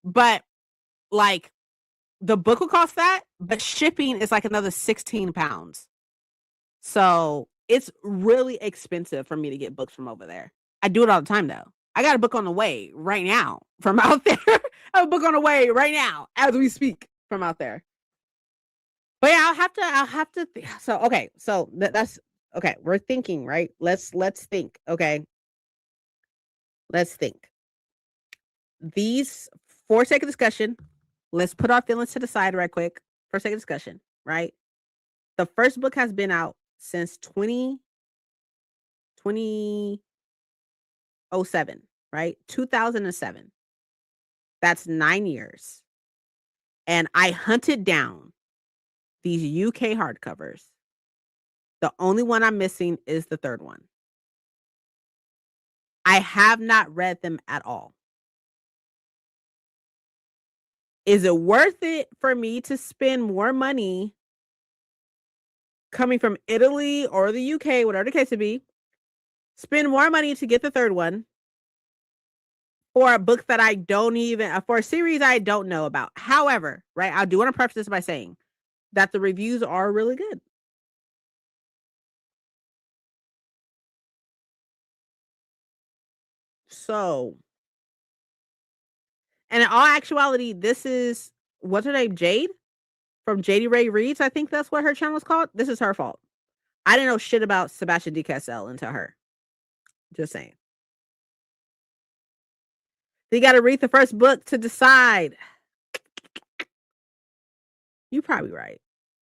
[SPEAKER 1] But like the book will cost that, but shipping is like another £16. So it's really expensive for me to get books from over there. I do it all the time though. I got a book on the way right now from out there. I have a book on the way right now as we speak from out there. But yeah, so okay, so that's okay. We're thinking, right? Let's think. Okay. Let's think. These, for sake of discussion, let's put our feelings to the side right quick for sake of discussion, right? The first book has been out since 2007, right? 2007. That's 9 years. And I hunted down these UK hardcovers. The only one I'm missing is the third one. I have not read them at all. Is it worth it for me to spend more money coming from Italy or the UK, whatever the case may be, spend more money to get the third one for a book that I don't even, for a series I don't know about? However, right, I do want to preface this by saying that the reviews are really good. So, and in all actuality, this is, what's her name? Jade from JD Ray Reads. I think that's what her channel is called. This is her fault. I didn't know shit about Sebastian D. Cassell until her. Just saying. You got to read the first book to decide. You probably right.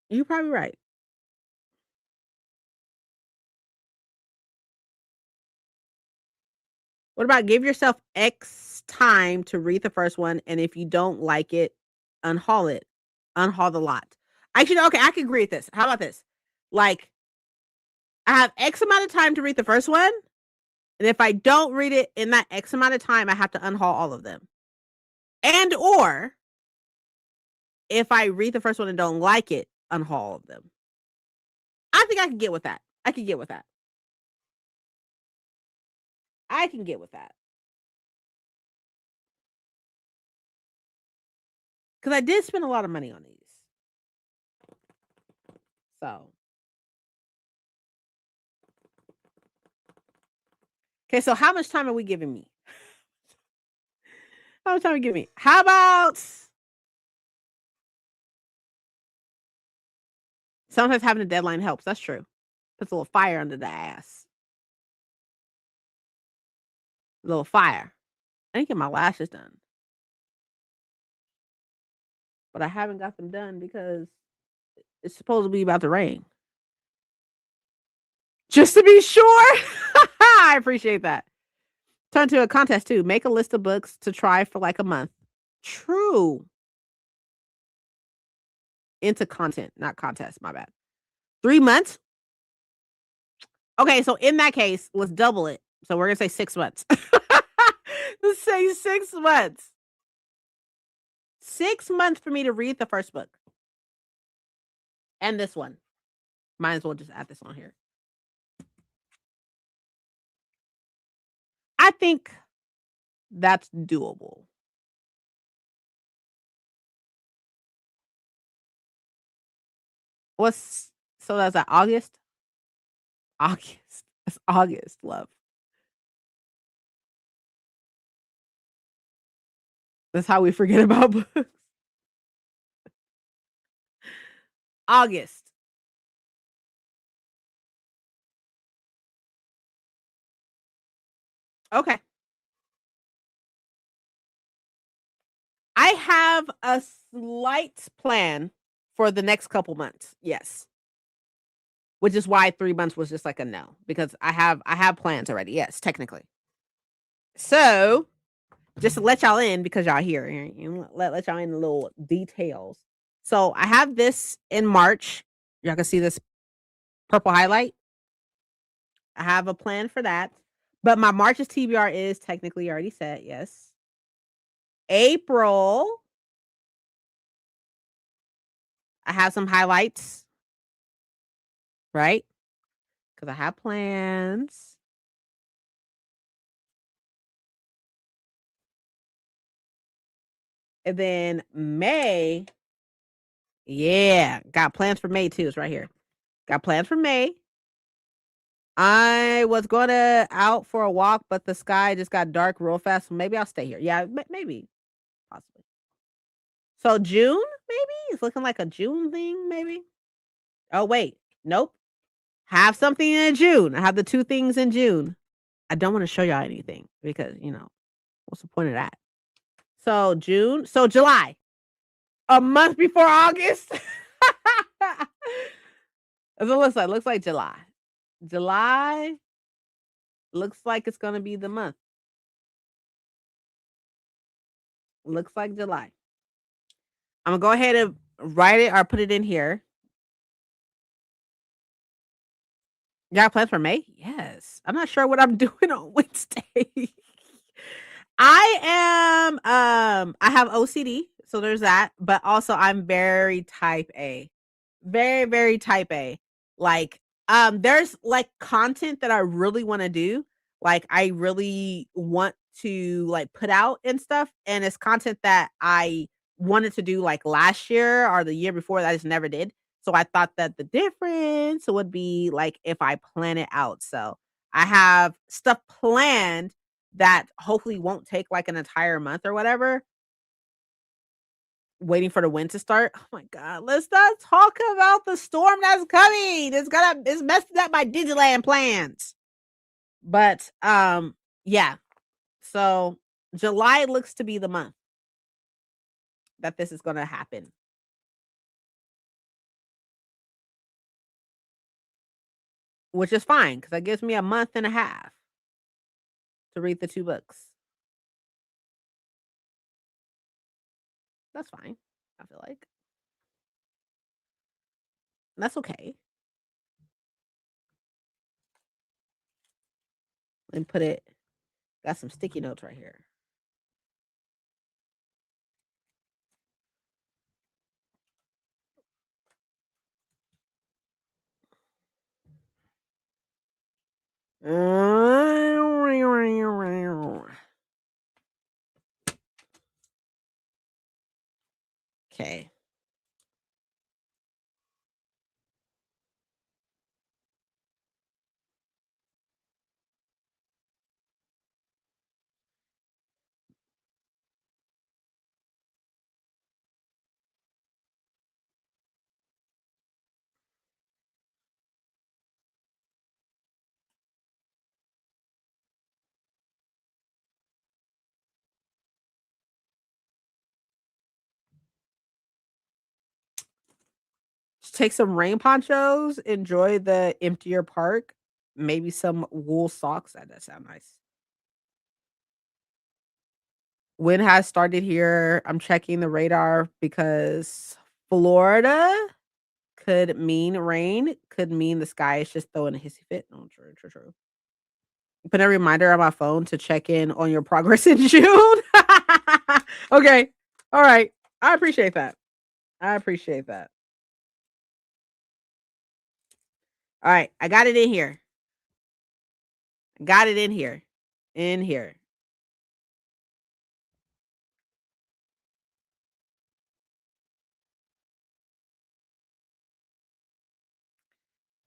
[SPEAKER 1] You probably right. What about give yourself X time to read the first one, and if you don't like it, unhaul it. Unhaul the lot. Actually, okay, I can agree with this. How about this? Like, I have X amount of time to read the first one, and if I don't read it in that X amount of time, I have to unhaul all of them. And or if I read the first one and don't like it, unhaul all of them. I think I can get with that. I can get with that. I can get with that. Because I did spend a lot of money on these. So. Okay, so how much time are we giving me? How much time are you giving me? How about sometimes having a deadline helps? That's true. Puts a little fire under the ass. A little fire. I need to get my lashes done. But I haven't got them done because it's supposed to be about to rain. Just to be sure. I appreciate that. Turn to a contest too. Make a list of books to try for like a month. True. Into content, not contest. My bad. 3 months? Okay, so in that case, let's double it. So we're gonna say 6 months. Let's say 6 months. 6 months for me to read the first book. And this one. Might as well just add this on here. I think that's doable. So that's that August? August. That's August, love. That's how we forget about books. August. Okay. I have a slight plan for the next couple months. Yes. Which is why 3 months was just like a no because I have plans already. Yes, technically. So, just to let y'all in because y'all here, let y'all in the little details. So, I have this in March. Y'all can see this purple highlight. I have a plan for that. But my March's TBR is technically already set. Yes. April, I have some highlights, right? Because I have plans. And then May, yeah, got plans for May too. It's right here. Got plans for May. I was going to out for a walk, but the sky just got dark real fast. So maybe I'll stay here. Yeah, maybe, possibly. So June, maybe it's looking like a June thing. Maybe. Oh wait, nope. Have something in June. I have the 2 things in June. I don't want to show y'all anything because what's the point of that? So June, so July, a month before August. That's what it looks like. Looks like July. July looks like it's gonna be the month. Looks like July. I'm gonna go ahead and write it or put it in here. You got plans for May? Yes. I'm not sure what I'm doing on Wednesday. I have OCD, so there's that, but also I'm very type A. Very, very type A. Like, there's like content that I really want to do. Like, I really want to like put out and stuff. And it's content that I wanted to do like last year or the year before that I just never did. So I thought that the difference would be like if I plan it out. So I have stuff planned that hopefully won't take like an entire month or whatever. Waiting for the wind to start. Oh my god, let's not talk about the storm that's coming. It's messing up my Disneyland plans. But yeah. So July looks to be the month that this is gonna happen. Which is fine because that gives me a month and a half to read the 2 books. That's fine. I feel like. That's okay. And put it, got some sticky notes right here. Okay. take some rain ponchos, enjoy the emptier park, maybe some wool socks. That does sound nice. Wind has started here. I'm checking the radar because Florida could mean rain, could mean the sky is just throwing a hissy fit. Oh, true. Put a reminder on my phone to check in on your progress in June. Okay. All right. I appreciate that. All right. I got it in here. Got it in here. In here.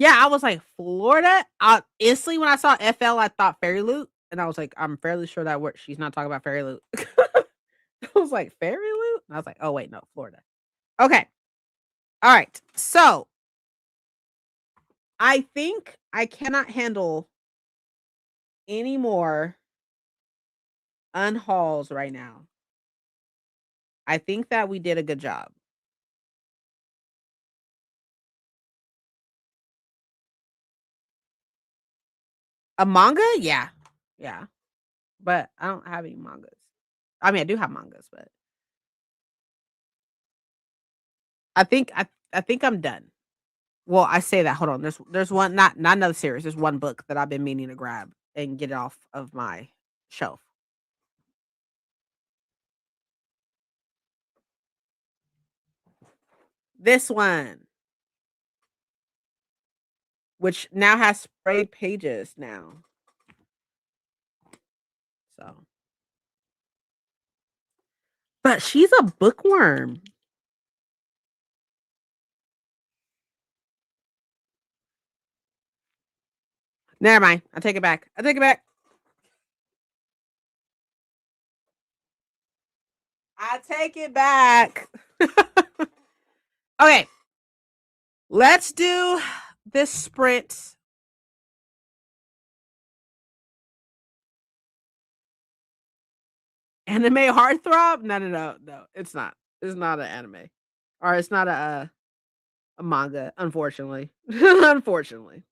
[SPEAKER 1] Yeah, I was like, Florida? Instantly when I saw FL, I thought Fairy Loot. And I was like, I'm fairly sure that she's not talking about Fairy Loot. I was like, Fairy Loot? And I was like, oh, wait, no, Florida. Okay. All right. So I think I cannot handle any more unhauls right now. I think that we did a good job. A manga? Yeah. Yeah. But I don't have any mangas. I mean, I do have mangas, but I think I'm done. Well, I say that. Hold on. There's one not another series. There's one book that I've been meaning to grab and get it off of my shelf. This one, which now has sprayed pages now. So, but she's a bookworm. Never mind. I take it back. I take it back. I take it back. Okay. Let's do this sprint. Anime heartthrob? No. It's not. It's not an anime. Or it's not a manga, unfortunately. Unfortunately.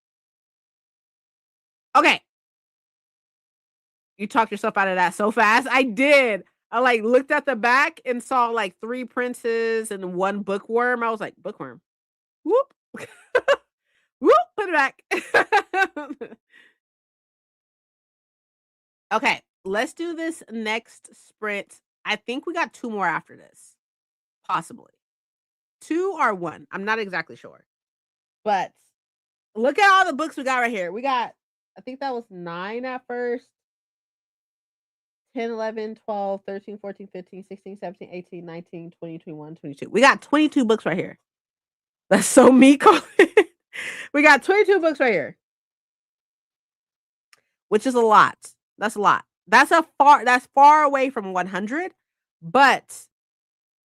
[SPEAKER 1] Okay. You talked yourself out of that so fast. I did. I like looked at the back and saw like 3 princes and 1 bookworm. I was like, bookworm. Whoop. Whoop, put it back. Okay, let's do this next sprint. I think we got 2 more after this. Possibly. 2 or 1. I'm not exactly sure. But look at all the books we got right here. We got, I think that was 9 at first. 10, 11, 12, 13, 14, 15, 16, 17, 18, 19, 20, 21, 22. We got 22 books right here. That's so me calling. We got 22 books right here. Which is a lot. That's a lot. That's far away from 100, but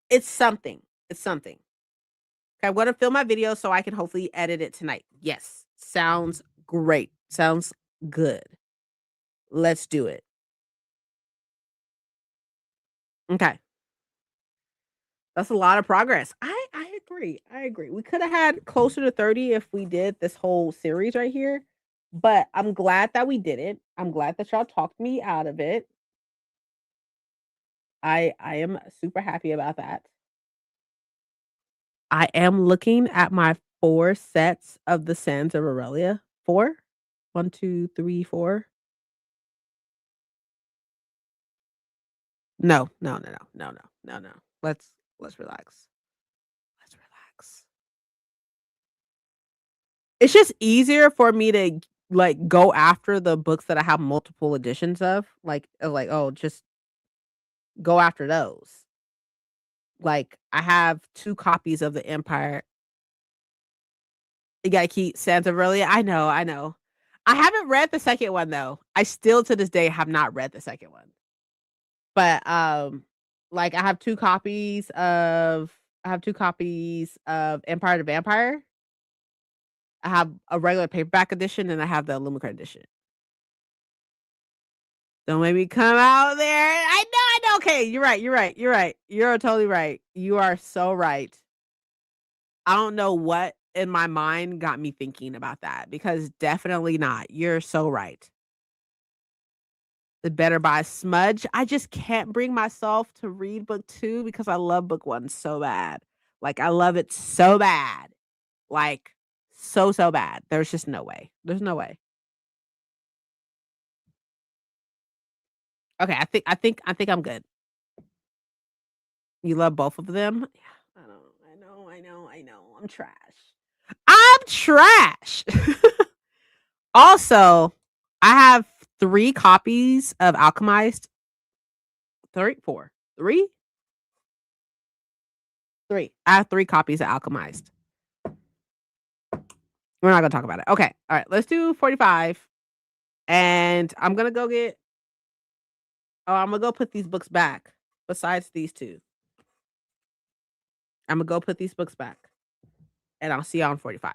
[SPEAKER 1] it's something. It's something. Okay, I'm gonna film my video so I can hopefully edit it tonight. Yes. Sounds great. Sounds good. Let's do it. Okay. That's a lot of progress. I agree. I agree. We could have had closer to 30 if we did this whole series right here, but I'm glad that we didn't. I'm glad that y'all talked me out of it. I am super happy about that. I am looking at my 4 sets of the Sands of Aurelia. 4? 1, 2, 3, 4. No. Let's relax. Let's relax. It's just easier for me to like go after the books that I have multiple editions of. Oh, just go after those. Like I have 2 copies of the Empire. You gotta keep Sands of Aurelia. I know. I haven't read the second one though. I still to this day have not read the second one. But like I have 2 copies of Empire the Vampire. I have a regular paperback edition and I have the Illumicrate edition. Don't make me come out there. I know. Okay, you're right. You're totally right. You are so right. I don't know what in my mind got me thinking about that because definitely not. You're so right. The better by smudge. I just can't bring myself to read book 2 because I love book 1 so bad. Like, I love it so bad. Like, so, so bad. There's just no way. There's no way. Okay, I think I'm good. You love both of them? Yeah, I know. I'm trash. I'm trash. Also, I have 3 copies of Alchemized. 3, 4, 3? 3. I have 3 copies of Alchemized. We're not gonna talk about it. Okay. All right. Let's do 45. And I'm gonna go get. Oh, I'm gonna go put these books back. Besides these 2, I'm gonna go put these books back, and I'll see y'all on 45.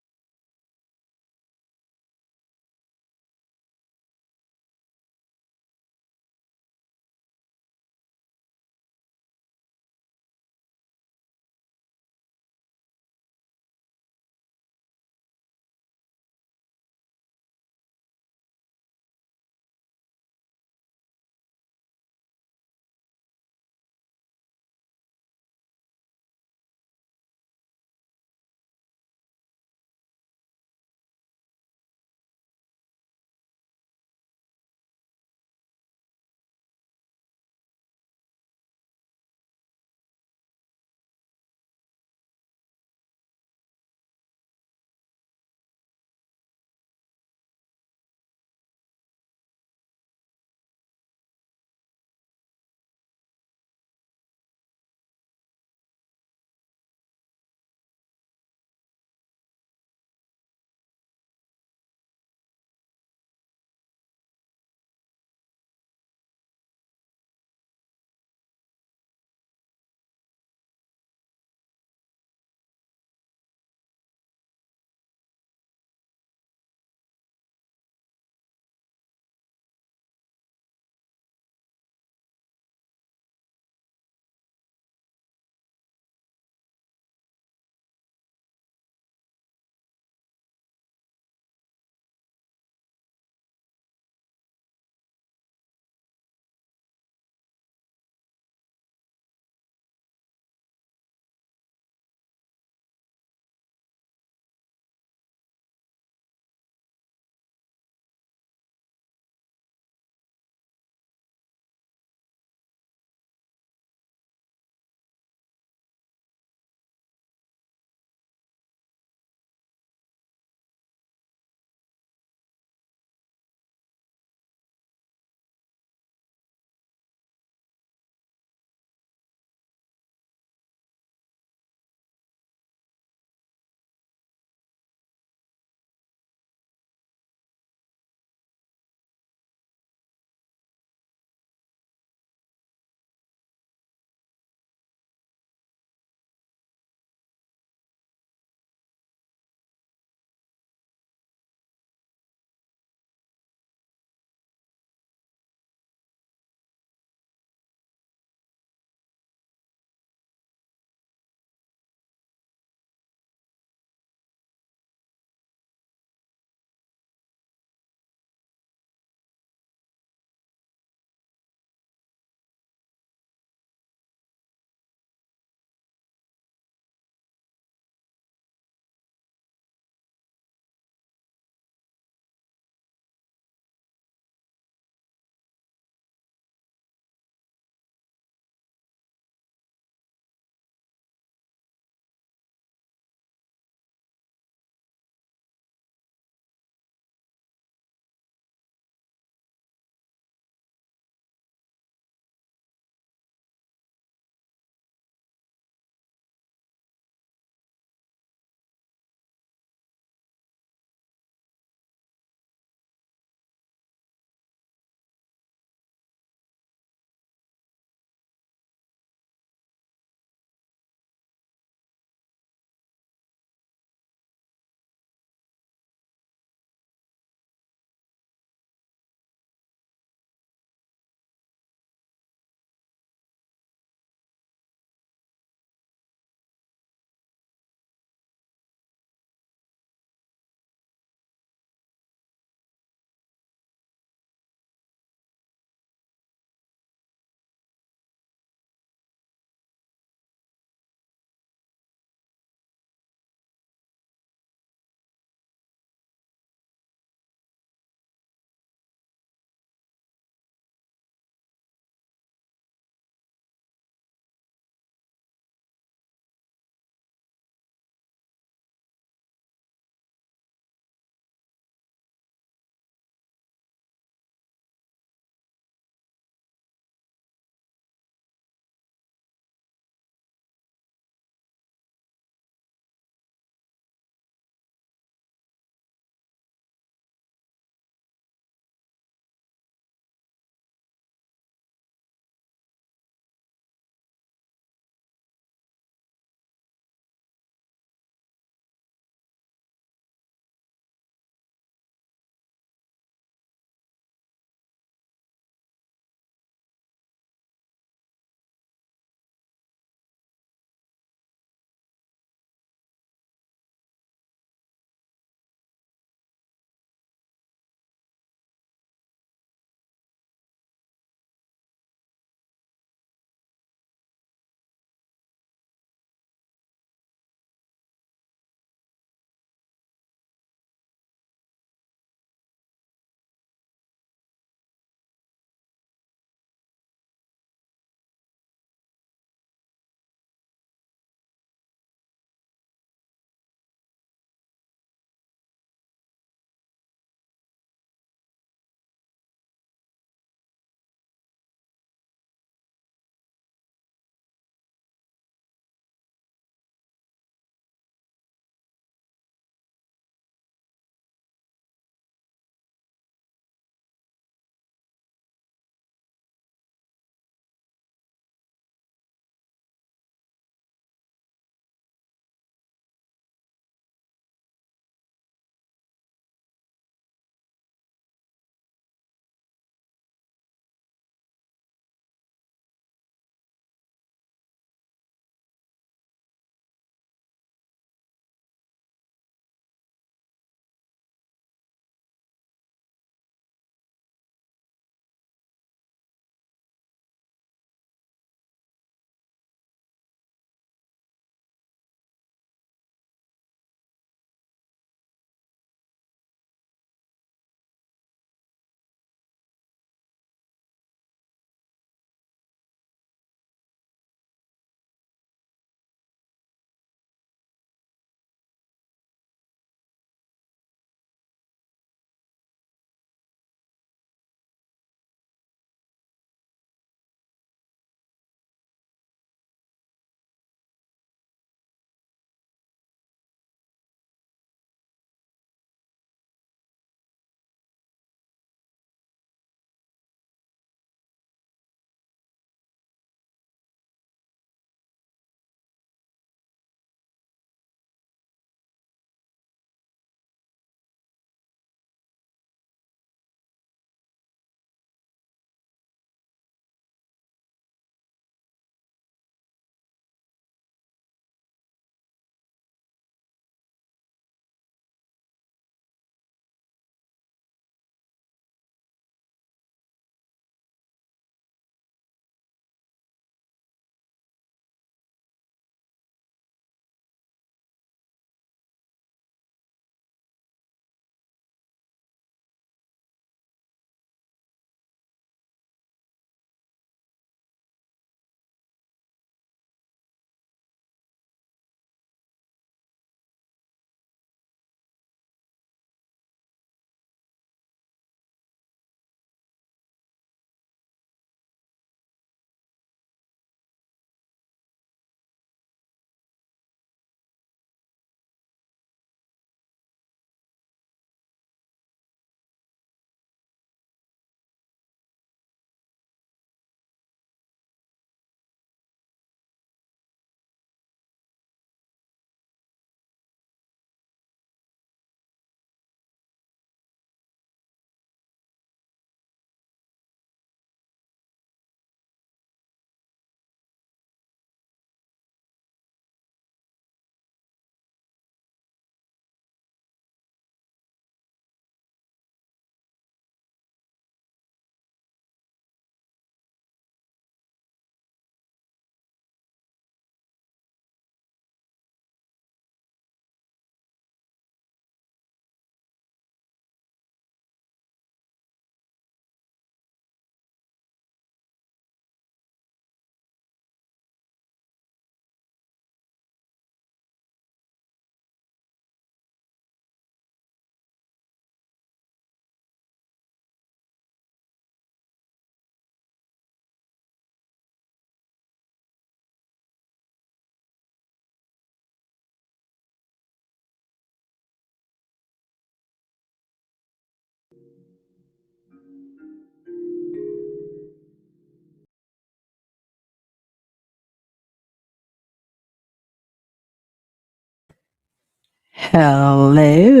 [SPEAKER 1] Hello.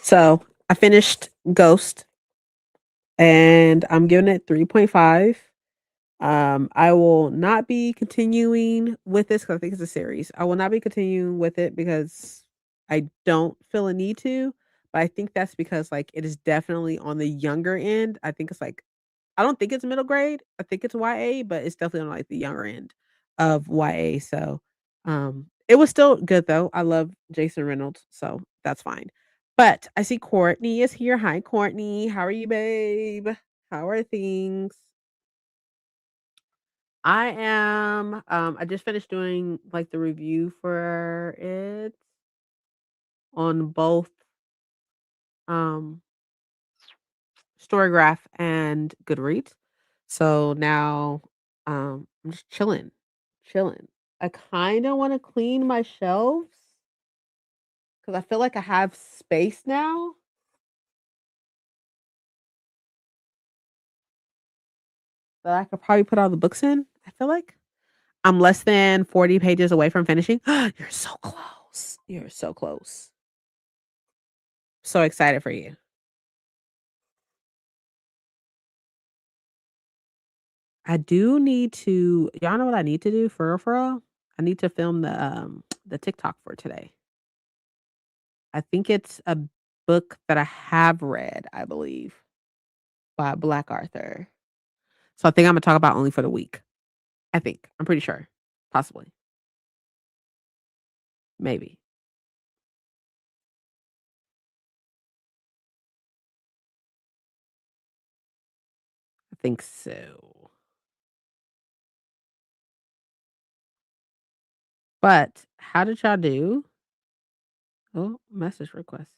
[SPEAKER 1] So I finished Ghost and I'm giving it 3.5. I will not be continuing with this because I think it's a series. I will not be continuing with it because I don't feel a need to. But I think that's because like it is definitely on the younger end. I think it's like I don't think it's middle grade. I think it's YA, but it's definitely on like the younger end of YA. So it was still good though. I love Jason Reynolds, so that's fine. But I see Courtney is here. Hi Courtney. How are you, babe? How are things? I am I just finished doing like the review for it on both um Storygraph and Goodreads. So now I'm just chilling. Chilling. I kind of want to clean my shelves cuz I feel like I have space now that I could probably put all the books in. I feel like I'm less than 40 pages away from finishing. You're so close. You're so close. So excited for you. I do need to y'all know what I need to do for real? I need to film the TikTok for today. I think it's a book that I have read, I believe, by Black Arthur. So I think I'm gonna talk about only for the week. I think. I'm pretty sure. Possibly. Maybe. I think so. But how did y'all do? Oh, message request.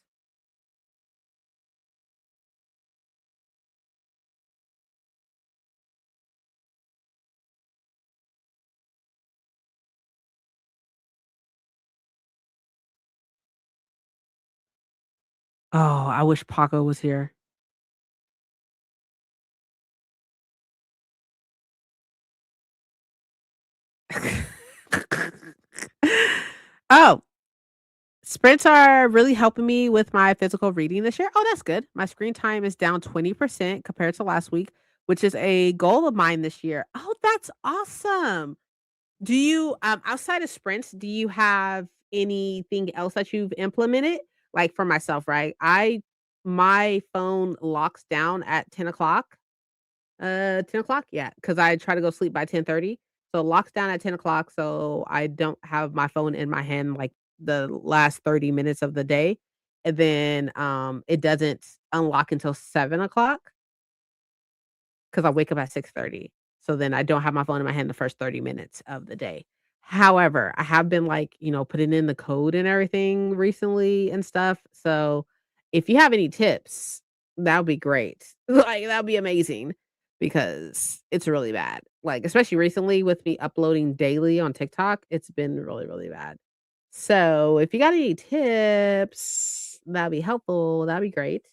[SPEAKER 1] Oh, I wish Paco was here. Oh, sprints are really helping me with my physical reading this year. Oh, that's good. My screen time is down 20% compared to last week, which is a goal of mine this year. Oh, that's awesome. Do you outside of sprints, do you have anything else that you've implemented? Like for myself, right? I my phone locks down at 10 o'clock. 10 o'clock, yeah, because I try to go sleep by 10:30. So it locks down at 10 o'clock, so I don't have my phone in my hand like the last 30 minutes of the day. And then it doesn't unlock until 7 o'clock because I wake up at 6:30. So then I don't have my phone in my hand the first 30 minutes of the day. However, I have been like, putting in the code and everything recently and stuff. So if you have any tips, that would be great. Like that would be amazing because it's really bad. Like especially recently with me uploading daily on TikTok, it's been really, really bad. So if you got any tips, that'd be helpful. That'd be great.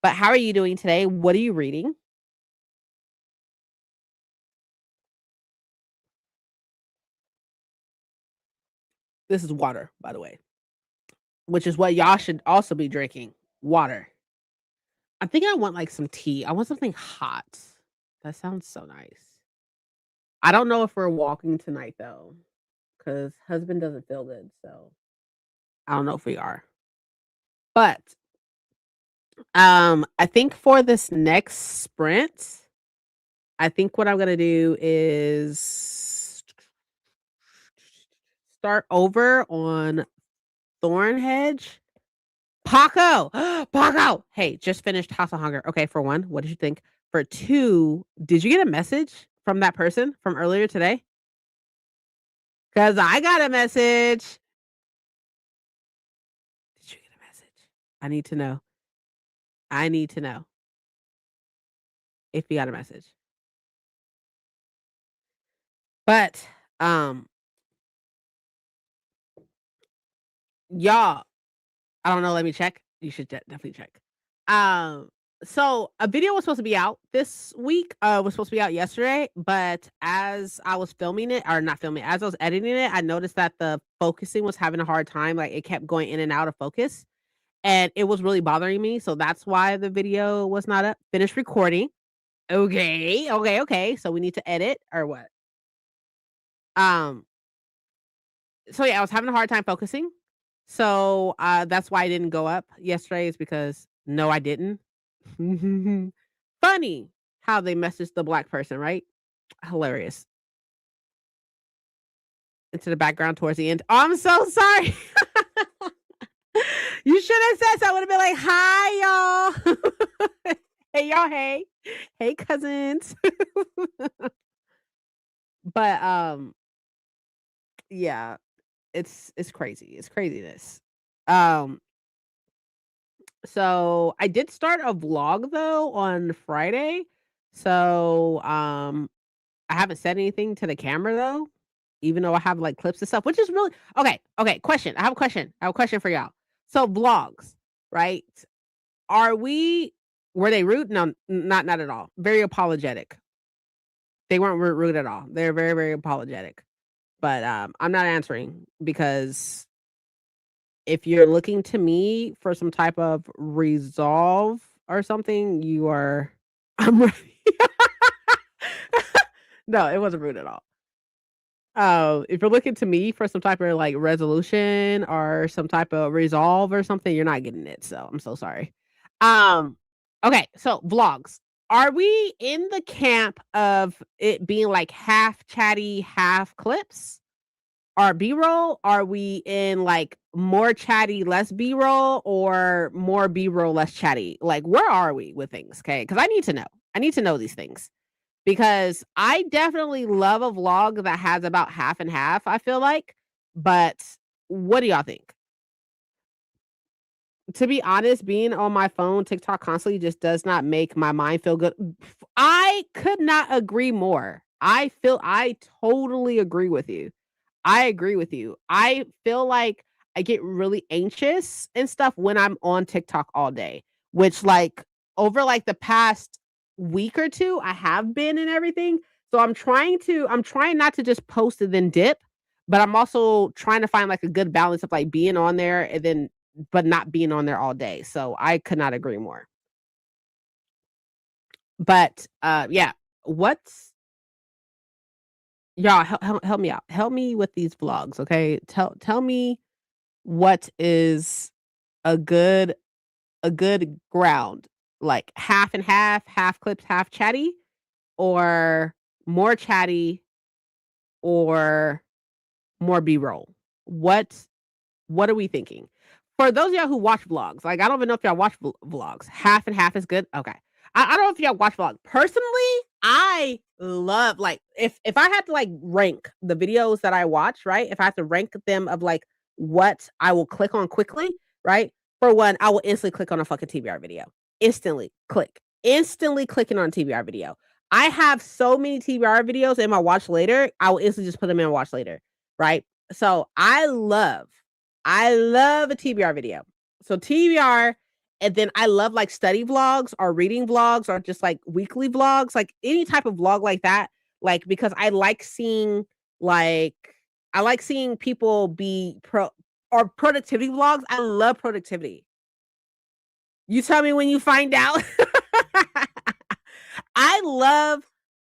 [SPEAKER 1] But how are you doing today? What are you reading? This is water, by the way, which is what y'all should also be drinking. Water. I think I want like some tea. I want something hot. That sounds so nice. I don't know if we're walking tonight though, because husband doesn't feel good. So I don't know if we are. But I think for this next sprint, I think what I'm gonna do is start over on Thorn Hedge. Paco! Paco! Hey, just finished House of Hunger. Okay, for one, what did you think? For two, did you get a message from that person from earlier today? Because I got a message. Did you get a message? I need to know. I need to know if you got a message. But, um, y'all, I don't know. Let me check. You should definitely check. Um, So a video was supposed to be out this week. Was supposed to be out yesterday, but as I was filming it, or not filming, as I was editing it, I noticed that the focusing was having a hard time. Like it kept going in and out of focus, and it was really bothering me. So that's why the video was not up. Finished recording. Okay, okay, okay. So we need to edit or what? Um. So yeah, I was having a hard time focusing. So that's why I didn't go up yesterday. Is because no, I didn't. Funny how they messaged the black person, right? Hilarious. Into the background towards the end. Oh, I'm so sorry. You should have said so. I would have been like, "Hi, y'all. Hey, y'all. Hey, hey, cousins." But yeah, it's crazy. It's craziness. Um, so I did start a vlog though on Friday. So I haven't said anything to the camera though, even though I have like clips and stuff, which is really okay. Okay, question. I have a question. I have a question for y'all. So vlogs, right? Are we were they rude? No, not at all. Very apologetic. They weren't rude at all. They're very, very apologetic. But I'm not answering because if you're looking to me for some type of resolve or something, you are I'm ready. No, it wasn't rude at all. If you're looking to me for some type of like resolution or some type of resolve or something, you're not getting it. So I'm so sorry. Um, okay, so vlogs. Are we in the camp of it being like half chatty, half clips? Or B-roll? Are we in like more chatty, less B-roll, or more B-roll, less chatty? Like, where are we with things? Okay, because I need to know. I need to know these things because I definitely love a vlog that has about half and half, I feel like. But what do y'all think? To be honest, being on my phone, TikTok constantly just does not make my mind feel good. I could not agree more. I totally agree with you. I agree with you. I feel like I get really anxious and stuff when I'm on TikTok all day, which like over like the past week or 2, I have been and everything. So I'm trying not to just post and then dip, but I'm also trying to find like a good balance of like being on there and then but not being on there all day. So I could not agree more. But yeah, what's y'all help me out. Help me with these vlogs, okay? Tell me what is a good ground? Like half and half, half clips, half chatty, or more chatty, or more B-roll? What what are we thinking? For those of y'all who watch vlogs, like I don't even know if y'all watch vlogs. Half and half is good. Okay. I don't know if y'all watch vlogs. Personally, I love like if I had to like rank the videos that I watch, right? If I have to rank them of like what I will click on quickly, right? For one, I will instantly click on a fucking TBR video. Instantly click. Instantly clicking on a TBR video. I have so many TBR videos in my watch later. I will instantly just put them in watch later, right? So I love a TBR video. So TBR, and then I love like study vlogs or reading vlogs or just like weekly vlogs, like any type of vlog like that. Like because like I like seeing people be pro or productivity vlogs. I love productivity. You tell me when you find out. I love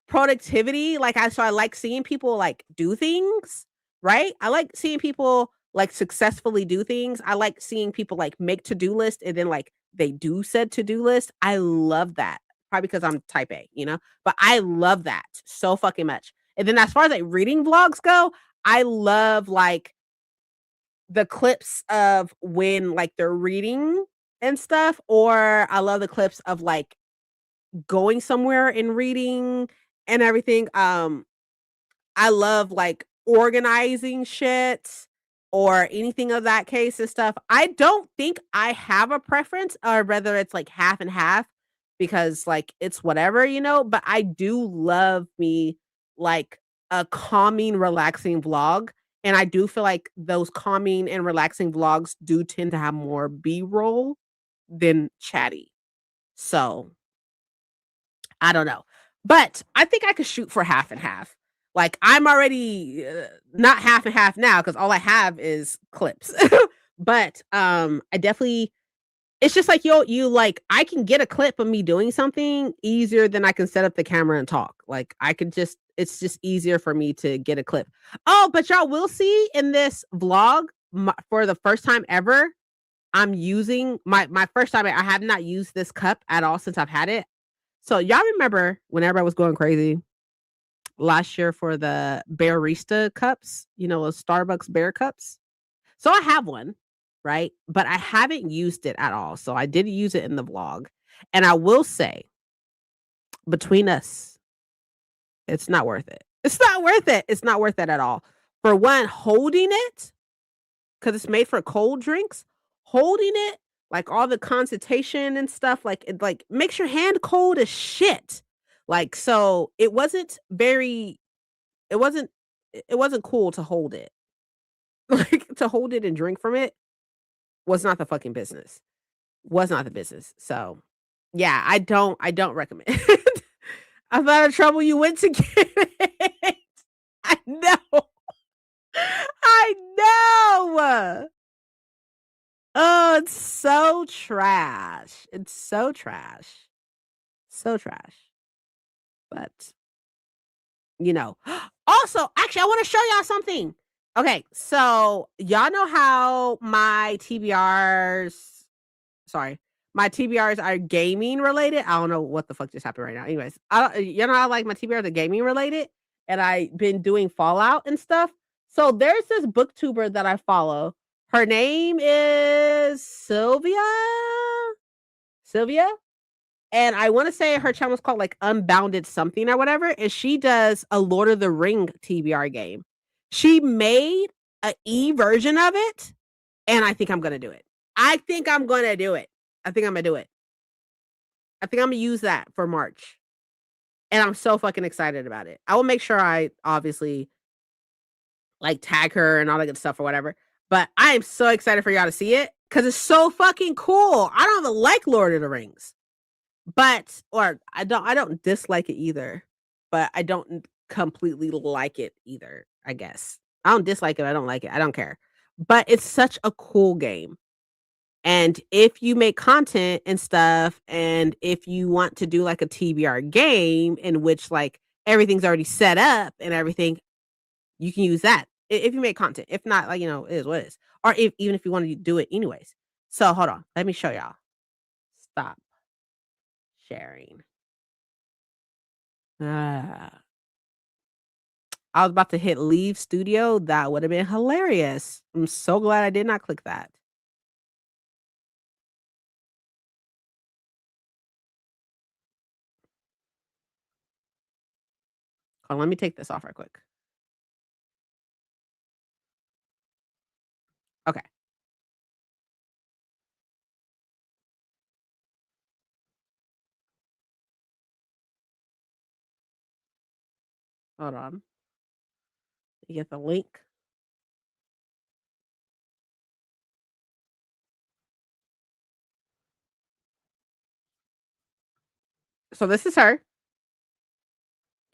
[SPEAKER 1] productivity. I like seeing people like do things, right? I like seeing people like successfully do things. I like seeing people like make to-do list and then like they do said to-do list. I love that. Probably because I'm type A, you know? But I love that so fucking much. And then as far as like reading vlogs go, I love like the clips of when like they're reading and stuff, or I love the clips of like going somewhere and reading and everything. I love like organizing shit or anything of that case and stuff. I don't think I have a preference or whether it's like half and half because like it's whatever, you know, but I do love me like a calming, relaxing vlog. And I do feel like those calming and relaxing vlogs do tend to have more B roll than chatty. So I don't know. But I think I could shoot for half and half. Like I'm already not half and half now because all I have is clips. But I definitely it's just like you like I can get a clip of me doing something easier than I can set up the camera and talk. Like I could just it's just easier for me to get a clip. Oh, but y'all will see in this vlog for the first time ever, I'm using my first time I have not used this cup at all since I've had it. So y'all remember when everybody was going crazy last year for the Barista cups, those Starbucks bear cups? So I have one, right? But I haven't used it at all. So I did use it in the vlog. And I will say, between us, it's not worth it. It's not worth it. It's not worth it at all. For one, holding it, because it's made for cold drinks, holding it, like all the concentration and stuff, like it like makes your hand cold as shit. Like so it wasn't it wasn't cool to hold it. Like to hold it and drink from it was not the fucking business. Was not the business. So yeah, I don't recommend. I'm out of trouble you went to get it. I know. I know. Oh, it's so trash. It's so trash. So trash. But, you know. Also, actually, I want to show y'all something. Okay, so y'all know how my TBRs are gaming related. I don't know what the fuck just happened right now. Anyways, I like my TBRs are gaming related, and I've been doing Fallout and stuff. So there's this booktuber that I follow. Her name is Sylvia, and I want to say her channel is called like Unbounded something or whatever. And she does a Lord of the Ring TBR game. She made a E version of it, and I think I'm gonna do it. I think I'm gonna do it. I think I'm gonna do it. I think I'm gonna use that for March. And I'm so fucking excited about it. I will make sure I obviously like tag her and all that good stuff or whatever. But I am so excited for y'all to see it because it's so fucking cool. I don't even like Lord of the Rings. But or I don't dislike it either. But I don't completely like it either, I guess. I don't dislike it, I don't like it. I don't care. But it's such a cool game. And if you make content and stuff, and if you want to do like a TBR game in which like everything's already set up and everything, you can use that if you make content. If not, like, it is what it is. Or even if you want to do it anyways. So hold on. Let me show y'all. Stop sharing. Ah. I was about to hit leave studio. That would have been hilarious. I'm so glad I did not click that. Hold on, let me take this off real quick. Okay. Hold on. You get the link. So this is her.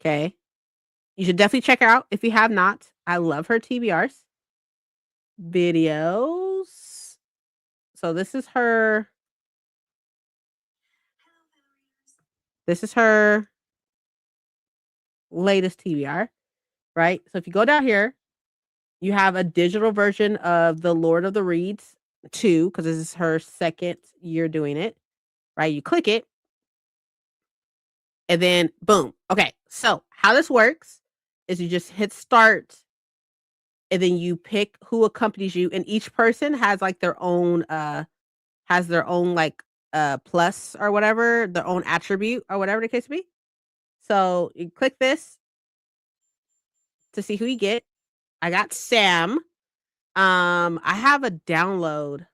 [SPEAKER 1] Okay. You should definitely check her out if you have not. I love her TBRs. Videos. So this is her. This is her latest TBR, right? So if you go down here, you have a digital version of the Lord of the Reeds 2, because this is her second year doing it, right? You click it, and then boom. Okay, so how this works is you just hit start, and then you pick who accompanies you, and each person has their own like plus or whatever, their own attribute or whatever the case may be. So you click this to see who you get. I got Sam. I have a download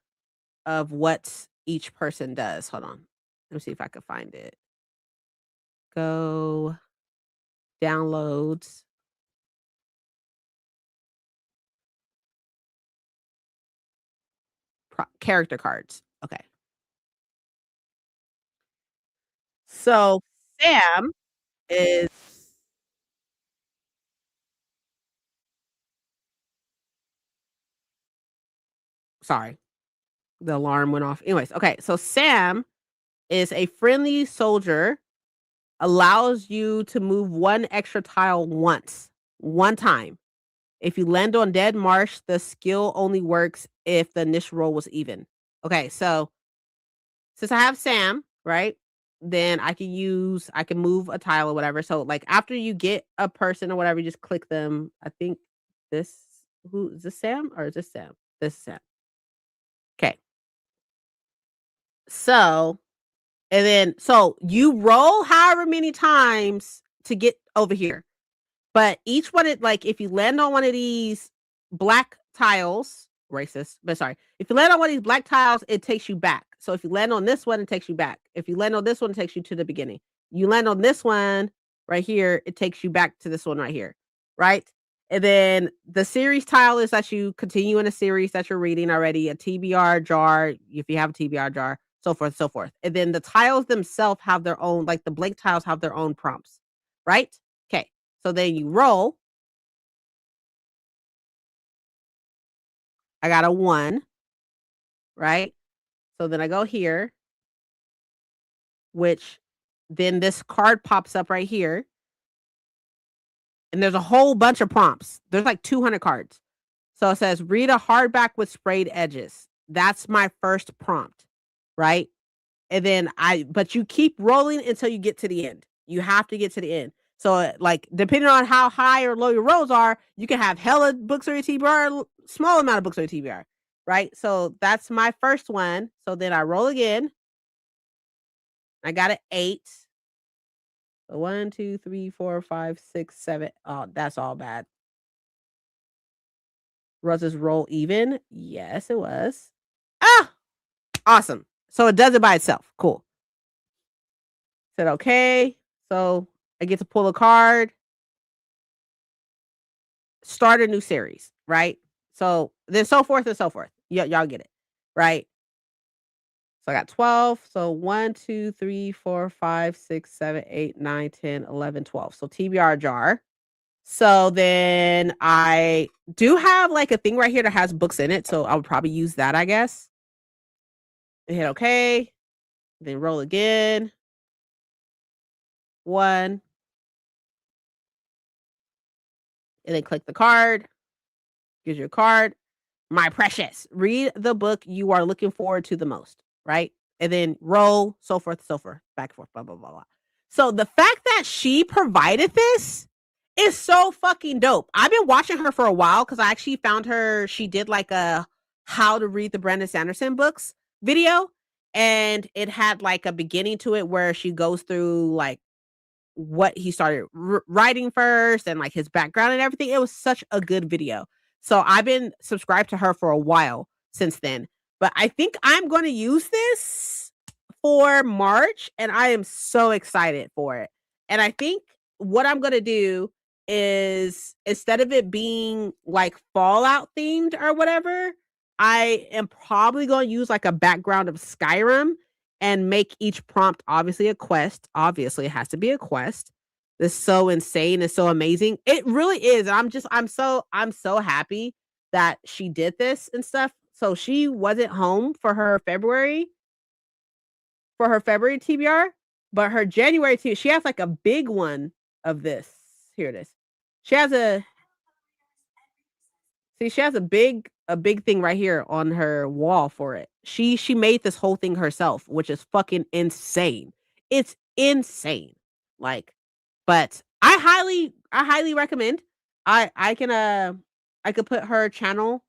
[SPEAKER 1] of what each person does. Hold on. Let me see if I can find it. Go downloads. Character cards. Okay. So Sam is sorry, the alarm went off. Anyways, okay, so Sam is a friendly soldier, allows you to move one extra tile once, one time. If you land on dead marsh, the skill only works if the initial roll was even. Okay, so since I have Sam, right? Then I can move a tile or whatever. So like after you get a person or whatever, you just click them. I think this who is this Sam or is this Sam? This is Sam. Okay. So and then so you roll however many times to get over here. But each one it like if you land on one of these black tiles, racist, but sorry. If you land on one of these black tiles, it takes you back. So if you land on this one, it takes you back. If you land on this one, it takes you to the beginning. You land on this one right here, it takes you back to this one right here. Right? And then the series tile is that you continue in a series that you're reading already, a TBR jar, if you have a TBR jar, so forth, so forth. And then the tiles themselves have their own, like the blank tiles have their own prompts. Right? Okay. So then you roll. I got a 1, right? So then I go here, which then this card pops up right here. And there's a whole bunch of prompts. There's like 200 cards. So it says, read a hardback with sprayed edges. That's my first prompt, right? And then but you keep rolling until you get to the end. You have to get to the end. So, like, depending on how high or low your rolls are, you can have hella books on your TBR, small amount of books on your TBR, right? So that's my first one. So then I roll again. I got an 8. So 1, 2, 3, 4, 5, 6, 7. Oh, that's all bad. Was this roll even? Yes, it was. Ah, awesome. So it does it by itself. Cool. Said okay. So I get to pull a card, start a new series, right? So then so forth and so forth. Y'all get it, right? So I got 12. So 1, 2, 3, 4, 5, 6, 7, 8, 9, 10, 11, 12. So TBR jar. So then I do have like a thing right here that has books in it. So I would probably use that, I guess. And hit okay. Then roll again. 1. And then click the card. Gives you a card. My precious. Read the book you are looking forward to the most, right? And then roll, so forth, back and forth, blah, blah, blah, blah. So the fact that she provided this is so fucking dope. I've been watching her for a while because I actually found her, she did like a how to read the Brandon Sanderson books video. And it had like a beginning to it where she goes through like what he started writing first and like his background and everything. It was such a good video. So I've been subscribed to her for a while since then. But I think I'm going to use this for March and I am so excited for it. And I think what I'm going to do is instead of it being like Fallout themed or whatever, I am probably going to use like a background of Skyrim and make each prompt obviously a quest. Obviously, it has to be a quest. This is so insane. It's so amazing. It really is. I'm so happy that she did this and stuff. So she wasn't home for her February TBR, but her January TBR, she has like a big one of this. Here it is. She has a See, she has a big thing right here on her wall for it. She made this whole thing herself, which is fucking insane. It's insane. Like, but I highly recommend. I could put her channel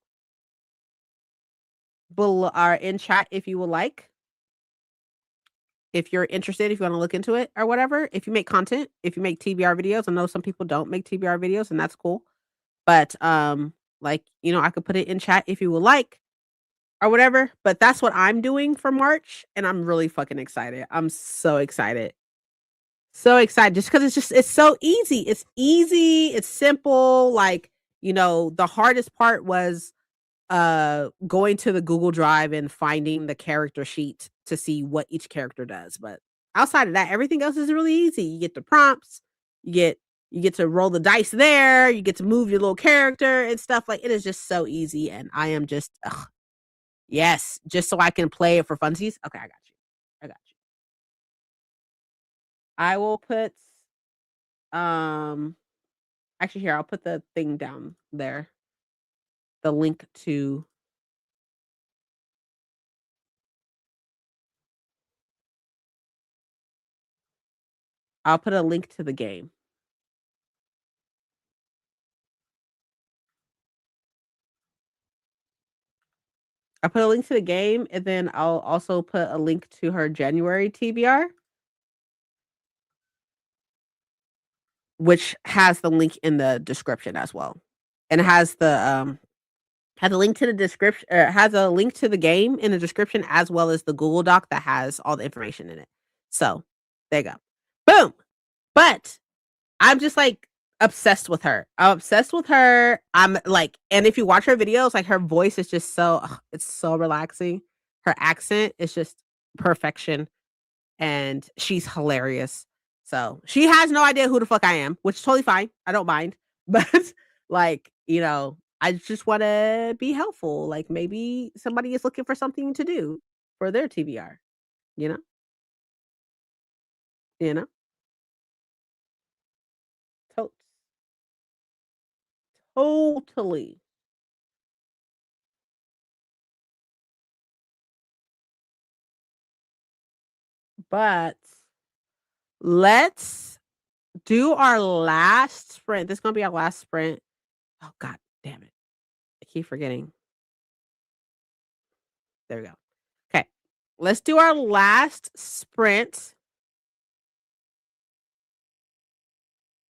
[SPEAKER 1] below or in chat if you would like. If you're interested, if you want to look into it or whatever. If you make content, if you make TBR videos, I know some people don't make TBR videos and that's cool. But like, you know, I could put it in chat if you would like or whatever, but that's what I'm doing for March and I'm really fucking excited. I'm so excited. So excited just cuz it's so easy. It's easy, it's simple, like, you know, the hardest part was going to the Google Drive and finding the character sheet to see what each character does, but Outside of that, everything else is really easy. You get the prompts, you get you get to roll the dice there, you get to move your little character and stuff. Like it is just so easy, and I am just yes, just so I can play it for funsies. Okay, I got you. I got you. I will put um actually here, I'll put the thing down there. The link to I'll put a link to the game. I put a link to the game, and then I'll also put a link to her January TBR, which has the link in the description as well. And it has a link to the description has a link to the game in the description as well as the Google Doc that has all the information in it. So, there you go. Boom. But I'm just like obsessed with her. I'm obsessed with her. I'm like, and if you watch her videos, like her voice is just it's so relaxing. Her accent is just perfection, and she's hilarious. So she has no idea who the fuck I am, which is totally fine. I don't mind. But like, I just want to be helpful. Like maybe somebody is looking for something to do for their TBR, you know? You know? Totes. Totally. But let's do our last sprint. This is gonna be our last sprint. Oh god damn it. I keep forgetting. There we go. Okay. Let's do our last sprint.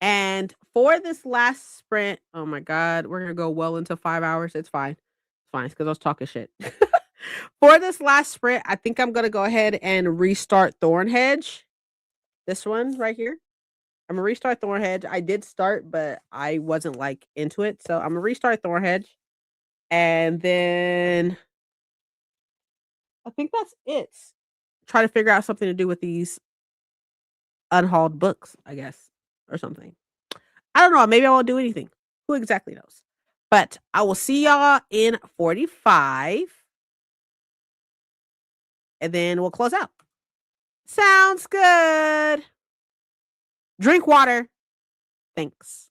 [SPEAKER 1] And for this last sprint, oh my god, we're gonna go well into 5 hours. It's fine. It's fine, because I was talking shit. For this last sprint, I think I'm gonna go ahead and restart Thornhedge. This one right here. I'm gonna restart Thornhedge. I did start, but I wasn't like into it. So I'm gonna restart Thornhedge. And then I think that's it. Try to figure out something to do with these unhauled books, I guess, or something. I don't know. Maybe I won't do anything. Who exactly knows? But I will see y'all in 45. And then we'll close out. Sounds good. Drink water. Thanks.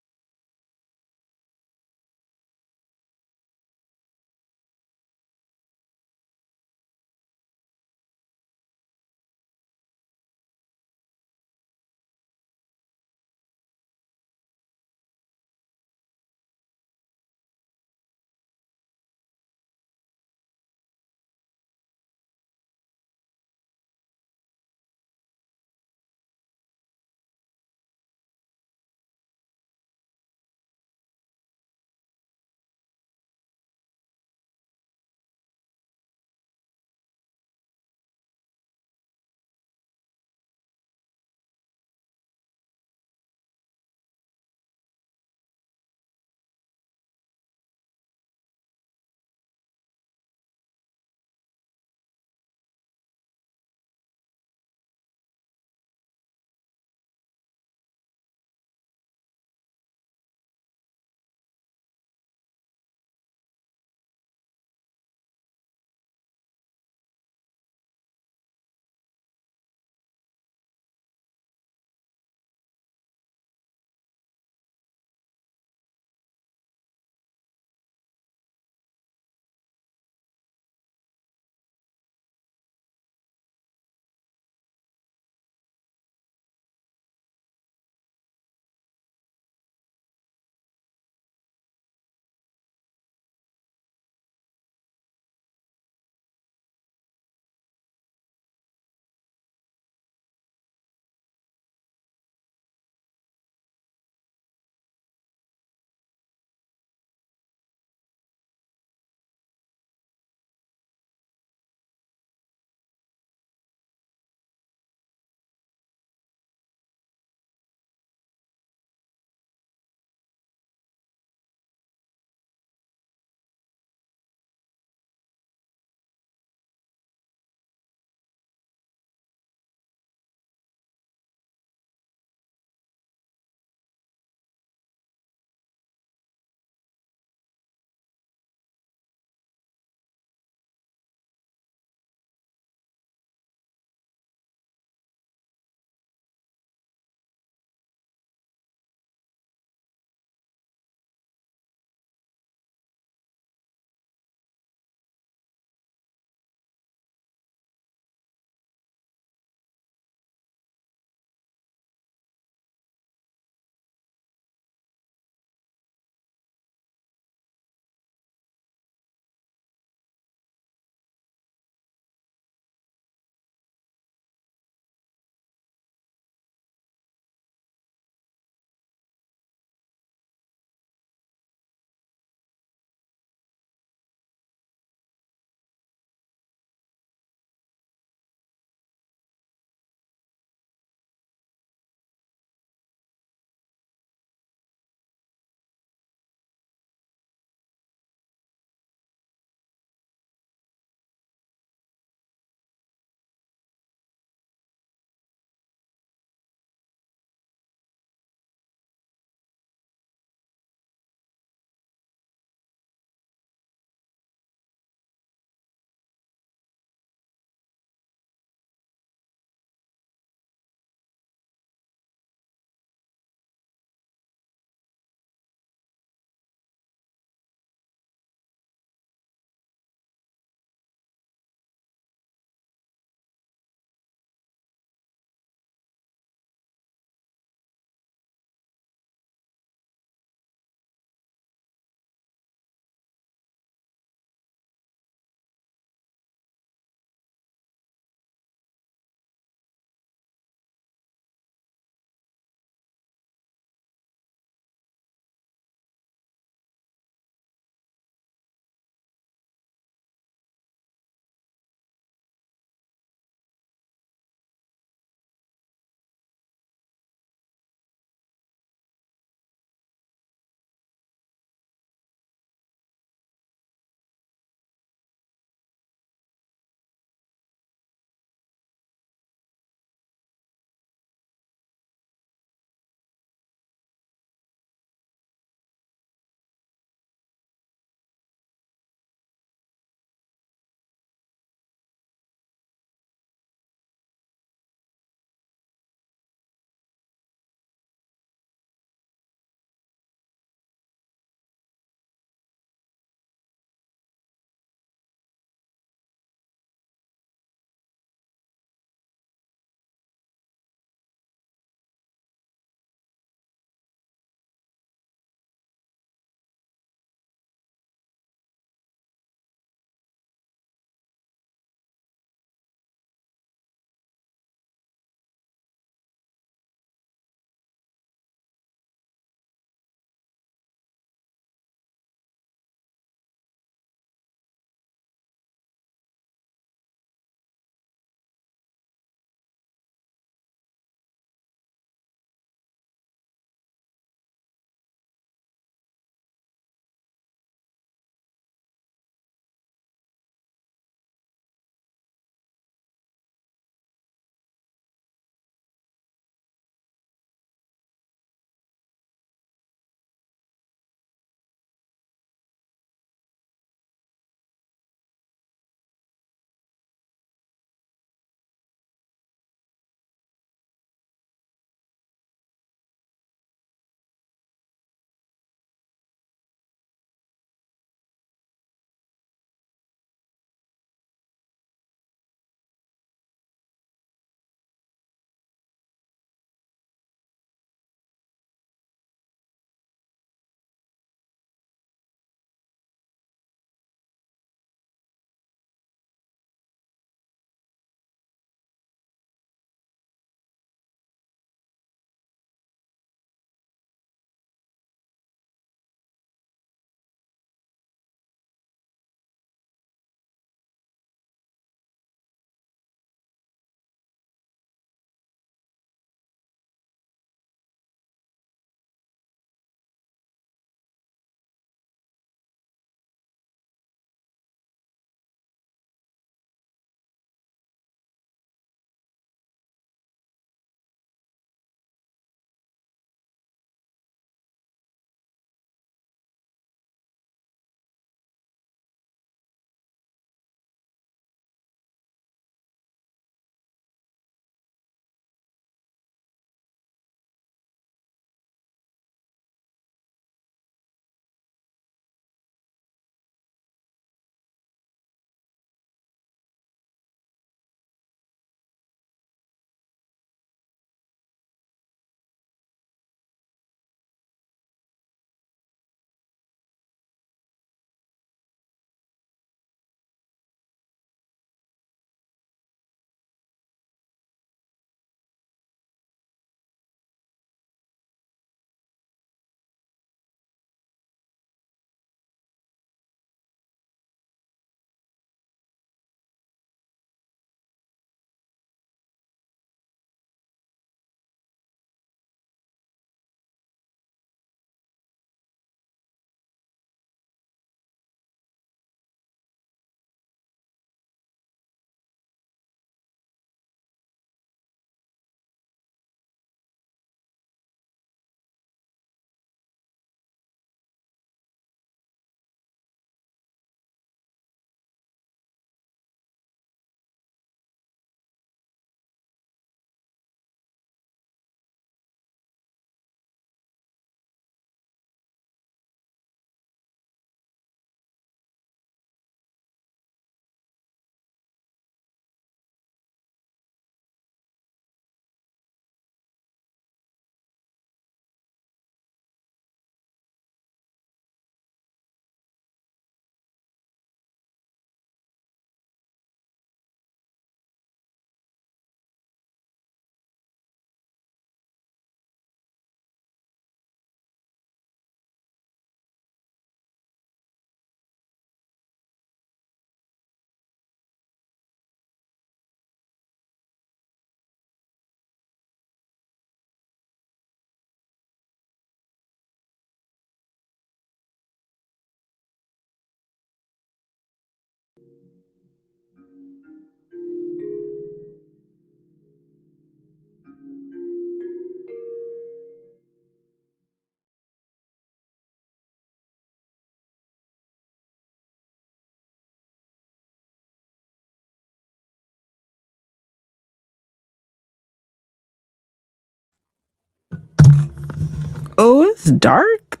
[SPEAKER 1] It's dark.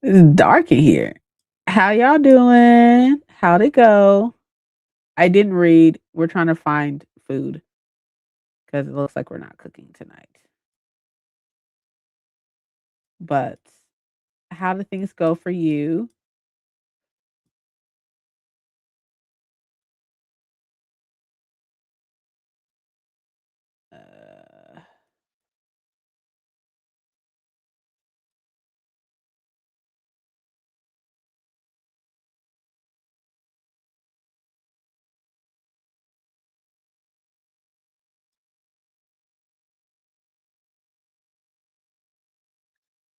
[SPEAKER 1] It's dark in here. How y'all doing? How'd it go? I didn't read. We're trying to find food because it looks like we're not cooking tonight. But how did things go for you? Uh,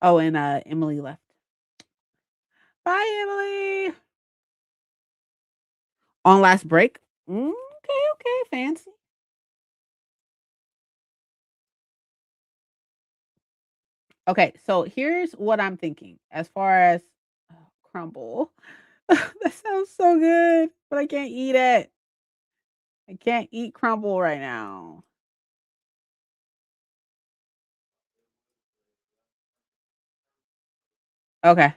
[SPEAKER 1] oh, and Emily left. Bye, Emily. On last break. Okay, okay, fancy. Okay, so here's what I'm thinking as far as crumble. That sounds so good, but I can't eat it. I can't eat crumble right now. Okay.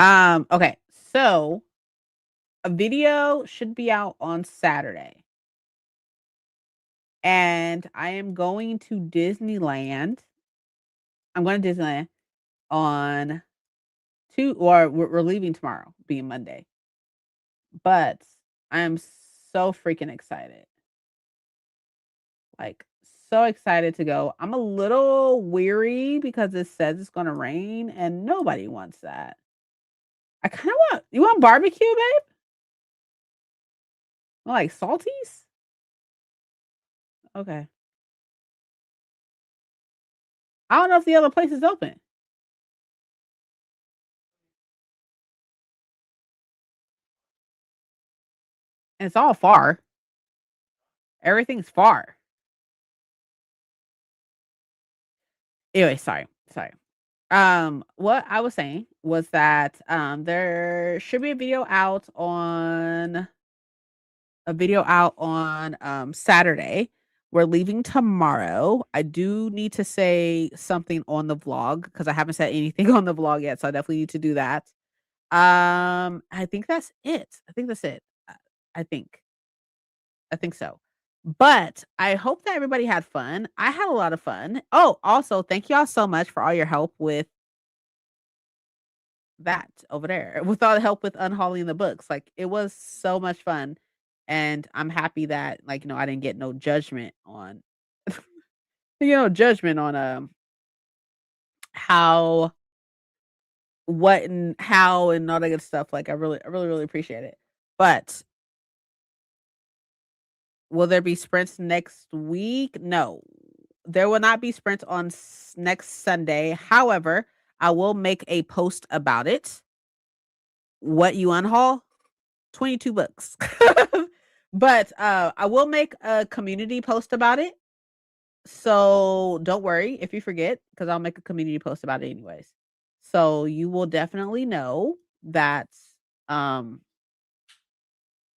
[SPEAKER 1] Okay. So a video should be out on Saturday. And I am going to Disneyland. I'm going to Disneyland on we're leaving tomorrow, being Monday. But I am so freaking excited. Like, so excited to go. I'm a little weary because it says it's going to rain and nobody wants that. I kind of you want barbecue, babe? Like salties? Okay. I don't know if the other place is open. And it's all far. Everything's far. Anyway, sorry. Sorry. What I was saying was that there should be a video out on Saturday. We're leaving tomorrow. I do need to say something on the vlog because I haven't said anything on the vlog yet, so I definitely need to do that. I think that's it. I think that's it. I think. I think so. But I hope that everybody had fun. I had a lot of fun. Oh, also, thank y'all so much for all your help with that over there, with all the help with unhauling the books. Like, it was so much fun. And I'm happy that, like, I didn't get no judgment on, judgment on how, what, and how, and all that good stuff. Like, I really appreciate it. But will there be sprints next week? No, there will not be sprints on next Sunday. However, I will make a post about it. What you unhaul? 22 books. But I will make a community post about it. So don't worry if you forget, because I'll make a community post about it anyways. So you will definitely know that um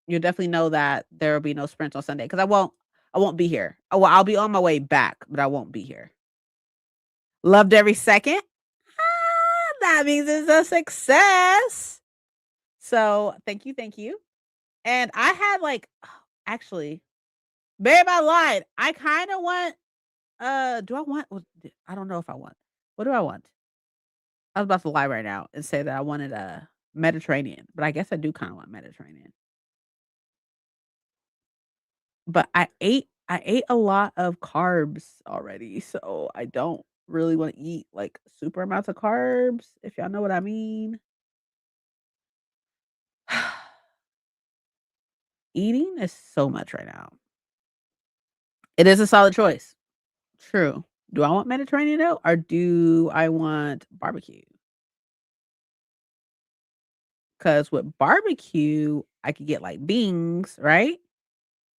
[SPEAKER 1] you'll definitely know that there will be no sprints on Sunday because I won't be here. Oh, well, I'll be on my way back, but I won't be here. Loved every second. That means it's a success. So thank you, thank you. And I had like, actually, babe, I lied. I kind of want. Do I want? I don't know if I want. What do I want? I was about to lie right now and say that I wanted a Mediterranean, but I guess I do kind of want Mediterranean. But I ate a lot of carbs already, so I don't really want to eat like super amounts of carbs, if y'all know what I mean. Eating is so much right now. It is a solid choice. True. Do I want Mediterranean though, or do I want barbecue? Because with barbecue, I could get like beans, right?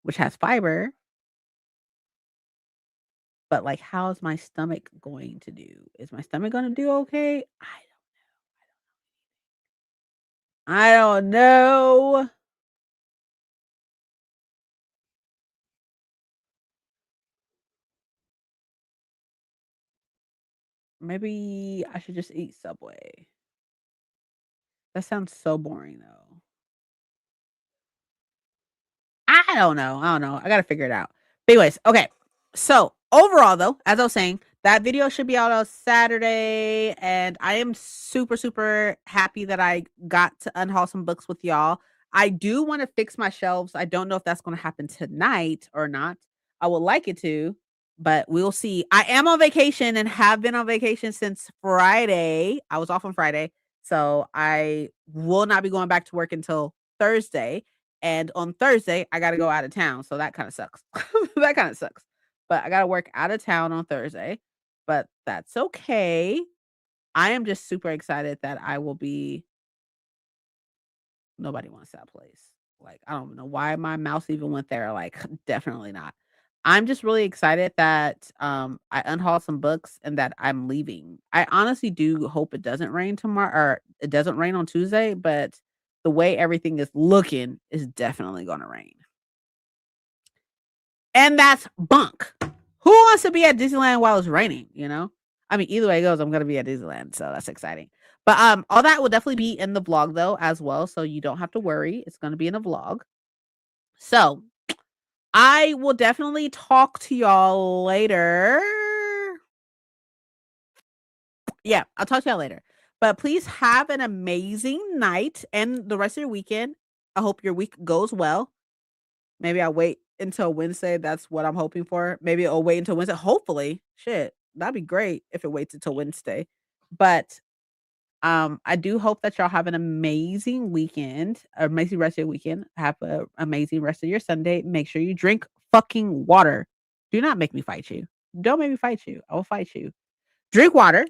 [SPEAKER 1] Which has fiber. But like, how's my stomach going to do? Is my stomach going to do okay? I don't know. Maybe I should just eat Subway. That sounds so boring though. I don't know. I gotta figure it out. But anyways, okay. So overall though, as I was saying, that video should be out on Saturday. And I am super, super happy that I got to unhaul some books with y'all. I do want to fix my shelves. I don't know if that's going to happen tonight or not. I would like it to, but we'll see. I am on vacation and have been on vacation since Friday. I was off on Friday. So I will not be going back to work until Thursday. And on Thursday, I gotta go out of town, so that kinda sucks. That kinda sucks. But I gotta work out of town on Thursday, but that's okay. I am just super excited that I will be nobody wants that place. Like, I don't know why my mouse even went there, like, definitely not. I'm just really excited that, I unhauled some books and that I'm leaving. I honestly do hope it doesn't rain tomorrow or it doesn't rain on Tuesday, but the way everything is looking is definitely gonna rain. And that's bunk. Who wants to be at Disneyland while it's raining, you know? I mean, either way it goes, I'm gonna be at Disneyland, so that's exciting. But all that will definitely be in the vlog though as well, so you don't have to worry. It's gonna be in a vlog. So I will definitely talk to y'all later. Yeah, I'll talk to y'all later. But please have an amazing night and the rest of your weekend. I hope your week goes well. Maybe I'll wait until Wednesday. That's what I'm hoping for. Maybe I'll wait until Wednesday. Hopefully. Shit. That'd be great if it waits until Wednesday. But I do hope that y'all have an amazing weekend, amazing rest of your weekend. Have an amazing rest of your Sunday. Make sure you drink fucking water. Do not make me fight you. Don't make me fight you. I will fight you. Drink water,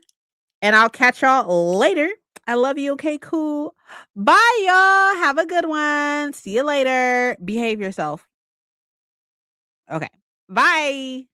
[SPEAKER 1] and I'll catch y'all later. I love you. Okay, cool. Bye, y'all. Have a good one. See you later. Behave yourself. Okay. Bye.